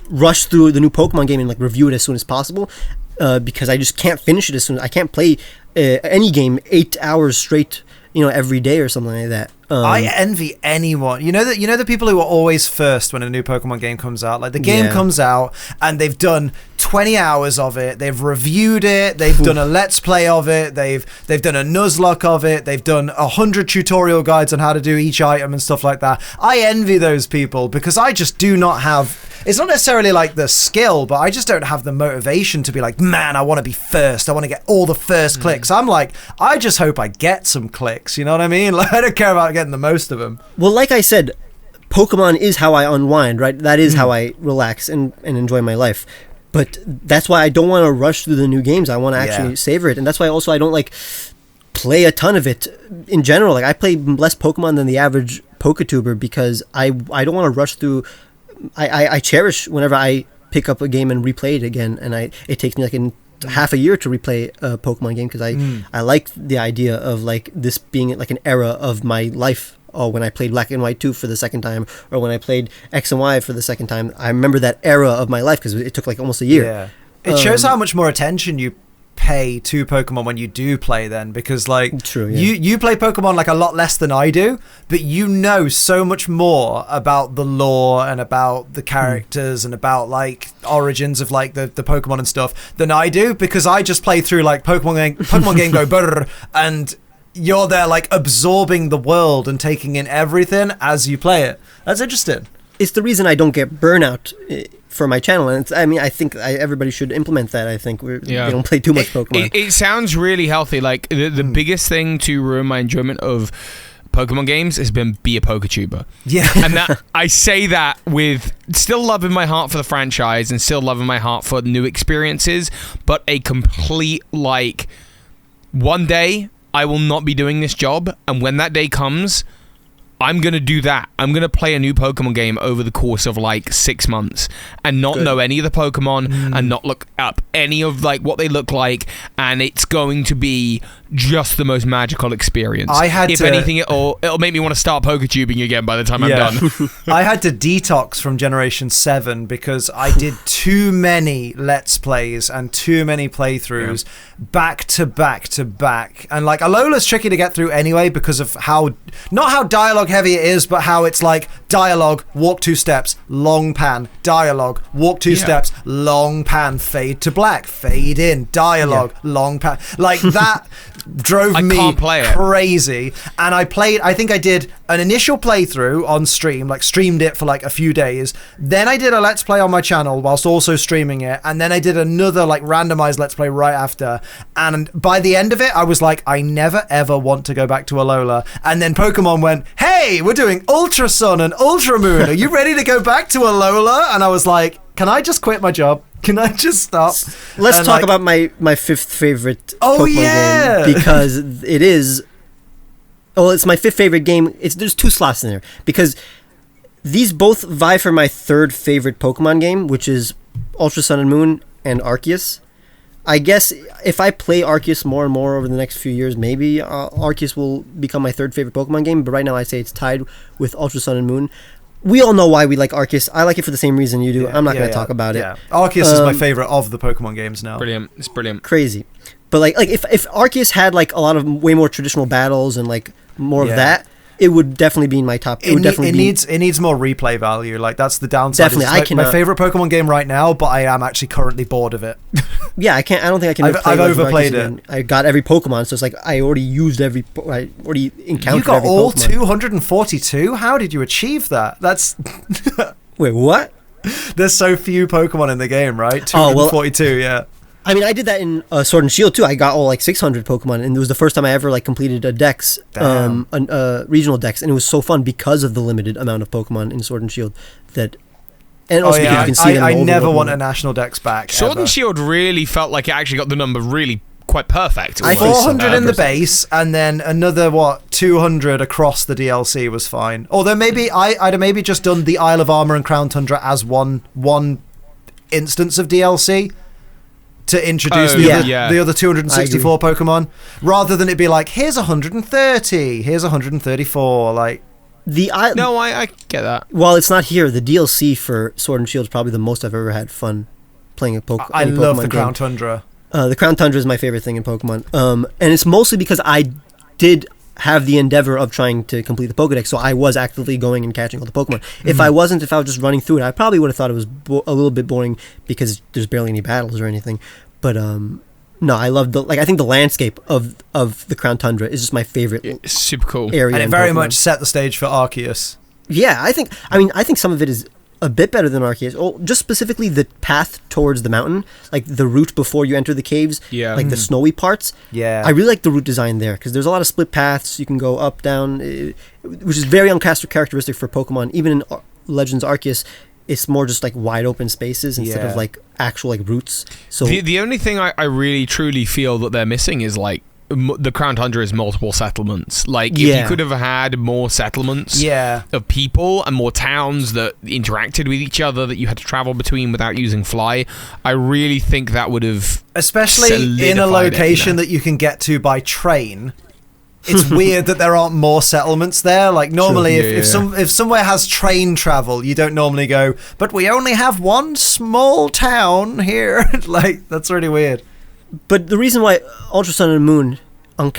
Speaker 2: rush through the new Pokemon game and like review it as soon as possible, because I just can't finish it as soon. I can't play any game 8 hours straight, every day or something like that.
Speaker 3: I envy anyone. You know the people who are always first when a new Pokemon game comes out. Like the game comes out and they've done 20 hours of it. They've reviewed it. They've done a let's play of it. They've done a Nuzlocke of it. They've done 100 tutorial guides on how to do each item and stuff like that. I envy those people because I just do not have. It's not necessarily like the skill, but I just don't have the motivation to be like, man, I want to be first. I want to get all the first clicks. I'm like, I just hope I get some clicks. You know what I mean? Like, I don't care about getting the most of them.
Speaker 2: Well, like I said, Pokemon is how I unwind, right? That is how I relax and enjoy my life. But that's why I don't want to rush through the new games. I want to actually savor it. And that's why also I don't like play a ton of it in general. Like I play less Pokemon than the average Poketuber because I don't want to rush through. I cherish whenever I pick up a game and replay it again, and it takes me like half a year to replay a Pokemon game because I like the idea of like this being like an era of my life. Or when I played Black and White 2 for the second time, or when I played X and Y for the second time, I remember that era of my life because it took like almost a year.
Speaker 3: Yeah, it shows how much more attention you pay to Pokemon when you do play then, because like
Speaker 2: true, yeah.
Speaker 3: you play Pokemon like a lot less than I do, but you know so much more about the lore and about the characters and about like origins of like the Pokemon and stuff than I do, because I just play through like Pokemon game go brrr, and you're there like absorbing the world and taking in everything as you play it. That's interesting.
Speaker 2: It's the reason I don't get burnout for my channel, and I think everybody should implement that. I think they don't play too much Pokemon.
Speaker 1: It sounds really healthy. Like the biggest thing to ruin my enjoyment of Pokemon games has been be a Poketuber.
Speaker 3: Yeah,
Speaker 1: and that I say that with still love in my heart for the franchise and still love in my heart for new experiences, but a complete like one day I will not be doing this job, and when that day comes, I'm going to do that. I'm going to play a new Pokemon game over the course of like 6 months and not know any of the Pokemon and not look up any of like what they look like, and it's going to be just the most magical experience. If anything, it'll make me want to start Poketubing again by the time I'm done.
Speaker 3: I had to detox from Generation 7 because I did too many Let's Plays and too many playthroughs back to back to back. And like Alola's tricky to get through anyway because of not how dialogue heavy it is, but how it's like dialogue, walk 2 steps, long pan, dialogue, walk 2 steps, long pan, fade to black, fade in, dialogue, long pan. Like that drove me crazy. And I think I did an initial playthrough on stream, like streamed it for like a few days. Then I did a Let's Play on my channel whilst also streaming it. And then I did another like randomized Let's Play right after. And by the end of it, I was like, I never ever want to go back to Alola. And then Pokemon went, hey, we're doing Ultra Sun and Ultra Moon. Are you ready to go back to Alola? And I was like, can I just quit my job? Can I just stop?
Speaker 2: Let's talk about my 5th favorite Pokemon game, because it is... Well, it's my 5th favorite game. There's 2 slots in there, because these both vie for my 3rd favorite Pokemon game, which is Ultra Sun and Moon and Arceus. I guess if I play Arceus more and more over the next few years, maybe Arceus will become my 3rd favorite Pokemon game, but right now I'd say it's tied with Ultra Sun and Moon. We all know why we like Arceus. I like it for the same reason you do. I'm not going to talk about it.
Speaker 3: Arceus is my favorite of the Pokemon games now.
Speaker 1: Brilliant. It's brilliant.
Speaker 2: Crazy. But like if Arceus had like a lot of way more traditional battles and like more of that, it would definitely be in my top. It
Speaker 3: needs more replay value. Like that's the downside.
Speaker 2: Definitely,
Speaker 3: it's my favorite Pokemon game right now, but I am actually currently bored of it.
Speaker 2: Yeah, I can't. I don't think I can.
Speaker 3: I've overplayed it.
Speaker 2: I got every Pokemon, so it's like I already used I already encountered.
Speaker 3: You got
Speaker 2: every
Speaker 3: all
Speaker 2: Pokemon.
Speaker 3: 242. How did you achieve that? That's
Speaker 2: wait, what?
Speaker 3: There's so few Pokemon in the game, right? 242. Yeah.
Speaker 2: I mean, I did that in Sword and Shield too. I got all like 600 Pokemon, and it was the first time I ever like completed a Dex, regional Dex, and it was so fun because of the limited amount of Pokemon in Sword and Shield. And also because you can see them
Speaker 3: I
Speaker 2: over
Speaker 3: never
Speaker 2: Pokemon.
Speaker 3: want a national Dex back.
Speaker 1: Sword and Shield really felt like it actually got the number really quite perfect.
Speaker 2: I think
Speaker 3: 400 in the base, and then another 200 across the DLC was fine. Although maybe I'd have maybe just done the Isle of Armor and Crown Tundra as one instance of DLC to introduce the other 264 Pokemon, rather than it be like, here's 130, here's 134, like.
Speaker 1: I get that.
Speaker 2: While it's not here, the DLC for Sword and Shield is probably the most I've ever had fun playing a Pokemon.
Speaker 3: I love the Crown Tundra.
Speaker 2: The Crown Tundra is my favorite thing in Pokemon, and it's mostly because I did have the endeavor of trying to complete the Pokedex, so I was actively going and catching all the Pokemon. If I was just running through it, I probably would have thought it was a little bit boring because there's barely any battles or anything. But no, I love I think the landscape of the Crown Tundra is just my favorite.
Speaker 1: It's super cool
Speaker 2: area,
Speaker 3: and it very much set the stage for Arceus.
Speaker 2: Yeah, I think some of it is a bit better than Arceus. Oh, just specifically the path towards the mountain, like the route before you enter the caves, like the snowy parts.
Speaker 3: Yeah,
Speaker 2: I really like the route design there because there's a lot of split paths. You can go up, down, which is very uncharacteristic for Pokemon. Even in Legends Arceus, it's more just like wide open spaces instead of like actual like routes. So
Speaker 1: the only thing I really truly feel that they're missing is like the Crown Tundra is multiple settlements. Like if you could have had more settlements of people and more towns that interacted with each other that you had to travel between without using fly, I really think that would have,
Speaker 3: especially in a location that you can get to by train. It's weird that there aren't more settlements there. Like normally, if somewhere has train travel, you don't normally go, but we only have one small town here. Like that's really weird.
Speaker 2: But the reason why Ultra Sun and Moon, not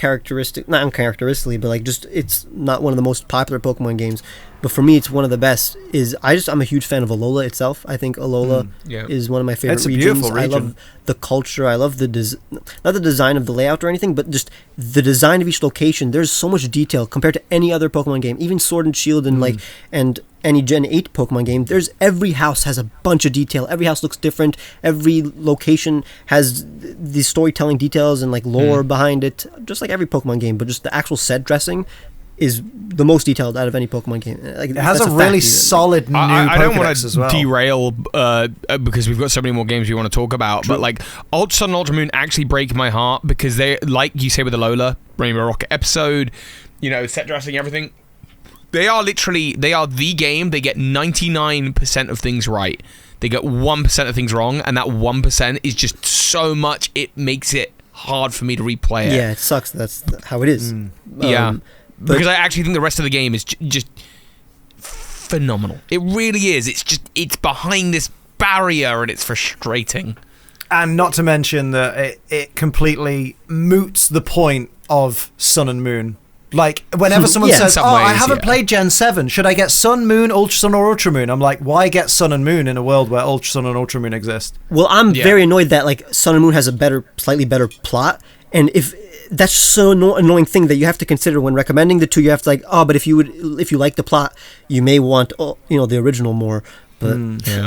Speaker 2: uncharacteristically, but like just it's not one of the most popular Pokemon games, but for me it's one of the best, is I'm a huge fan of Alola itself. I think Alola is one of my favorite regions.
Speaker 3: It's a beautiful region.
Speaker 2: I love the culture. I love not the design of the layout or anything, but just the design of each location. There's so much detail compared to any other Pokemon game, even Sword and Shield and and any Gen 8 Pokemon game. Every house has a bunch of detail. Every house looks different. Every location has the storytelling details and like lore behind it, just like every Pokemon game. But just the actual set dressing is the most detailed out of any Pokemon game. Like,
Speaker 3: it has a really solid new
Speaker 1: I don't want
Speaker 3: to
Speaker 1: derail because we've got so many more games we want to talk about. True. But like Ultra Sun and Ultra Moon actually break my heart because they, like you say with the Alola, Rainbow Rocket episode, set dressing, everything. They are the game. They get 99% of things right. They get 1% of things wrong, and that 1% is just so much, it makes it hard for me to replay it.
Speaker 2: Yeah, it sucks. That's how it is.
Speaker 1: Because I actually think the rest of the game is just phenomenal. It really is. It's behind this barrier, and it's frustrating.
Speaker 3: And not to mention that it completely moots the point of Sun and Moon. Like, whenever someone says, I haven't played Gen 7, should I get Sun, Moon, Ultra Sun, or Ultra Moon? I'm like, why get Sun and Moon in a world where Ultra Sun and Ultra Moon exist?
Speaker 2: Well, I'm very annoyed that, like, Sun and Moon has a slightly better plot, and if that's so annoying thing that you have to consider when recommending the two. You have to but if you like the plot, you may want, the original more. But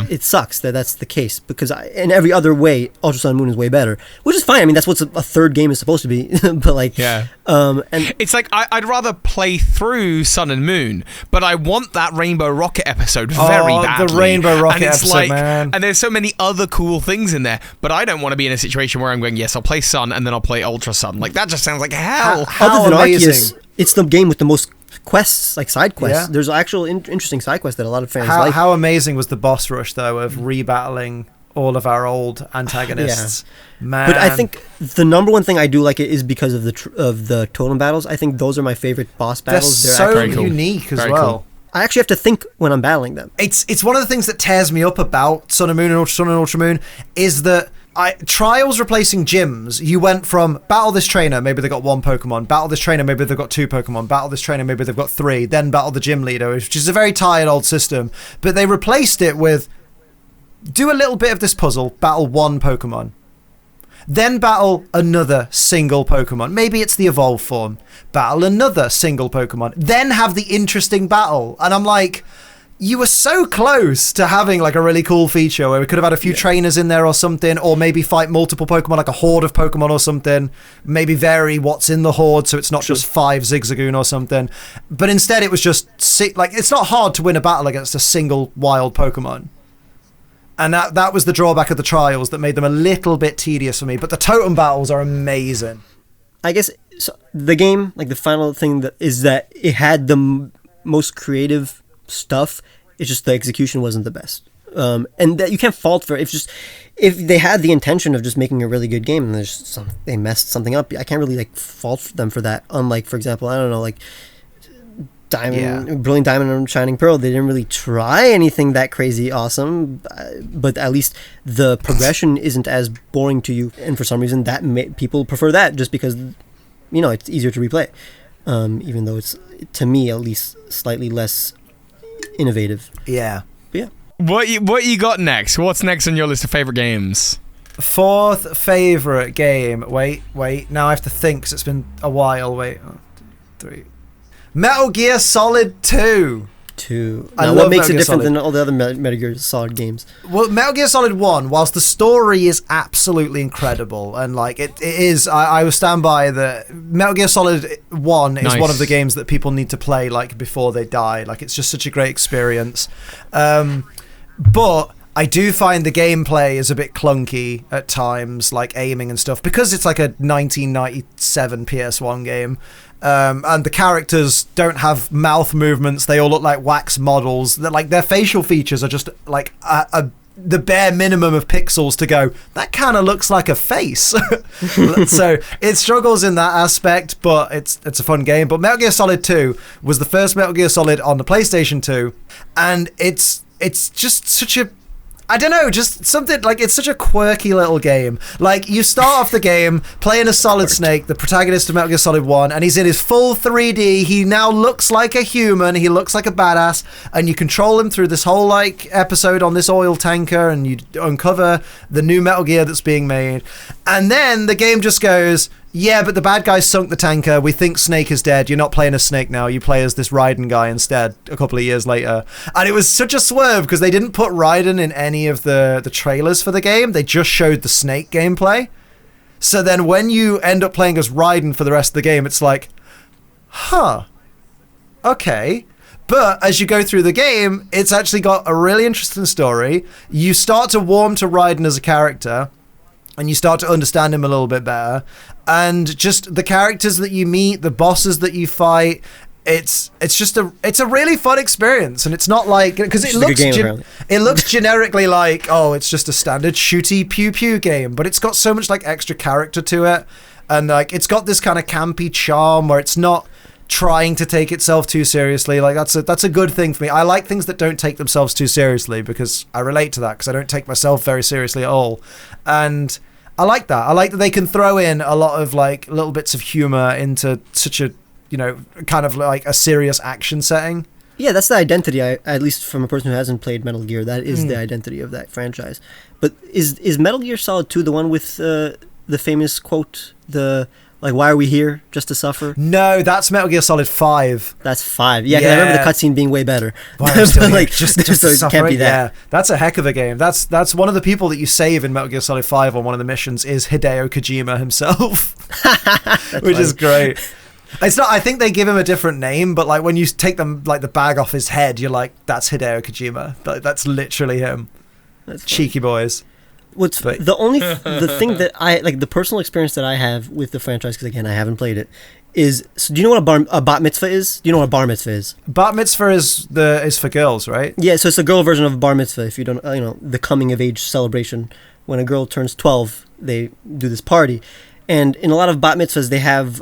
Speaker 2: it sucks that that's the case, because in every other way, Ultra Sun and Moon is way better, which is fine. I mean, that's what a third game is supposed to be. But like, and
Speaker 1: it's like I'd rather play through Sun and Moon, but I want that Rainbow Rocket episode very badly.
Speaker 3: The Rainbow Rocket episode, man.
Speaker 1: And there's so many other cool things in there, but I don't want to be in a situation where I'm going, yes, I'll play Sun and then I'll play Ultra Sun. Like that just sounds like hell.
Speaker 2: Other than Arceus, it's the game with the most quests, like side quests. There's actual interesting side quests that a lot of fans like.
Speaker 3: How amazing was the boss rush though of rebattling all of our old antagonists? Man.
Speaker 2: But I think the number one thing I do like it is because of the totem battles. I think those are my favorite boss battles.
Speaker 3: They're so unique as well. Cool.
Speaker 2: I actually have to think when I'm battling them.
Speaker 3: It's one of the things that tears me up about Sun and Moon and Ultra Sun and Ultra Moon is that trials replacing gyms. You went from battle this trainer, maybe they got one Pokemon, battle this trainer, maybe they've got two Pokemon, battle this trainer, maybe they've got three, then battle the gym leader, which is a very tired old system. But they replaced it with, do a little bit of this puzzle, battle one Pokemon, then battle another single Pokemon, maybe it's the evolved form, battle another single Pokemon, then have the interesting battle. And I'm like, you were so close to having like a really cool feature where we could have had a few trainers in there or something, or maybe fight multiple Pokemon, like a horde of Pokemon or something. Maybe vary what's in the horde so it's not just 5 Zigzagoon or something. But instead it was just like, it's not hard to win a battle against a single wild Pokemon. And that was the drawback of the trials that made them a little bit tedious for me. But the totem battles are amazing.
Speaker 2: I guess so the game, like the final thing is that it had the most creative stuff. It's just the execution wasn't the best, and that you can't fault for it. If they had the intention of just making a really good game and they messed something up, I can't really like fault them for that. Unlike, for example, I don't know, like Brilliant Diamond and Shining Pearl, they didn't really try anything that crazy awesome, but at least the progression isn't as boring to you, and for some reason people prefer that just because it's easier to replay, even though it's, to me at least, slightly less innovative.
Speaker 3: Yeah.
Speaker 2: But yeah.
Speaker 1: What you got next? What's next on your list of favorite games?
Speaker 3: 4th favorite game. Wait. Now I have to think because it's been a while. Wait. 3. Metal Gear Solid 2.
Speaker 2: Now, what makes it different than all the other Metal Gear Solid games?
Speaker 3: Well, Metal Gear Solid 1, whilst the story is absolutely incredible, and like it is, I will stand by that. Metal Gear Solid 1 is one of the games that people need to play like before they die. Like, it's just such a great experience. But I do find the gameplay is a bit clunky at times, like aiming and stuff, because it's like a 1997 PS1 game. And the characters don't have mouth movements. They all look like wax models. Their facial features are just like the bare minimum of pixels to go, that kind of looks like a face. So it struggles in that aspect, but it's a fun game. But Metal Gear Solid 2 was the first Metal Gear Solid on the PlayStation 2, and it's just such a, I don't know, just something like, it's such a quirky little game. Like, you start off the game playing as Solid Snake, the protagonist of Metal Gear Solid 1, and he's in his full 3D. He now looks like a human. He looks like a badass, and you control him through this whole like episode on this oil tanker, and you uncover the new Metal Gear that's being made. And then the game just goes, yeah, but the bad guy sunk the tanker. We think Snake is dead. You're not playing as Snake now. You play as this Raiden guy instead a couple of years later. And it was such a swerve because they didn't put Raiden in any of the trailers for the game. They just showed the Snake gameplay. So then when you end up playing as Raiden for the rest of the game, it's like, huh, okay. But as you go through the game, it's actually got a really interesting story. You start to warm to Raiden as a character, and you start to understand him a little bit better. And just the characters that you meet, the bosses that you fight, it's a really fun experience. And it's not like, because it looks generically like, oh, it's just a standard shooty pew pew game, but it's got so much like extra character to it, and like it's got this kind of campy charm where it's not trying to take itself too seriously. Like that's a good thing for me. I like things that don't take themselves too seriously because I relate to that, because I don't take myself very seriously at all. And I like that. I like that they can throw in a lot of like little bits of humor into such a, kind of like a serious action setting.
Speaker 2: Yeah, that's the identity. At least from a person who hasn't played Metal Gear, that is the identity of that franchise. But is Metal Gear Solid 2 the one with the famous quote, why are we here? Just to suffer?
Speaker 3: No, that's Metal Gear Solid 5.
Speaker 2: That's 5. Yeah, because I remember the cutscene being way better.
Speaker 3: Why are we still here? Just
Speaker 2: so it can't be that.
Speaker 3: Yeah, that's a heck of a game. That's one of the people that you save in Metal Gear Solid 5 on one of the missions is Hideo Kojima himself, which is great. It's not. I think they give him a different name, but like when you take them like the bag off his head, you're like, that's Hideo Kojima. That's literally him. That's cheeky boys.
Speaker 2: What's the thing that I like, the personal experience that I have with the franchise, because again I haven't played it, is, so do you know what a bat mitzvah is? Do you know what a bar mitzvah is?
Speaker 3: Bat mitzvah is for girls, right?
Speaker 2: Yeah, so it's a girl version of a bar mitzvah. If you don't, the coming of age celebration. When a girl turns 12, they do this party, and in a lot of bat mitzvahs they have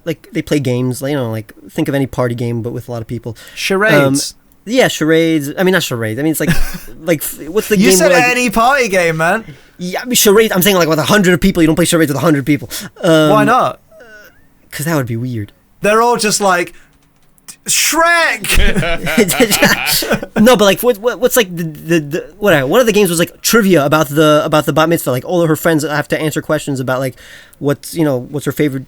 Speaker 2: they play games, like think of any party game but with a lot of people.
Speaker 3: Charades.
Speaker 2: Yeah, charades. I mean, not charades. I mean, it's like what's the game?
Speaker 3: You said any party game, man.
Speaker 2: Yeah, I mean, charades. I'm saying like with 100 people, you don't play charades with 100 people.
Speaker 3: Why not?
Speaker 2: Because that would be weird.
Speaker 3: They're all just like Shrek.
Speaker 2: No, but like what's like the whatever. One of the games was like trivia about the bat mitzvah. Like all of her friends have to answer questions about like what's her favorite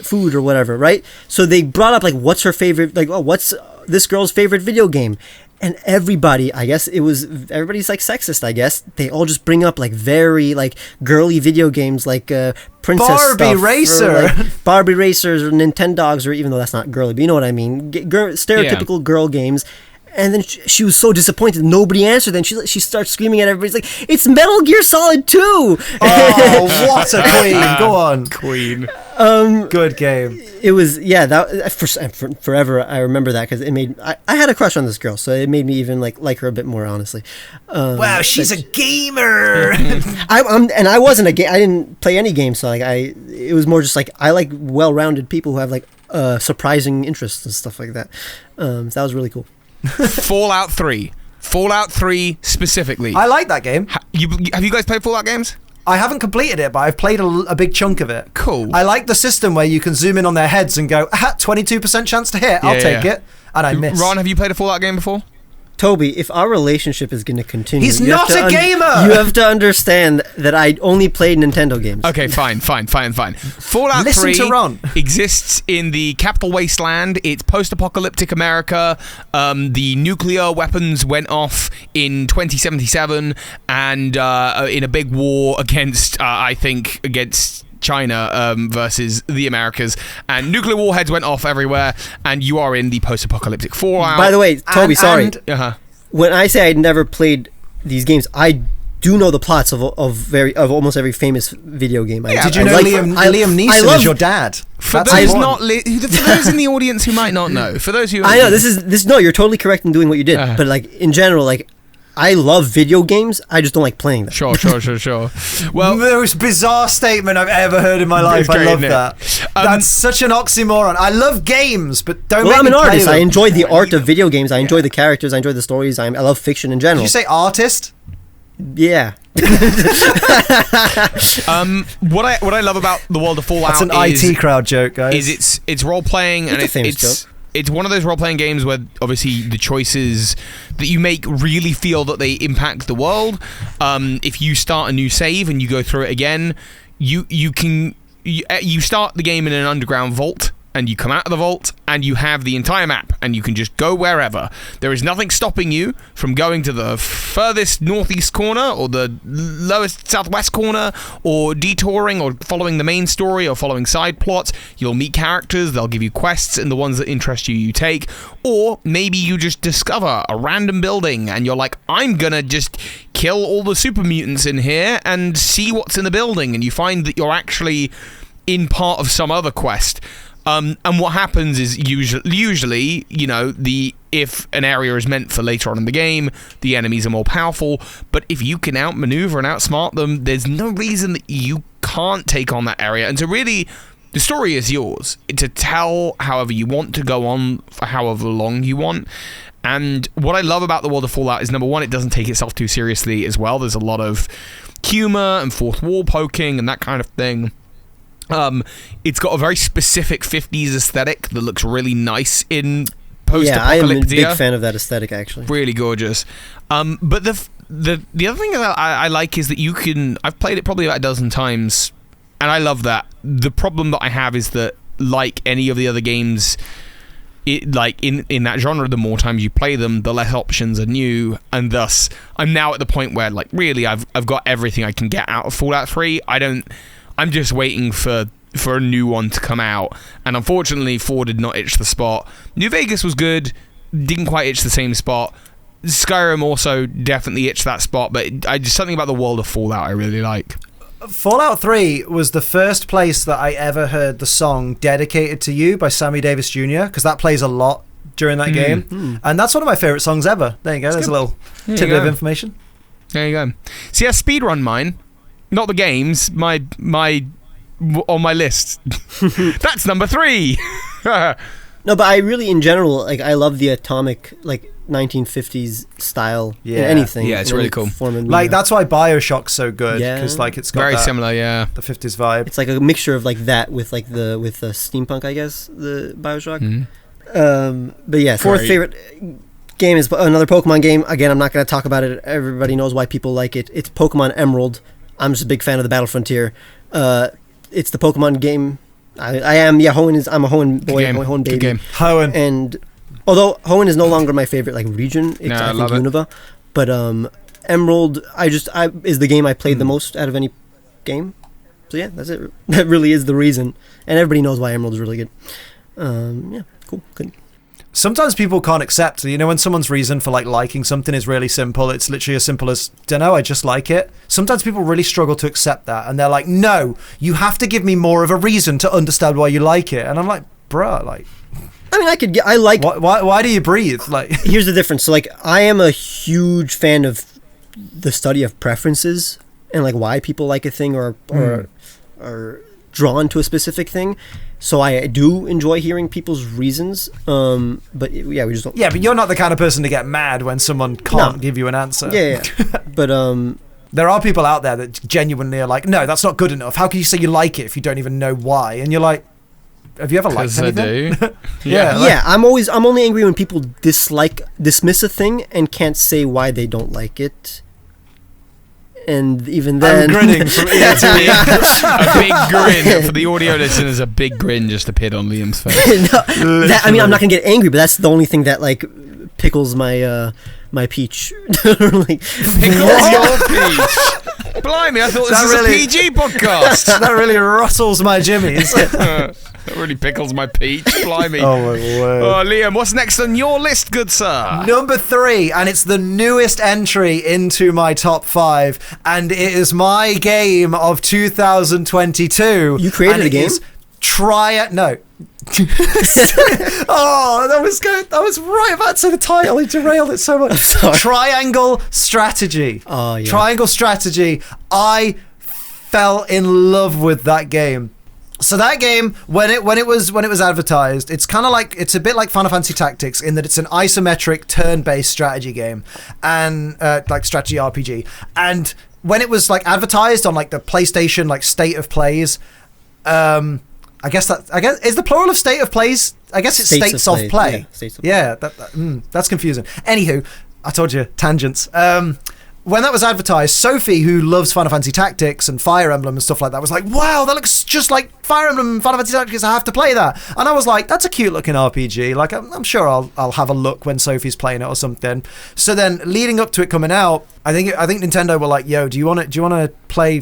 Speaker 2: food or whatever, right? So they brought up like what's her favorite, like, oh, what's this girl's favorite video game, And everybody, I guess everybody's like sexist, I guess. They all just bring up like very like girly video games like princess
Speaker 3: Barbie
Speaker 2: stuff,
Speaker 3: Racer.
Speaker 2: or, like, Barbie Racers or Nintendogs, or even though that's not girly, but you know what I mean. Stereotypical girl games. And then she was so disappointed. Nobody answered. Then she starts screaming at everybody. It's like, it's Metal Gear Solid 2!
Speaker 3: Oh, what a queen. Go on.
Speaker 1: Queen.
Speaker 3: Good game.
Speaker 2: It was, yeah, that for forever I remember that because it made... I had a crush on this girl, so it made me even like her a bit more, honestly.
Speaker 3: Wow, she's a gamer!
Speaker 2: I wasn't a game. I didn't play any games, so like it was more just like, I like well-rounded people who have like surprising interests and stuff like that. So that was really cool.
Speaker 1: Fallout 3 specifically.
Speaker 3: I like that game.
Speaker 1: Have you guys played Fallout games?
Speaker 3: I haven't completed it, but I've played a big chunk of it.
Speaker 1: Cool.
Speaker 3: I like the system where you can zoom in on their heads and go, 22% chance to hit. I'll take it. And I miss.
Speaker 1: Ron, have you played a Fallout game before?
Speaker 2: Toby, if our relationship is going to continue...
Speaker 3: He's not a gamer!
Speaker 2: You have to understand that I only played Nintendo games.
Speaker 1: Okay, fine. Fallout
Speaker 3: Listen
Speaker 1: 3
Speaker 3: to Ron.
Speaker 1: exists in the Capital Wasteland. It's post-apocalyptic America. The nuclear weapons went off in 2077, and in a big war against China versus the Americas, and nuclear warheads went off everywhere, and you are in the post-apocalyptic Fallout.
Speaker 2: By the way, Toby, sorry. When I say I'd never played these games, I do know the plots of almost every famous video game.
Speaker 3: Did you know Liam Neeson is your dad?
Speaker 1: For those in the audience who might not know, for those who
Speaker 2: I know this. No, you're totally correct in doing what you did, but like in general, like, I love video games. I just don't like playing them.
Speaker 1: Sure. Well,
Speaker 3: the most bizarre statement I've ever heard in my life. I love that. That's such an oxymoron. I love games, but don't.
Speaker 2: Well, I'm an artist. I enjoy the art of video games. I enjoy the characters. I enjoy the stories. I love fiction in general.
Speaker 3: Did you say artist?
Speaker 2: Yeah.
Speaker 1: What I love about the world of Fallout.
Speaker 3: That's an IT crowd joke, guys.
Speaker 1: Is it's role playing, and it's one of those role-playing games where obviously the choices that you make really feel that they impact the world. If you start a new save and you go through it again, you start the game in an underground vault, and you come out of the vault, and you have the entire map, and you can just go wherever. There is nothing stopping you from going to the furthest northeast corner, or the lowest southwest corner, or detouring, or following the main story, or following side plots. You'll meet characters, they'll give you quests, and the ones that interest you take. Or maybe you just discover a random building, and you're like, I'm gonna just kill all the super mutants in here, and see what's in the building, and you find that you're actually in part of some other quest. And what happens is usually, if an area is meant for later on in the game, the enemies are more powerful. But if you can outmaneuver and outsmart them, there's no reason that you can't take on that area. And so really, the story is yours to tell however you want, to go on for however long you want. And what I love about the world of Fallout is, number one, it doesn't take itself too seriously as well. There's a lot of humor and fourth wall poking and that kind of thing. It's got a very specific 50s aesthetic that looks really nice in post-apocalyptic.
Speaker 2: Yeah, I am a big fan of that aesthetic, actually.
Speaker 1: Really gorgeous. But the other thing that I like is that you can... I've played it probably about a dozen times, and I love that. The problem that I have is that, like any of the other games, in that genre, the more times you play them, the less options are new, and thus I'm now at the point where, like, really, I've got everything I can get out of Fallout 3. I'm just waiting for a new one to come out, and unfortunately 4 did not itch the spot. New Vegas was good, didn't quite itch the same spot. Skyrim also definitely itched that spot, but just something about the world of Fallout I really like.
Speaker 3: Fallout 3 was the first place that I ever heard the song Dedicated to You by Sammy Davis Jr., because that plays a lot during that game, and that's one of my favourite songs ever. There you go, there's a little tidbit of information.
Speaker 1: There you go. See, I speedrun mine. Not the games, my on my list. That's number 3.
Speaker 2: No, but I really, in general, like, I love the atomic, like, 1950s style in anything.
Speaker 1: Yeah, it's really cool.
Speaker 3: Like, that's why BioShock's so good, because like it's got
Speaker 1: very similar,
Speaker 3: the 50s vibe.
Speaker 2: It's like a mixture of like that with like the steampunk, I guess, the BioShock. But yeah, fourth favorite game is another Pokemon game. Again, I'm not going to talk about it. Everybody knows why people like it. It's Pokemon Emerald. I'm just a big fan of the Battle Frontier. It's the Pokemon game. I'm a Hoenn boy, Hoenn baby.
Speaker 3: Hoenn.
Speaker 2: And Although Hoenn is no longer my favorite like region. It's
Speaker 1: I
Speaker 2: I think
Speaker 1: love it.
Speaker 2: Unova. But Emerald, is the game I played the most out of any game. So yeah, that's it. That really is the reason, and everybody knows why Emerald is really good. Yeah, cool, good.
Speaker 3: Sometimes people can't accept, when someone's reason for like liking something is really simple. It's literally as simple as, dunno, I just like it. Sometimes people really struggle to accept that, and they're like, no, you have to give me more of a reason to understand why you like it. And I'm like, bruh, like,
Speaker 2: I mean, I like.
Speaker 3: Why do you breathe? Like,
Speaker 2: here's the difference. So like, I am a huge fan of the study of preferences and like why people like a thing or are drawn to a specific thing. So I do enjoy hearing people's reasons, but yeah, we just don't.
Speaker 3: Yeah, but you're not the kind of person to get mad when someone can't give you an answer.
Speaker 2: Yeah. But
Speaker 3: there are people out there that genuinely are like, no, that's not good enough. How can you say you like it if you don't even know why? And you're like, have you ever liked anything?
Speaker 1: I do.
Speaker 2: yeah, I'm only angry when people dismiss a thing and can't say why they don't like it. And even then,
Speaker 3: I'm grinning from ear to ear.
Speaker 1: A big grin for the audio listeners. A big grin just appeared on Liam's face.
Speaker 2: I mean, I'm not gonna get angry, but that's the only thing that like pickles my my peach. Like,
Speaker 1: Pickles your peach. Blimey, I thought this was a PG podcast.
Speaker 3: That really rustles my jimmies.
Speaker 1: That really pickles my peach. Blimey.
Speaker 3: Oh my word.
Speaker 1: Oh, Liam, what's next on your list, good sir?
Speaker 3: Number 3, and it's the newest entry into my top 5, and it is my game of 2022.
Speaker 2: You created a game?
Speaker 3: No. Oh, that was good. I was right about to say the title. I derailed it so much. Triangle Strategy.
Speaker 2: Oh, yeah.
Speaker 3: Triangle Strategy. I fell in love with that game. So that game, when it was advertised, it's a bit like Final Fantasy Tactics in that it's an isometric turn-based strategy game and like strategy RPG. And when it was like advertised on like the PlayStation like State of Plays, I guess is the plural of State of Plays. I guess it's States of Play.
Speaker 2: Yeah, States of Play.
Speaker 3: Yeah, that's confusing. Anywho, I told you tangents. When that was advertised, Sophie, who loves Final Fantasy Tactics and Fire Emblem and stuff like that, was like, wow, that looks just like Fire Emblem and Final Fantasy Tactics, I have to play that. And I was like, that's a cute looking RPG. Like, I'm sure I'll have a look when Sophie's playing it or something. So then, leading up to it coming out, I think Nintendo were like, yo, do you want to play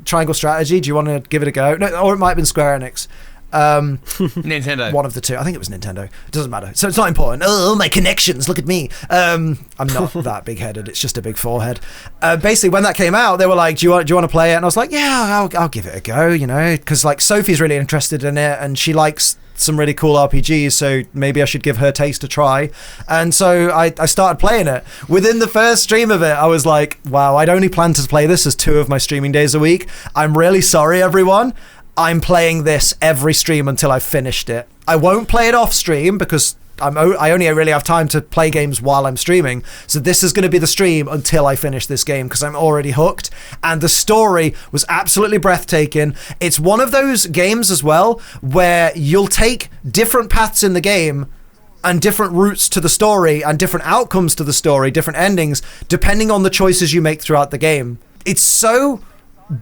Speaker 3: Triangle Strategy? Do you want to give it a go? No, or it might have been Square Enix.
Speaker 1: Nintendo.
Speaker 3: One of the two. I think it was Nintendo. It doesn't matter. So it's not important. Oh, my connections. Look at me. I'm not that big-headed. It's just a big forehead. Basically, when that came out, they were like, do you want to play it? And I was like, yeah, I'll give it a go, because like Sophie's really interested in it and she likes some really cool RPGs, so maybe I should give her taste a try. And so I started playing it. Within the first stream of it, I was like, wow, I'd only planned to play this as 2 of my streaming days a week. I'm really sorry, everyone. I'm playing this every stream until I've finished it. I won't play it off stream because I only really have time to play games while I'm streaming. So this is going to be the stream until I finish this game because I'm already hooked. And the story was absolutely breathtaking. It's one of those games as well where you'll take different paths in the game and different routes to the story and different outcomes to the story, different endings, depending on the choices you make throughout the game. It's so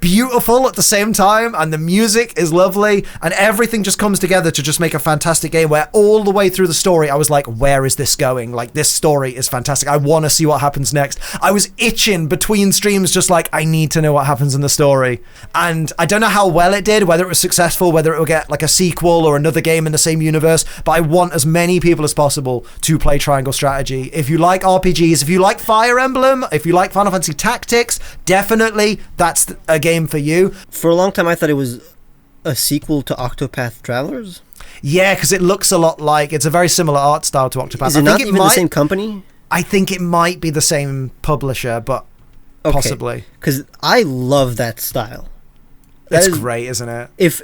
Speaker 3: beautiful at the same time, and the music is lovely, and everything just comes together to just make a fantastic game where all the way through the story I was like, where is this going? Like, this story is fantastic. I want to see what happens next. I was itching between streams just like, I need to know what happens in the story. And I don't know how well it did, whether it was successful, whether it will get like a sequel or another game in the same universe, but I want as many people as possible to play Triangle Strategy. If you like RPGs, if you like Fire Emblem, if you like Final Fantasy Tactics, definitely that's a game for you.
Speaker 2: For a long time, I thought it was a sequel to Octopath Travelers.
Speaker 3: Yeah, because it looks a lot like, it's a very similar art style to Octopath.
Speaker 2: Is it not even the same company?
Speaker 3: I think it might be the same publisher, but possibly.
Speaker 2: Because I love that style.
Speaker 3: It's great, isn't it?
Speaker 2: If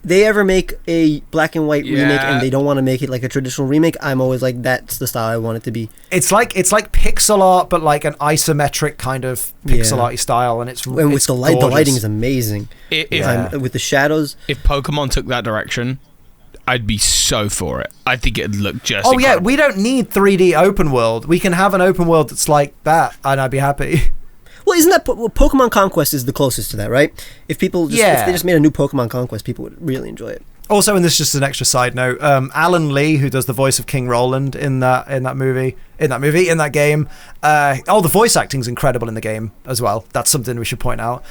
Speaker 2: they ever make a black and white remake and they don't want to make it like a traditional remake, I'm always like, that's the style I want it to be.
Speaker 3: It's like pixel art, but like an isometric kind of pixel arty style, and it's
Speaker 2: with
Speaker 3: it's
Speaker 2: the lighting is amazing. With the shadows.
Speaker 1: If Pokemon took that direction, I'd be so for it. I think it'd look just incredible.
Speaker 3: We don't need 3D open world. We can have an open world that's like that, and I'd be happy.
Speaker 2: Well, isn't that Pokemon Conquest is the closest to that, right? If they just made a new Pokemon Conquest, people would really enjoy it.
Speaker 3: Also, and this is just an extra side note, Alan Lee, who does the voice of King Roland in that game, the voice acting's incredible in the game as well. That's something we should point out.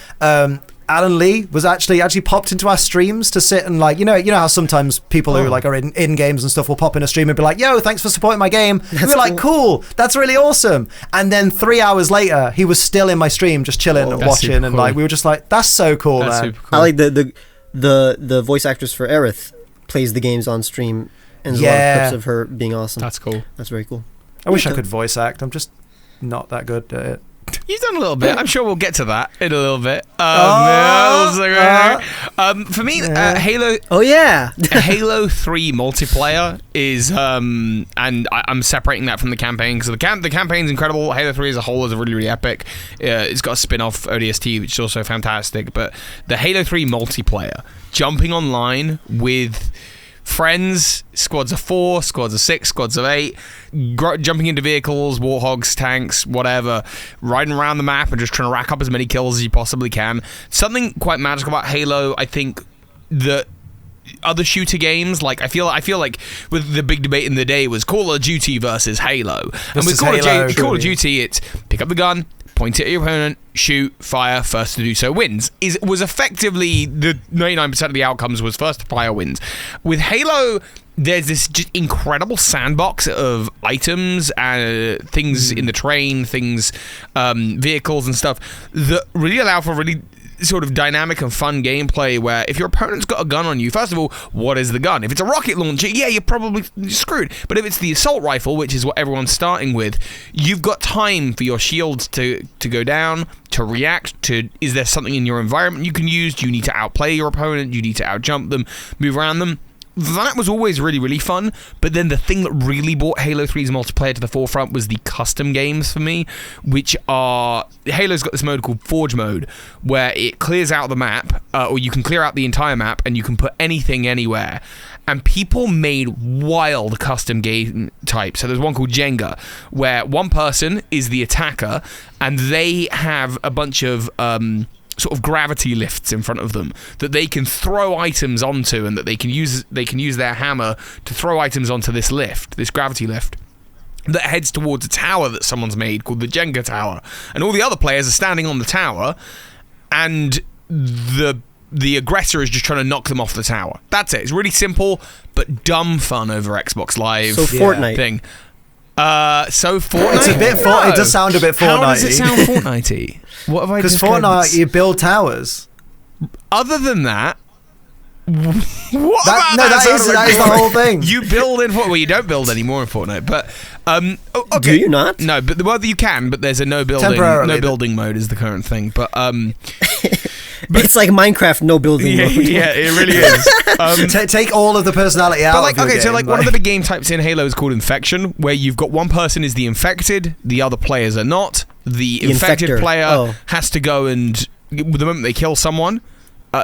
Speaker 3: Alan Lee was actually popped into our streams to sit and you know how sometimes people who are in games and stuff will pop in a stream and be like, yo, thanks for supporting my game. We were like, cool, that's really awesome. And then 3 hours later, he was still in my stream just chilling and watching, and we were just like, that's so cool, man.
Speaker 1: Super cool.
Speaker 2: I like the voice actress for Aerith plays the games on stream, and there's a lot of clips of her being awesome.
Speaker 1: That's cool.
Speaker 2: That's very cool.
Speaker 3: I wish I could voice act. I'm just not that good at it.
Speaker 1: You've done a little bit. I'm sure we'll get to that in a little bit. For me, Halo.
Speaker 2: Oh yeah,
Speaker 1: Halo 3 multiplayer is, and I'm separating that from the campaign because the campaign's incredible. Halo 3 as a whole is really, really epic. It's got a spin-off ODST, which is also fantastic. But the Halo 3 multiplayer, jumping online with friends, squads of 4, squads of 6, squads of 8, jumping into vehicles, warthogs, tanks, whatever, riding around the map and just trying to rack up as many kills as you possibly can. Something quite magical about Halo, I think, that other shooter games, I feel like with the big debate in the day was Call of Duty versus Halo. And with Call of Duty, it's pick up the gun, point it at your opponent, shoot, fire, first to do so wins. Was effectively the 99% of the outcomes was first to fire wins. With Halo, there's this just incredible sandbox of items and things in the terrain, vehicles and stuff that really allow for really sort of dynamic and fun gameplay where if your opponent's got a gun on you, first of all, what is the gun? If it's a rocket launcher, yeah, you're probably screwed. But if it's the assault rifle, which is what everyone's starting with, you've got time for your shields to go down, to react to, is there something in your environment you can use? Do you need to outplay your opponent? Do you need to outjump them, move around them? That was always really, really fun, but then the thing that really brought Halo 3's multiplayer to the forefront was the custom games for me, which are... Halo's got this mode called Forge Mode, where it clears out the map, or you can clear out the entire map, and you can put anything anywhere. And people made wild custom game types. So there's one called Jenga, where one person is the attacker, and they have a bunch of... sort of gravity lifts in front of them that they can throw items onto, and that they can use their hammer to throw items onto this gravity lift that heads towards a tower that someone's made called the Jenga Tower, and all the other players are standing on the tower, and the aggressor is just trying to knock them off the tower. That's it. It's really simple but dumb fun over Xbox Live.
Speaker 2: So Fortnite
Speaker 1: thing. So Fortnite.
Speaker 3: It's a bit. It does sound a bit Fortnite.
Speaker 1: How does it sound Fortnite-y? What have I?
Speaker 3: Because Fortnite, you build towers.
Speaker 1: Other than that, that
Speaker 3: is the whole thing.
Speaker 1: You build in Fortnite. Well, you don't build anymore in Fortnite, but okay.
Speaker 2: Do you not?
Speaker 1: No, but you can. But there's a no building mode is the current thing. But
Speaker 2: it's like Minecraft no building mode.
Speaker 1: Yeah, it really is.
Speaker 3: Take all of the personality out. But
Speaker 1: one of the big game types in Halo is called Infection, where you've got one person is the infected, the other players are not. The infected
Speaker 2: infector.
Speaker 1: player has to go and the moment they kill someone,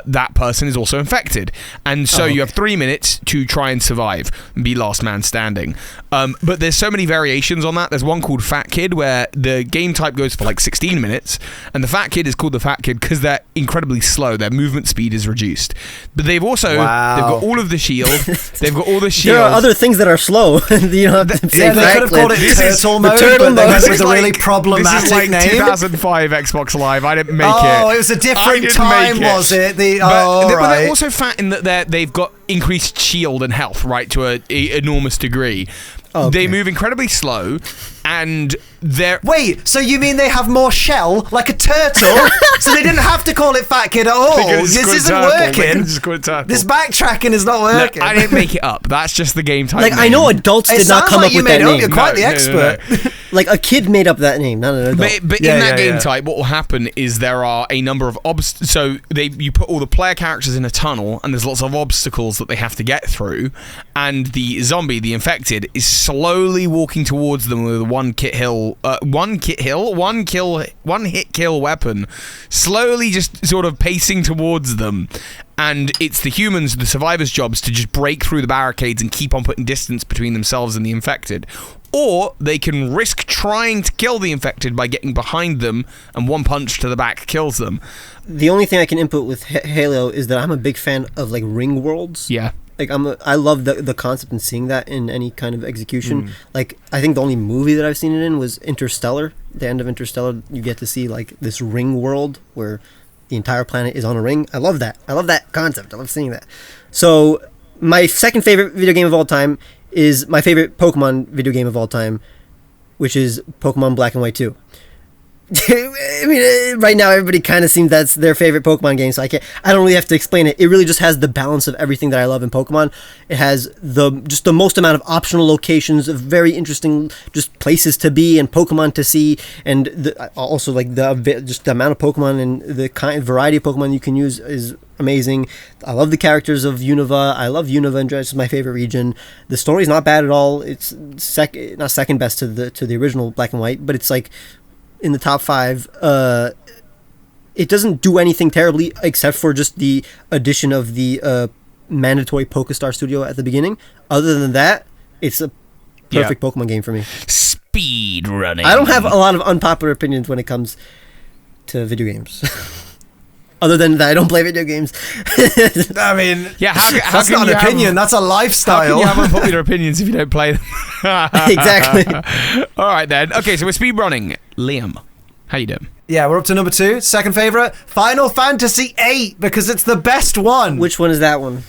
Speaker 1: that person is also infected, and so you have 3 minutes to try and survive and be last man standing. But there's so many variations on that. There's one called Fat Kid, where the game type goes for 16 minutes, and the Fat Kid is called the Fat Kid because they're incredibly slow. Their movement speed is reduced, but they've also they've got all of the shield. They've got all the shield.
Speaker 2: There are other things that are slow. You don't have to say
Speaker 3: they could have called it Turtle Mode, but they went with a really problematic
Speaker 1: this is
Speaker 3: name.
Speaker 1: 2005 Xbox Live. I didn't make it.
Speaker 3: Oh, it was a different time, was it?
Speaker 1: But they're also fat in that they've got increased shield and health, right, to an enormous degree. Okay. They move incredibly slow, and they're...
Speaker 3: Wait, so you mean they have more shell, like a turtle? So they didn't have to call it Fat Kid at all? This isn't working. This backtracking is not working.
Speaker 1: Look, I didn't make it up. That's just the game type name.
Speaker 2: I know adults did not come up with that name.
Speaker 3: You're quite the expert.
Speaker 2: Like, a kid made up that name, not an adult.
Speaker 1: But in that game type, what will happen is there are a number of obstacles. So you put all the player characters in a tunnel, and there's lots of obstacles that they have to get through, and the zombie, the infected, is slowly walking towards them with a one hit kill weapon, slowly just sort of pacing towards them. And it's the humans, the survivors' jobs to just break through the barricades and keep on putting distance between themselves and the infected. Or they can risk trying to kill the infected by getting behind them, and one punch to the back kills them.
Speaker 2: The only thing I can input with Halo is that I'm a big fan of ring worlds.
Speaker 1: Yeah.
Speaker 2: like I love the concept and seeing that in any kind of execution. Like I think the only movie that I've seen it in was Interstellar. The end of Interstellar, you get to see like this ring world where the entire planet is on a ring. I love that. I love that concept. I love seeing that. So my second favorite video game of all time is my favorite Pokemon video game of all time, which is Pokemon Black and White 2. I mean, right now everybody kind of seems that's their favorite Pokemon game, so I don't really have to explain it. It really just has the balance of everything that I love in Pokemon. It has the most amount of optional locations, of very interesting just places to be and Pokemon to see, and also like the amount of Pokemon and the kind variety of Pokemon you can use is amazing. I love the characters of Unova. I love Unova, and it's my favorite region. The story's not bad at all. It's not second best to the original Black and White, but it's like in the top 5. It doesn't do anything terribly except for just the addition of the mandatory Pokestar Studio at the beginning. Other than that, it's a perfect Pokemon game for me.
Speaker 1: Speed running.
Speaker 2: I don't have a lot of unpopular opinions when it comes to video games. Other than that, I don't play video games.
Speaker 3: I mean,
Speaker 1: how
Speaker 3: that's
Speaker 1: can
Speaker 3: not an opinion. That's a lifestyle.
Speaker 1: How can you have unpopular opinions if you don't play them?
Speaker 2: Exactly.
Speaker 1: All right, then. Okay, so we're speed running. Liam, how you doing?
Speaker 3: Yeah, we're up to number 2. Second favorite, Final Fantasy VIII, because it's the best one.
Speaker 2: Which one is that one?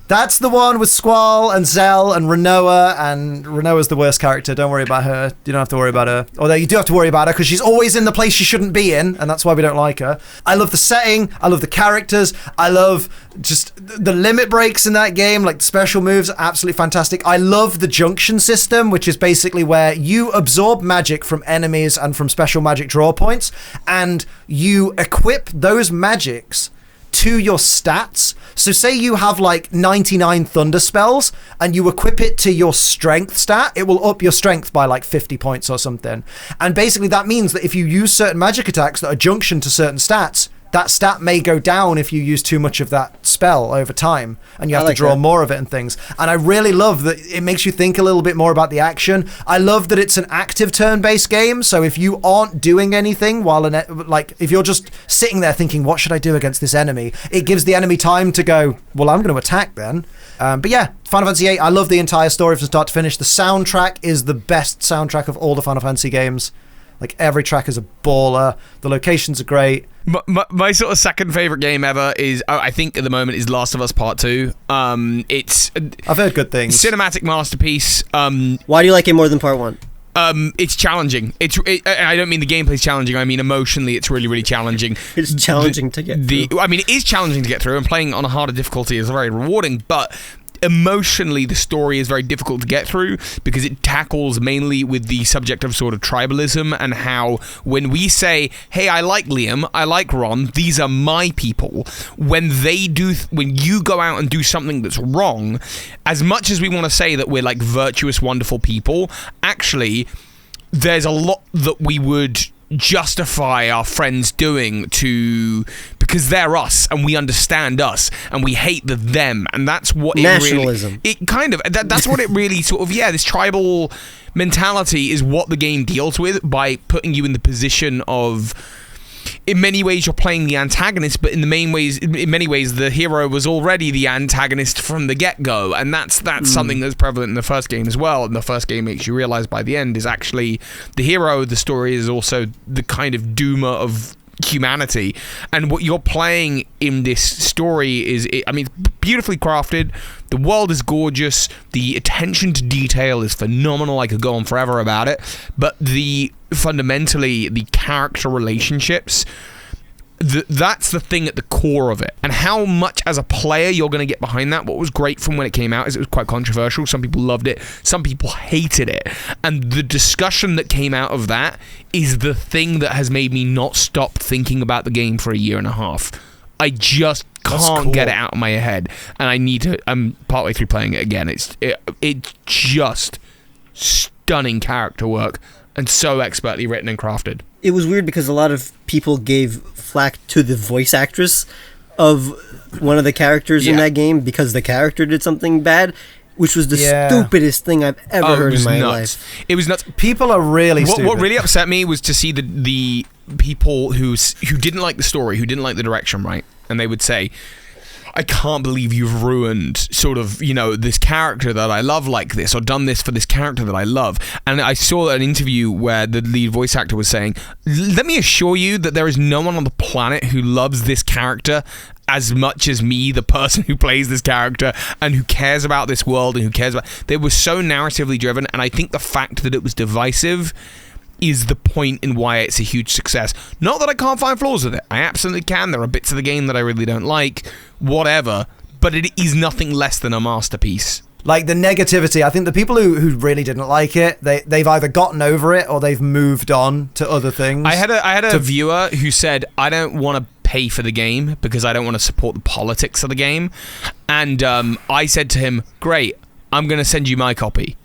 Speaker 3: That's the one with Squall and Zell and Renoa, and Renoa's the worst character. Don't worry about her. You don't have to worry about her. Although you do have to worry about her because she's always in the place she shouldn't be in, and that's why we don't like her. I love the setting. I love the characters. I love just the limit breaks in that game, like special moves, absolutely fantastic. I love the junction system, which is basically where you absorb magic from enemies and from special magic draw points, and you equip those magics to your stats. So say you have like 99 thunder spells and you equip it to your strength stat, it will up your strength by like 50 points or something. And basically that means that if you use certain magic attacks that are junction to certain stats, that stat may go down if you use too much of that spell over time, and you have to draw more of it and things. And I really love that it makes you think a little bit more about the action. I love that it's an active turn-based game, so if you aren't doing anything if you're just sitting there thinking, what should I do against this enemy? It gives the enemy time to go, well, I'm going to attack then. But yeah, Final Fantasy VIII, I love the entire story from start to finish. The soundtrack is the best soundtrack of all the Final Fantasy games. Like, every track is a baller. The locations are great.
Speaker 1: My sort of second favorite game ever is, I think at the moment, is Last of Us Part 2. I've
Speaker 3: heard good things.
Speaker 1: Cinematic masterpiece.
Speaker 2: Why do you like it more than Part 1?
Speaker 1: It's challenging. I don't mean the gameplay's challenging. I mean emotionally, it's really, really challenging.
Speaker 2: It's challenging to get through.
Speaker 1: I mean, it is challenging to get through, and playing on a harder difficulty is very rewarding, but emotionally the story is very difficult to get through because it tackles mainly with the subject of sort of tribalism, and how when we say, hey, I like Liam, I like Ron, these are my people, when you go out and do something that's wrong, as much as we want to say that we're like virtuous, wonderful people, actually there's a lot that we would justify our friends doing because they're us and we understand us and we hate them, and that's what
Speaker 2: nationalism.
Speaker 1: That's what it really sort of this tribal mentality is what the game deals with by putting you in the position of, in many ways you're playing the antagonist, but in many ways the hero was already the antagonist from the get-go, and that's something that's prevalent in the first game as well. And the first game makes you realize by the end is actually the hero of the story is also the kind of doomer of humanity. And what you're playing in this story is, it's beautifully crafted. The world is gorgeous. The attention to detail is phenomenal. I could go on forever about it. But fundamentally, the character relationships, that's the thing at the core of it. And how much as a player you're going to get behind that. What was great from when it came out is it was quite controversial. Some people loved it. Some people hated it. And the discussion that came out of that is the thing that has made me not stop thinking about the game for a year and a half. I just can't get it out of my head, and I'm partway through playing it again. It's just stunning character work and so expertly written and crafted.
Speaker 2: It was weird because a lot of people gave flack to the voice actress of one of the characters in that game because the character did something bad, which was the stupidest thing I've ever heard in my life.
Speaker 1: It was nuts.
Speaker 3: People are really stupid.
Speaker 1: What really upset me was to see the people who didn't like the story, who didn't like the direction, right? And they would say, I can't believe you've ruined sort of, this character that I love like this, or done this for this character that I love. And I saw an interview where the lead voice actor was saying, let me assure you that there is no one on the planet who loves this character as much as me, the person who plays this character, and who cares about this world, and who cares about... They were so narratively driven, and I think the fact that it was divisive is the point in why it's a huge success. Not that I can't find flaws with it. I absolutely can. There are bits of the game that I really don't like, whatever, but it is nothing less than a masterpiece.
Speaker 3: Like, the negativity, I think the people who really didn't like it, they've either gotten over it or they've moved on to other things.
Speaker 1: I had a viewer who said, I don't want to pay for the game because I don't want to support the politics of the game. And I said to him, great, I'm going to send you my copy.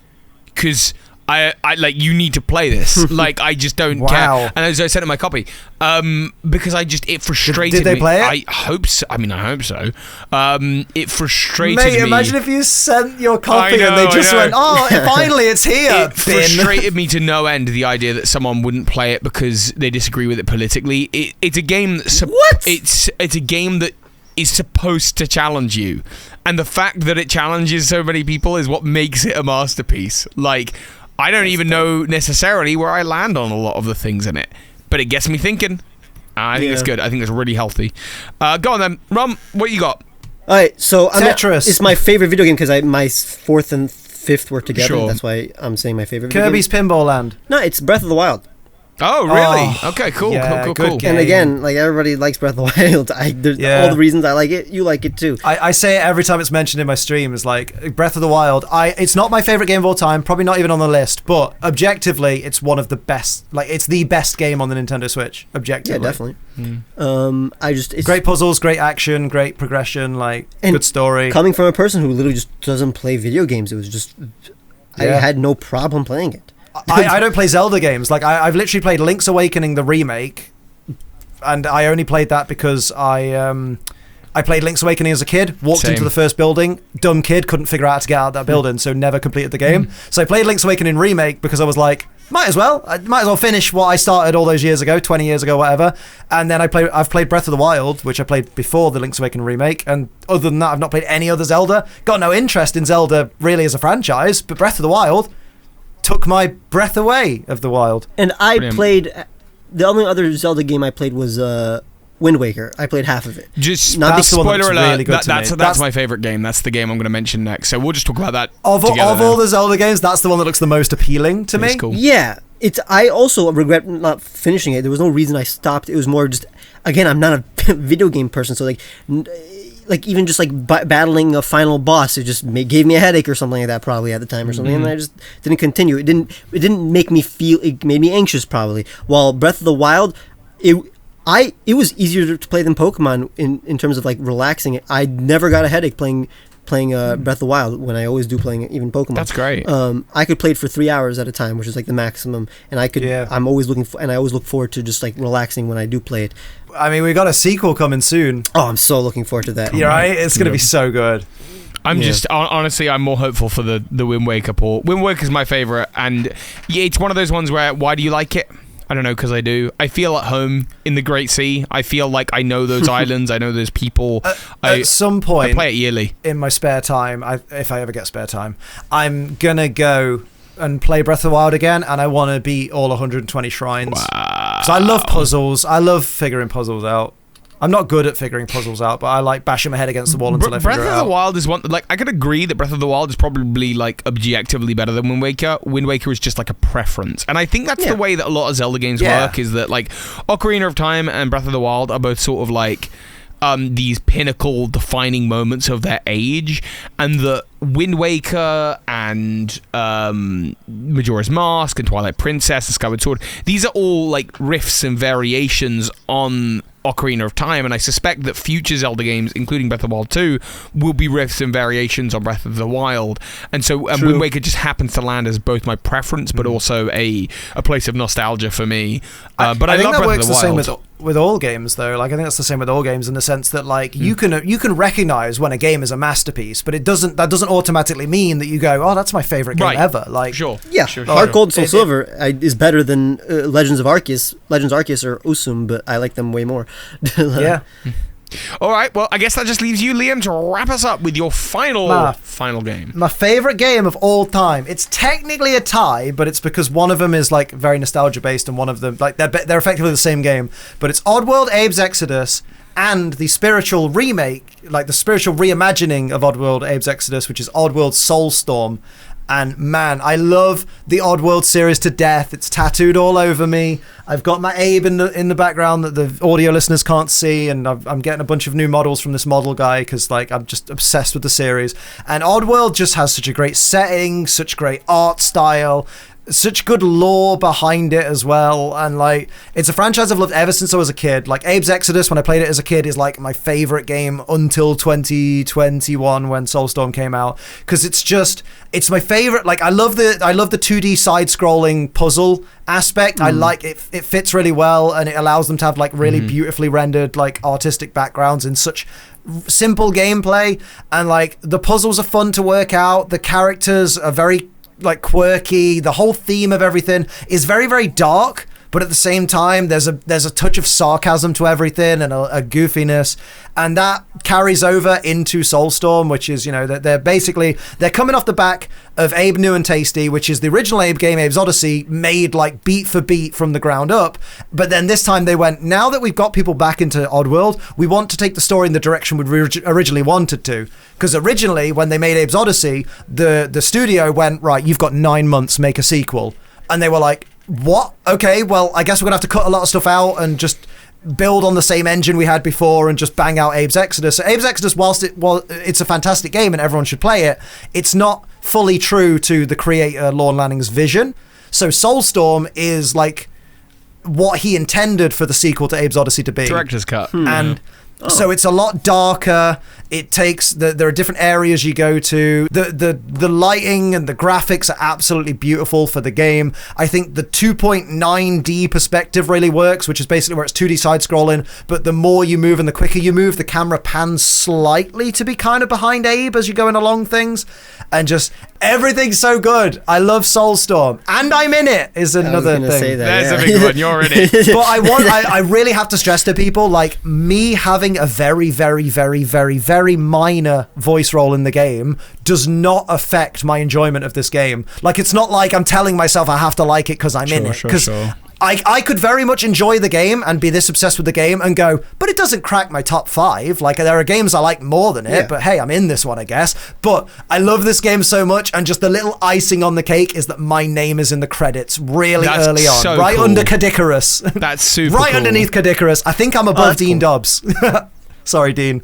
Speaker 1: Because... I like, you need to play this. Like, I just don't care. And as I sent him my copy, because it frustrated me.
Speaker 3: Did they play it?
Speaker 1: I hope so. It frustrated me.
Speaker 3: Mate, imagine if you sent your copy and they just went, oh, finally it's here.
Speaker 1: It frustrated me to no end, the idea that someone wouldn't play it because they disagree with it politically. It's a game that...
Speaker 2: What?
Speaker 1: It's a game that is supposed to challenge you. And the fact that it challenges so many people is what makes it a masterpiece. Like... I don't even know necessarily where I land on a lot of the things in it, but it gets me thinking. I think it's good. I think it's really healthy. Go on then, Rum. What you got?
Speaker 2: All right, so
Speaker 3: Tetris.
Speaker 2: It's my favorite video game because my fourth and fifth were together.
Speaker 1: Sure.
Speaker 2: That's why I'm saying my favorite.
Speaker 3: Kirby's Pinball Land.
Speaker 2: No, it's Breath of the Wild.
Speaker 1: Oh, really?
Speaker 3: Oh,
Speaker 1: okay, cool,
Speaker 3: yeah,
Speaker 1: cool.
Speaker 3: good game.
Speaker 2: And again, like, everybody likes Breath of the Wild. All the reasons I like it, you like it too.
Speaker 3: I say it every time it's mentioned in my streams, like, Breath of the Wild. It's not my favorite game of all time, probably not even on the list, but objectively, it's one of the best. Like, it's the best game on the Nintendo Switch, objectively.
Speaker 2: Yeah, definitely. It's
Speaker 3: great puzzles, great action, great progression, like, good story.
Speaker 2: Coming from a person who literally just doesn't play video games, it was just... I had no problem playing it.
Speaker 3: I don't play Zelda games. Like, I've literally played Link's Awakening, the remake, and I only played that because I played Link's Awakening as a kid, walked into the first building, dumb kid, couldn't figure out how to get out of that building, so never completed the game. So I played Link's Awakening remake because I was like, might as well finish what I started all those years ago, 20 years ago, whatever. And then I've played Breath of the Wild, which I played before the Link's Awakening remake, and other than that, I've not played any other Zelda. Got no interest in Zelda really as a franchise, but Breath of the Wild took my breath away of the wild.
Speaker 2: And I played... The only other Zelda game I played was Wind Waker. I played half of it.
Speaker 1: Just
Speaker 2: not
Speaker 1: big spoiler alert.
Speaker 3: Really
Speaker 1: that's my favorite game. That's the game I'm going to mention next. So we'll just talk about that.
Speaker 3: Of all the Zelda games, that's the one that looks the most appealing to me.
Speaker 1: Cool.
Speaker 2: Yeah. I also regret not finishing it. There was no reason I stopped. It was more just... Again, I'm not a video game person, so like even just like battling a final boss, it just gave me a headache or something like that probably at the time or something, and I just didn't continue. It didn't make me feel. It made me anxious probably. While Breath of the Wild, it was easier to play than Pokemon in terms of like relaxing. I never got a headache playing Breath of the Wild when I always do playing even Pokemon.
Speaker 1: That's great.
Speaker 2: I could play it for 3 hours at a time, which is like the maximum, and I'm always I always look forward to just like relaxing when I do play it.
Speaker 3: I mean, we got a sequel coming soon.
Speaker 2: Oh, I'm so looking forward to that.
Speaker 3: You're right. It's going to be so good.
Speaker 1: I'm just honestly, I'm more hopeful for the Wind Waker port. Wind Waker is my favorite, and it's one of those ones where why do you like it? I don't know, because I do. I feel at home in the Great Sea. I feel like I know those islands. I know those people.
Speaker 3: At some point,
Speaker 1: I play it yearly.
Speaker 3: In my spare time, if I ever get spare time, I'm going to go and play Breath of the Wild again, and I want to beat all 120 shrines.
Speaker 1: Wow.
Speaker 3: So I love puzzles. I love figuring puzzles out. I'm not good at figuring puzzles out, but I like bashing my head against the wall until I figure it out.
Speaker 1: Breath of the Wild is one... Like, I could agree that Breath of the Wild is probably, like, objectively better than Wind Waker. Wind Waker is just, like, a preference. And I think that's the way that a lot of Zelda games work, is that, like, Ocarina of Time and Breath of the Wild are both sort of, like... these pinnacle defining moments of their age, and the Wind Waker and Majora's Mask and Twilight Princess and Skyward Sword, these are all like riffs and variations on Ocarina of Time, and I suspect that future Zelda games, including Breath of the Wild 2, will be riffs and variations on Breath of the Wild. And so Wind Waker just happens to land as both my preference, but also a place of nostalgia for me. But I love Breath of the Wild.
Speaker 3: Same with all games, though. Like, I think that's the same with all games in the sense that, like, you can recognize when a game is a masterpiece, but that doesn't automatically mean that you go, oh, that's my favorite game ever. Like,
Speaker 2: Heart Gold, Soul Silver is better than Legends Arceus or USUM, but I like them way more.
Speaker 1: All right, well, I guess that just leaves you, Liam, to wrap us up with your final game.
Speaker 3: My favorite game of all time. It's technically a tie, but it's because one of them is like very nostalgia based, and one of them like they're effectively the same game. But it's Oddworld: Abe's Exodus and the spiritual remake, like the spiritual reimagining of Oddworld: Abe's Exodus, which is Oddworld Soulstorm. And man, I love the Oddworld series to death. It's tattooed all over me. I've got my Abe in the background that the audio listeners can't see, and I'm getting a bunch of new models from this model guy because like I'm just obsessed with the series. And Oddworld just has such a great setting, such great art style, such good lore behind it as well, and like it's a franchise I've loved ever since I was a kid. Like Abe's Exodus, when I played it as a kid, is like my favorite game until 2021 when Soulstorm came out, because it's my favorite. Like I love the 2D side-scrolling puzzle aspect. I like it. It fits really well, and it allows them to have like really beautifully rendered like artistic backgrounds in such simple gameplay, and like the puzzles are fun to work out. The characters are very like quirky. The whole theme of everything is very, very dark, but at the same time there's a touch of sarcasm to everything and a goofiness, and that carries over into Soulstorm, which is, you know, that they're coming off the back of Abe New and Tasty, which is the original Abe game, Abe's Odyssey, made like beat for beat from the ground up. But then this time they went, now that we've got people back into Oddworld, we want to take the story in the direction we originally wanted to. Because originally, when they made Abe's Odyssey, the studio went, right, you've got 9 months, make a sequel. And they were like, what? Okay, well, I guess we're gonna have to cut a lot of stuff out and just build on the same engine we had before and just bang out Abe's Exodus. So Abe's Exodus, whilst it's a fantastic game and everyone should play it, it's not fully true to the creator Lorne Lanning's vision. So Soulstorm is like what he intended for the sequel to Abe's Odyssey to be.
Speaker 1: Director's cut.
Speaker 3: And so it's a lot darker. It takes there are different areas you go to. The lighting and the graphics are absolutely beautiful for the game. I think the 2.9D perspective really works, which is basically where it's 2D side scrolling, but the more you move and the quicker you move, the camera pans slightly to be kind of behind Abe as you're going along things, and just everything's so good. I love Soulstorm, and I'm in it is another thing.
Speaker 2: Say that,
Speaker 1: There's a big one. You're in it.
Speaker 3: But I really have to stress to people, like, me having a very, very, very, very, very minor voice role in the game does not affect my enjoyment of this game. Like, it's not like I'm telling myself I have to like it because I'm in it. Because I could very much enjoy the game and be this obsessed with the game and go, but it doesn't crack my top 5. Like, there are games I like more than it, but hey, I'm in this one, I guess. But I love this game so much, and just the little icing on the cake is that my name is in the credits really early on.
Speaker 1: So
Speaker 3: right
Speaker 1: cool.
Speaker 3: under Kadikarus.
Speaker 1: That's super
Speaker 3: right
Speaker 1: cool.
Speaker 3: underneath Kadikarus. I think I'm above Dean Dobbs. Sorry, Dean.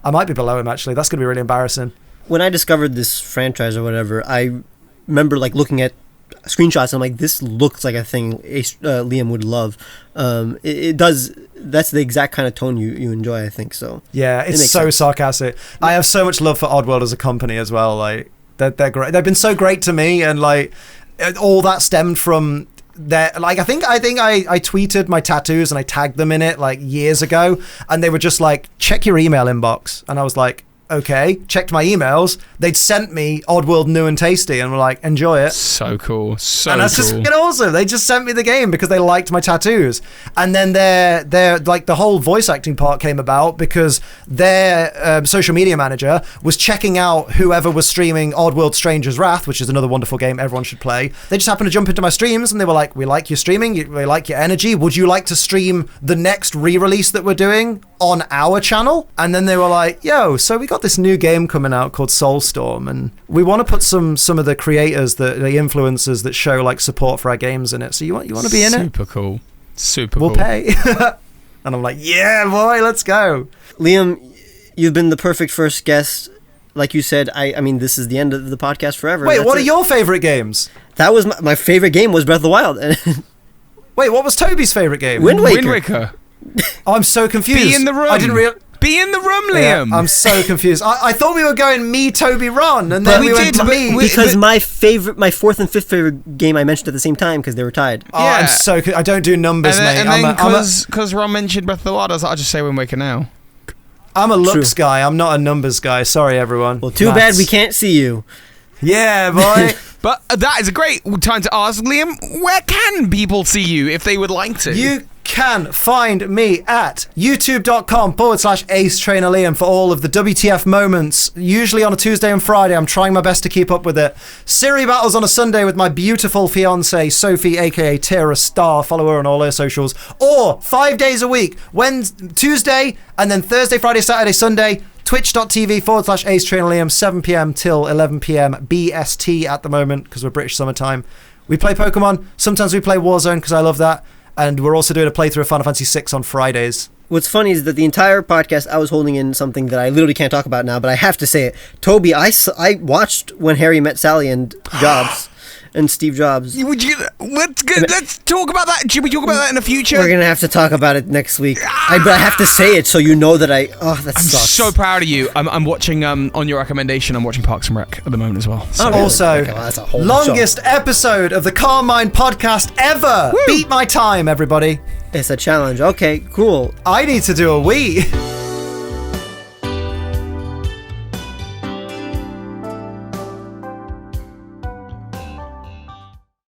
Speaker 3: I might be below him, actually. That's going to be really embarrassing.
Speaker 2: When I discovered this franchise or whatever, I remember like looking at screenshots and I'm like, this looks like a thing Liam would love. It does. That's the exact kind of tone you enjoy, I think. So
Speaker 3: yeah, it's so sarcastic. I have so much love for Oddworld as a company as well. Like they're great. They've been so great to me, and like all that stemmed from their, like, I think I tweeted my tattoos and I tagged them in it like years ago, and they were just like, check your email inbox, and I was like, okay, checked my emails. They'd sent me Oddworld New and Tasty and were like, enjoy it.
Speaker 1: So cool. So
Speaker 3: and that's
Speaker 1: cool.
Speaker 3: just fucking awesome. They just sent me the game because they liked my tattoos. And then their like the whole voice acting part came about because their social media manager was checking out whoever was streaming Oddworld Stranger's Wrath, which is another wonderful game everyone should play. They just happened to jump into my streams and they were like, we like your streaming, we like your energy. Would you like to stream the next re-release that we're doing on our channel? And then they were like, yo, so we got this new game coming out called Soulstorm, and we want to put some of the creators, the influencers that show like support for our games in it. So you want to be in it?
Speaker 1: Super cool. Super
Speaker 3: we'll
Speaker 1: cool.
Speaker 3: Pay. And I'm like, yeah, boy, let's go.
Speaker 2: Liam, you've been the perfect first guest. Like you said, I mean, this is the end of the podcast forever.
Speaker 3: Wait, what are your favorite games?
Speaker 2: That was my favorite game was Breath of the Wild.
Speaker 3: Wait, what was Toby's favorite game?
Speaker 2: Wind Waker.
Speaker 3: Oh, I'm so confused.
Speaker 1: Be in the room.
Speaker 3: I didn't realize.
Speaker 1: Be in the room, Liam.
Speaker 3: Yeah, I'm so confused. I thought we were going me, Toby, Ron, and then we went to me.
Speaker 2: Because my fourth and fifth favorite game I mentioned at the same time because they were tied.
Speaker 3: Oh, yeah. I don't do numbers,
Speaker 1: mate.
Speaker 3: And
Speaker 1: then because Ron mentioned Breath of the Wild, I'll just say Wind Waker now.
Speaker 3: I'm a looks guy. I'm not a numbers guy. Sorry, everyone.
Speaker 2: Well, too bad we can't see you.
Speaker 3: Yeah, boy.
Speaker 1: But that is a great time to ask, Liam, where can people see you if they would like to?
Speaker 3: can find me at youtube.com/AceTrainerLiam for all of the WTF moments, usually on a Tuesday and Friday. I'm trying my best to keep up with it. Siri battles on a Sunday with my beautiful fiance Sophie, aka Tara Star. Follow her on all her socials. Or 5 days a week, Tuesday and then Thursday, Friday, Saturday, Sunday, twitch.tv/AceTrainerLiam, 7 p.m. till 11 p.m. BST at the moment, because we're British summertime. We play Pokemon. Sometimes we play Warzone, because I love that. And we're also doing a playthrough of Final Fantasy VI on Fridays.
Speaker 2: What's funny is that the entire podcast, I was holding in something that I literally can't talk about now, but I have to say it. Toby, I watched When Harry Met Sally and Jobs. And Steve Jobs.
Speaker 1: Let's talk about that. Should we talk about that in the future?
Speaker 2: We're going to have to talk about it next week. But I have to say it so you know that that
Speaker 1: I'm
Speaker 2: sucks.
Speaker 1: so proud of you. I'm watching, on your recommendation, I'm watching Parks and Rec at the moment as well.
Speaker 2: So. Oh, really?
Speaker 3: Also,
Speaker 2: okay, well, that's a whole
Speaker 3: longest episode of the Calm Mind podcast ever. Woo! Beat my time, everybody.
Speaker 2: It's a challenge. Okay, cool.
Speaker 3: I need to do a wee.